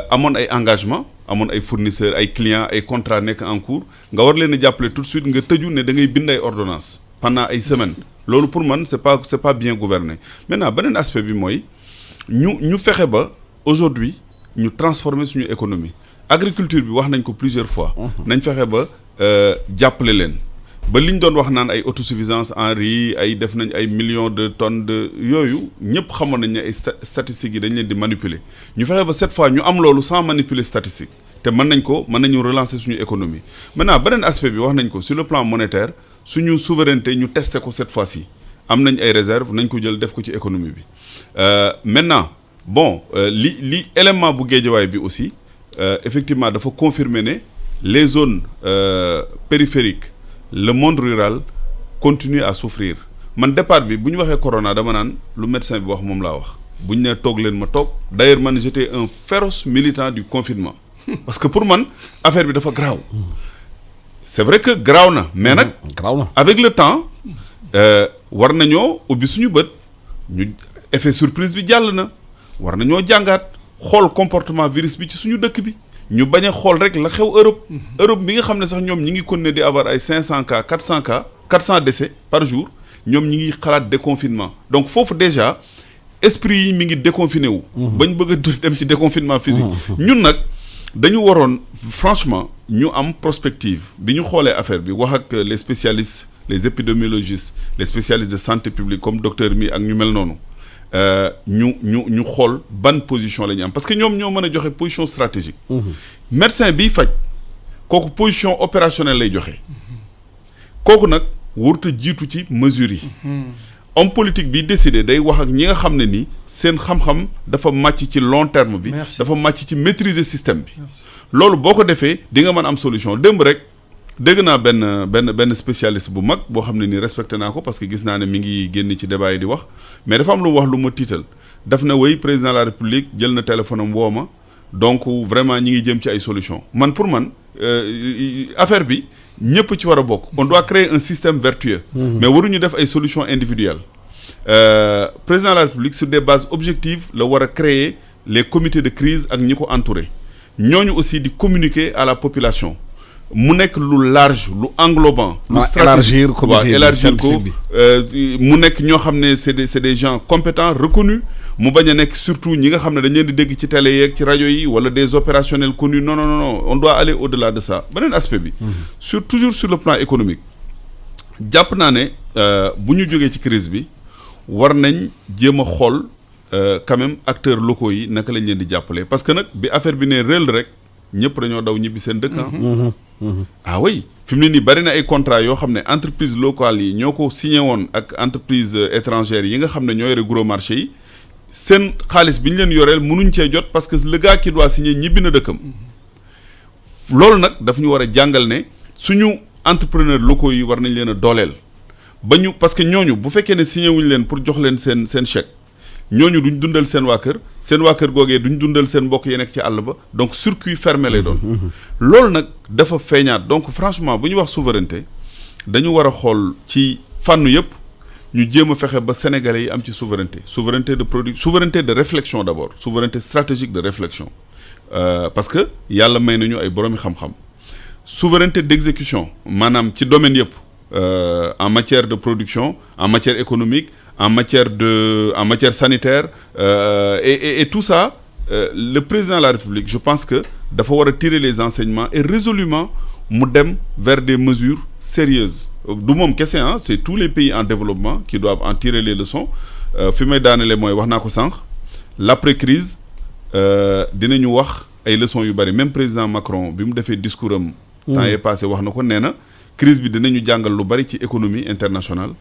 amoon ay engagement amoon ay fournisseurs ay clients ay contrats nekk en cours nga war leen a jàppale tout de suite nga tëju ne da ngay bind ay ordonnances pendant ay semaines loolu pour man c'est pas bien gouverné maintenant beneen aspect bi mooy ñu fexe ba aujourd'hui ñu transformer suñu économie agriculture bi wax nañ ko plusieurs fois nañ fexe ba jàppale leen ba li ñu doon wax naan ay autosuffisance en riz ay def nañ ay millions de tonnes de yooyu ñëpp xamoon nañ ne ay statistiques yi dañ leen di manipuler ñu fexe ba cette fois ñu am loolu sans manipuler statistique te mën nañu relancer suñu économie maintenant beneen aspect bi wax nañ ko sur le plan monétaire suñu souveraineté ñu tester ko cette fois-ci am nañ ay réserves nañ ko jël def ko ci économie bi maintenant bon li élément bu Guédiawaye bi aussi effectivement dafa confirmer ne les zones périphériques le monde rural continue à souffrir man départ bi bu ñu waxee corona dama naan lu médecin bi wax moom laa wax bu ñu nee toog leen ma toog d'ailleurs man j'étais un féroce militant du confinement parce que pour man affaire bi dafa graaw c'est vrai que graaw na mais nag avec le temps war nañoo ubbi suñu bët ñu effet surprise bi jàll na war nañoo jàngaat xool comportement virus bi ci suñu dëkk bi ñu bañ a xool rek la xew Europe bi nga xam ne sax ñoom ñi ngi continuer di avoir ay 500 cas 400 décès par jour ñoom ñi ngi xalaat déconfinement donc foofu déjà esprit yi mi ngi déconfiné wu bañ bëgg a dem ci déconfinement physique ñun nag dañu waroon franchement ñu am prospective bi ñu xoolee affaire bi wax ak les spécialistes les épidémiologistes les spécialistes de santé publique comme docteur mi ak ñu mel noonu ñu xool ban position la ñu am parce que ñoom ñoo mën a joxe position stratégique médecin biy faj kooku position opérationnelle lay joxe kooku nag warut a jiitu ci mesures yi homme politique bi décidé day wax ak ñi nga xam ne ni seen xam-xam dafa màcc ci long terme bi dafa màcc ci maîtriser système bi loolu boo ko defee di nga mën am solution démb rek dégg naa benn spécialiste bu mag boo xam ne nii respecté naa ko parce que gis naa ne mi ngi génn ci débat yi di wax mais dafa am lu mu wax lu ma tiital daf na wéy président de la république jël na téléphone am woo ma donc vraiment ñi ngi jëm ci ay solution man pour man affaire bi ñëpp ci war a bokk on doit créer un système vertueux mais waruñu def ay solutions individuelles président de la république sur des bases objectives la war a créer les comités de crise ak ñi ko entouré ñooñu aussi di communiquer à la population mu nekk lu large lu englobant lu élargir comité élargir ko mu nekk ñoo xam ne c'est des gens compétents reconnus mu bañ a nekk surtout ñi nga xam ne dañ leen di dégg ci télé yeeg ci rajo yi wala des opérationnels connus non on doit aller au-delà de ça beneen aspect bi toujours sur le plan économique jàpp naa ne bu ñu jógee ci crise bi war nañ jéem a xool quand même acteurs locaux yi naka lañ leen di jàppale parce que nag bi affaire bi ne réel rek ñëpp dañoo daw ñibbi seen dëkk ah oui fi mu ne nii bari na ay contrats yoo xam ne entreprise locale yi ñoo ko signé woon ak entreprise étrangère yi nga xam ne ñoo yore gros marché yi seen xaalis bi ñu leen yoreel mënuñ cee jot parce que le gars qui doit signer ñibbi na dëkkam loolu nag daf ñu war a jàngal ne suñu entrepreneur locaux yi war nañ leen a dooleel ba ñu parce que ñooñu bu fekkee ne signé wuñ leen pour jox leen seen chèque ñooñu duñ dundal seen waa kër googee duñ dundal seen mbokk yi nekk ci àll ba donc circuit fermé lay doon loolu nag dafa feeñaat donc franchement bu ñu wax souveraineté dañu war a xool ci fànn yëpp ñu jéem a fexe ba sénégalais yi am ci souveraineté de production souveraineté de réflexion d'abord souveraineté stratégique de réflexion parce que yàlla may nañu ay boroomi xam-xam souveraineté d'exécution maanaam ci domaine yëpp en matière de production en matière économique en matière sanitaire et tout ça le président de la République je pense que dafa war a tirer les enseignements et résolument mu dem vers des mesures sérieuses du moom kese c'est tous les pays en développement qui doivent en tirer les leçons fi may daanele mooy wax naa ko sànq l'après-crise dinañu wax ay leçons yu bari même président Macron bi mu defee discours am temps yee passé wax na ko nee na crise bi dinañu jàngal lu bari ci économie internationale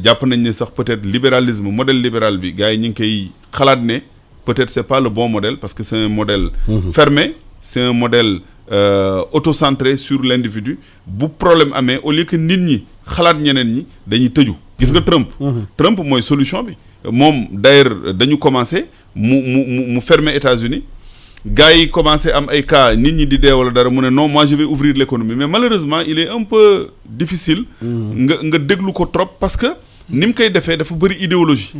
jàpp nañ ne sax peut-être libéralisme modèle libéral bi gars yi ñu ngi koy xalaat ne peut-être c'est pas le bon modèle parce que c'est un modèle fermé c'est un modèle auto-centré sur l'individu bu problème amee au lieu que nit ñi xalaat ñeneen ñi dañuy tëju gis nga Trump mooy solution bi moom d'ailleurs dañu commencé mu fermer États-Unis gars yi commencé am ay cas nit ñi di dee wala dara mu ne non moi je vais ouvrir l'économie mais malheureusement il est un peu difficile nga déglu ko trop parce que ni mu koy defee dafa bëri idéologie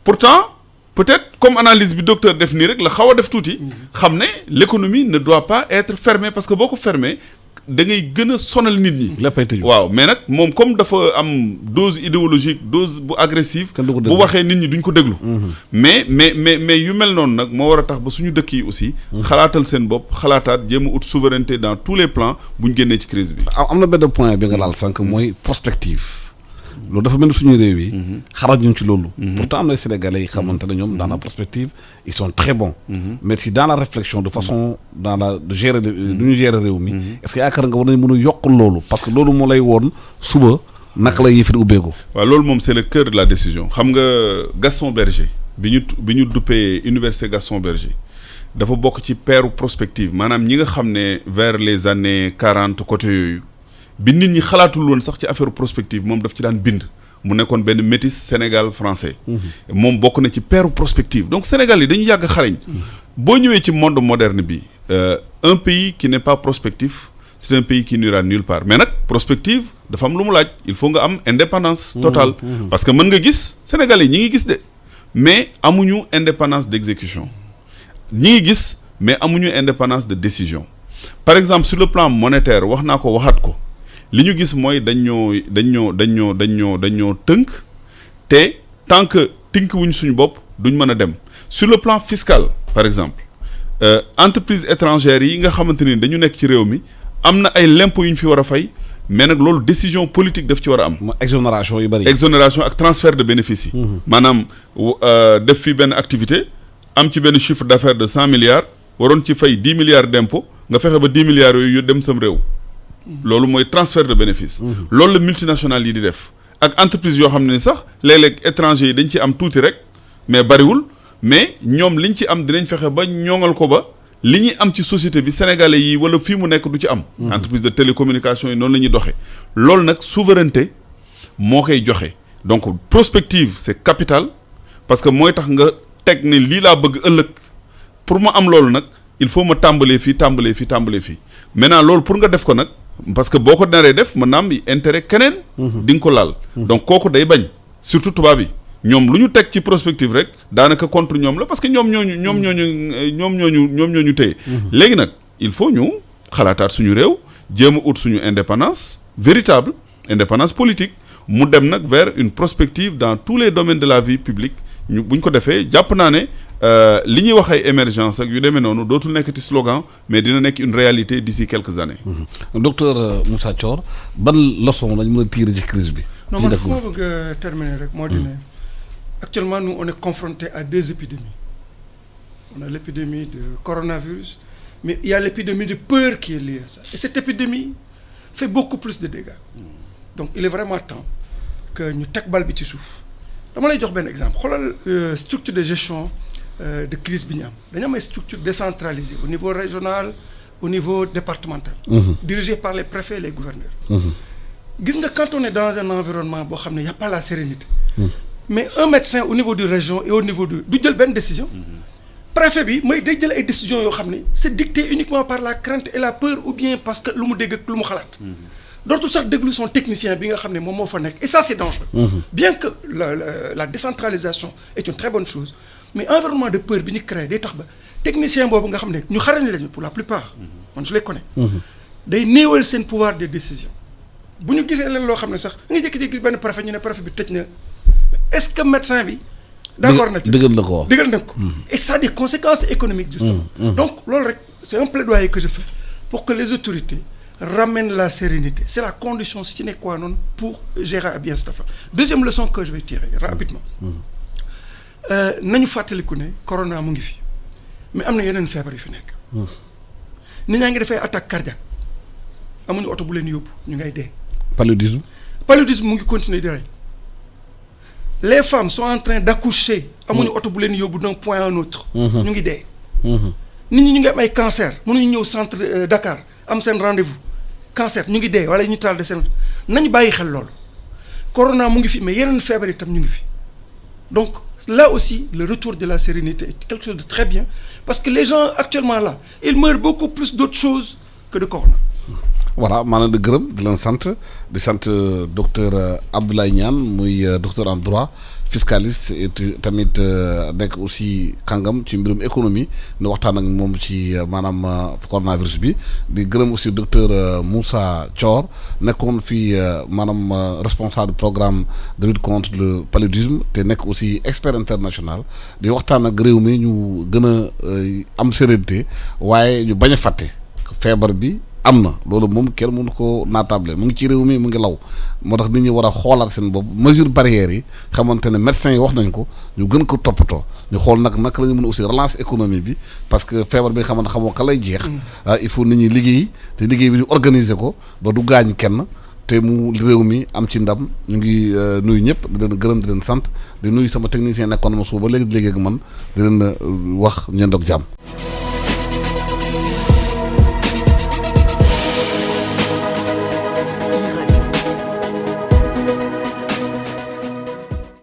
pourtant peut-être comme analyse bi docteur def nii rek la xaw a def tuuti xam ne l'économie ne doit pas être fermée parce que boo ko fermé da ngay gën a sonal nit ñi. léppay tëju. waaw mais nag moom comme dafa am dose idéologique dose bu agressive. bu waxee nit ñi duñ ko déglu. mais yu mel noonu nag moo war a tax ba suñu dëkk yi aussi. xalaatal seen bopp xalaataat jéem a ut souveraineté dans tous les plans bu ñu génnee ci crise bi. am na benn point bi nga laal sànq mooy prospective. loolu dafa mel ni suñu réew yi. xarañ ñu ci loolu. pourtant am na Sénégalais yi xamante ne ñoom dans la prospective ils sont très bons. mais si dans la réflexion de façon dans la de gérer du ñu gérer réew mi. est-ce que yaakaar nga war nañ mën a yokk loolu parce que loolu moo lay woon suba naka la yëfir ubbeeku. waaw loolu moom c'est le cœur de la décision xam nga Gaston Berger bi ñu duppee Université Gaston Berger dafa bokk ci peeru prospective maanaam ñi nga xam ne vers les années 40 côté yooyu. bi nit ñi xalaatul woon sax ci affaire prospective moom daf ci daan bind mu nekkoon benn métis Sénégal français moom bokk na ci peeru prospective donc Sénégal yi dañu yàgg xarañ boo ñëwee ci monde moderne bi un pays qui n'est pas prospectif c'est un pays qui n'ira nulle part mais nag prospective dafa am lu mu laaj il faut nga am indépendance totale parce que mën nga gis Sénégalais yi ñi ngi gis de mais amuñu indépendance d'exécution ñi ngi gis mais amuñu indépendance de décision par exemple sur le plan monétaire wax naa ko waxaat ko li ñu gis mooy dañ ñoo tënk te tant que tënk wuñ suñu bopp duñ mën a dem sur le plan fiscal par exemple entreprise étrangères yi nga xamante ni dañu nekk ci réew mi am na ay l'impôt yu ñu fi war a fay mais nag loolu décision politique daf ci war a am. exonération yu bari. exonération ak transfert de bénéfices yi. maanaam def fi benn activité am ci benn chiffre d'affaires de 100 milliards waroon ci fay 10 milliards d'impôt nga fexe ba 10 milliards yooyu dem sam réew. loolu mooy transfert de bénéfice. loolu la multinationales yi di def ak entreprise yoo xam ne sax léeg-léeg étrangers yi dañ ci am tuuti rek mais bariwul mais ñoom liñ ci am dinañ fexe ba ñoŋal ko ba li ñuy am ci société bi sénégalais yi wala fii mu nekk du ci am. entreprise de télécommunication yi noonu la ñuy doxee. loolu nag souveraineté moo koy joxe donc prospective c'est capital parce que mooy tax nga teg ne lii laa bëgg ëllëg pour ma am loolu nag il faut ma tàmbalee fii maintenant loolu pour nga def ko nag. parce que boo ko naree def mën naa am intérêt keneen. di nga ko laal. donc kooku day bañ surtout tubaab yi ñoom lu ñu teg ci prospective rek daanaka contre ñoom la parce que ñoom ñooñu téye. léegi nag il faut ñu xalaataat suñu réew jéem a ut suñu indépendance véritable indépendance politique mu dem nag vers une prospective dans tous les domaines de la vie publique bu ñu ko defee jàpp naa ne li ñuy wax ay émergence ak yu demee noonu dootul nekkati slogan mais dina nekk une réalité d'ici quelques années. Docteur Moussa Thior ban leçon lañ mën a tirer ci crise bi. non man fu ma bëgg a terminer rek moo di ne actuellement nous on est confronté à deux épidémies on a l'épidémie de coronavirus mais il y a l'épidémie de peur qui est liée à ça et cette épidémie fait beaucoup plus de dégâts donc il est vraiment temps que ñu teg bal bi ci suuf dama lay jox benn exemple xoolal structure de gestion de crise bi ñu am dañu am ay structure décentralisée au niveau régional au niveau départemental dirigée par les préfets et les gouverneurs gis nga quand on est dans un environnement boo xam ne y a pas la sérénité mais un médecin au niveau du région et au niveau du jël benn décision préfet bi mooy day jël ay décisions yoo xam ne c'est dicté uniquement par la crainte et la peur ou bien parce que lu mu dégg ak lu mu xalaat dootul sax déglu son technicien bi nga xam ne moom moo fa nekk et ça c'est dangereux bien que la décentralisation est une très bonne chose mais environnement de peur bi ñu créé day tax ba technicien boobu nga xam ne ñu xarañ lañu pour la plupart man je les connais day néewal seen pouvoir de décision bu ñu gisee leen loo xam ne sax nga jékki-jékki gis benn préfet ñu ne préfet bi tëj na est-ce que médecin bi d'accord na ci dëggal na ko et ça a des conséquences économiques justement donc loolu rek c'est un plaidoyer que je fais pour que les autorités ramènent la sérénité c'est la condition sine qua non pour gérer à bien cette affaire deuxième leçon que je vais tirer rapidement nañu fàttaliku ne corona mu ngi fi mais am na yeneen feebar yu fi nekk nit ñaa ngi defee attaque cardiaque amuñu oto bu leen yóbbu ñu ngay dee paludisme mu ngi continuer di rey les femmes sont en train d'accoucher amuñu oto bu leen yóbbu d'un point à un autre ñu ngi dee nit ñi ñu ngi am ay cancer mënuñu ñëw centre Dakar am seen rendez-vous cancer ñu ngi dee wala ñu taal de seen nañu bàyyi xel loolu corona mu ngi fi mais yeneen feebar itam ñu ngi fi donc là aussi le retour de la sérénité est quelque chose de très bien parce que les gens actuellement là ils meurent beaucoup plus d'autres choses que de corona voilà maanaam di gërëm di leen sant di sant docteur Abdoulaye Niane muy docteur en droit fiscaliste et tamit nekk aussi kàngam ci mbirum économie nu waxtaan ak moom ci maanaam coronavirus bi di gërëm aussi docteur Moussa Thior nekkoon fii maanaam responsable programme de lutte contre le paludisme te nekk aussi expert international di waxtaan ak réew mi ñu gën a am sérénité waaye ñu bañ a fàtte feebar bi am na loolu moom kenn mënu ko naatable mu ngi ci réew mi mu ngi law moo tax nit ñi war a xoolaat seen bopp mesure barrières yi xamante ne médecins yi wax nañ ko ñu gën ko toppatoo ñu xool nag naka la ñu mën a aussi relance économie bi parce que feebar bi nga xamante xamoo ka lay jeex il faut nit ñi liggéey te liggéey bi ñu organiser ko ba du gaañ kenn te mu réew mi am ci ndam ñu ngi nuyu ñëpp di leen gërëm di leen sant di nuyu sama technicien nekkoon ma suba ba léegi ak man di leen wax ñeen doog jàmm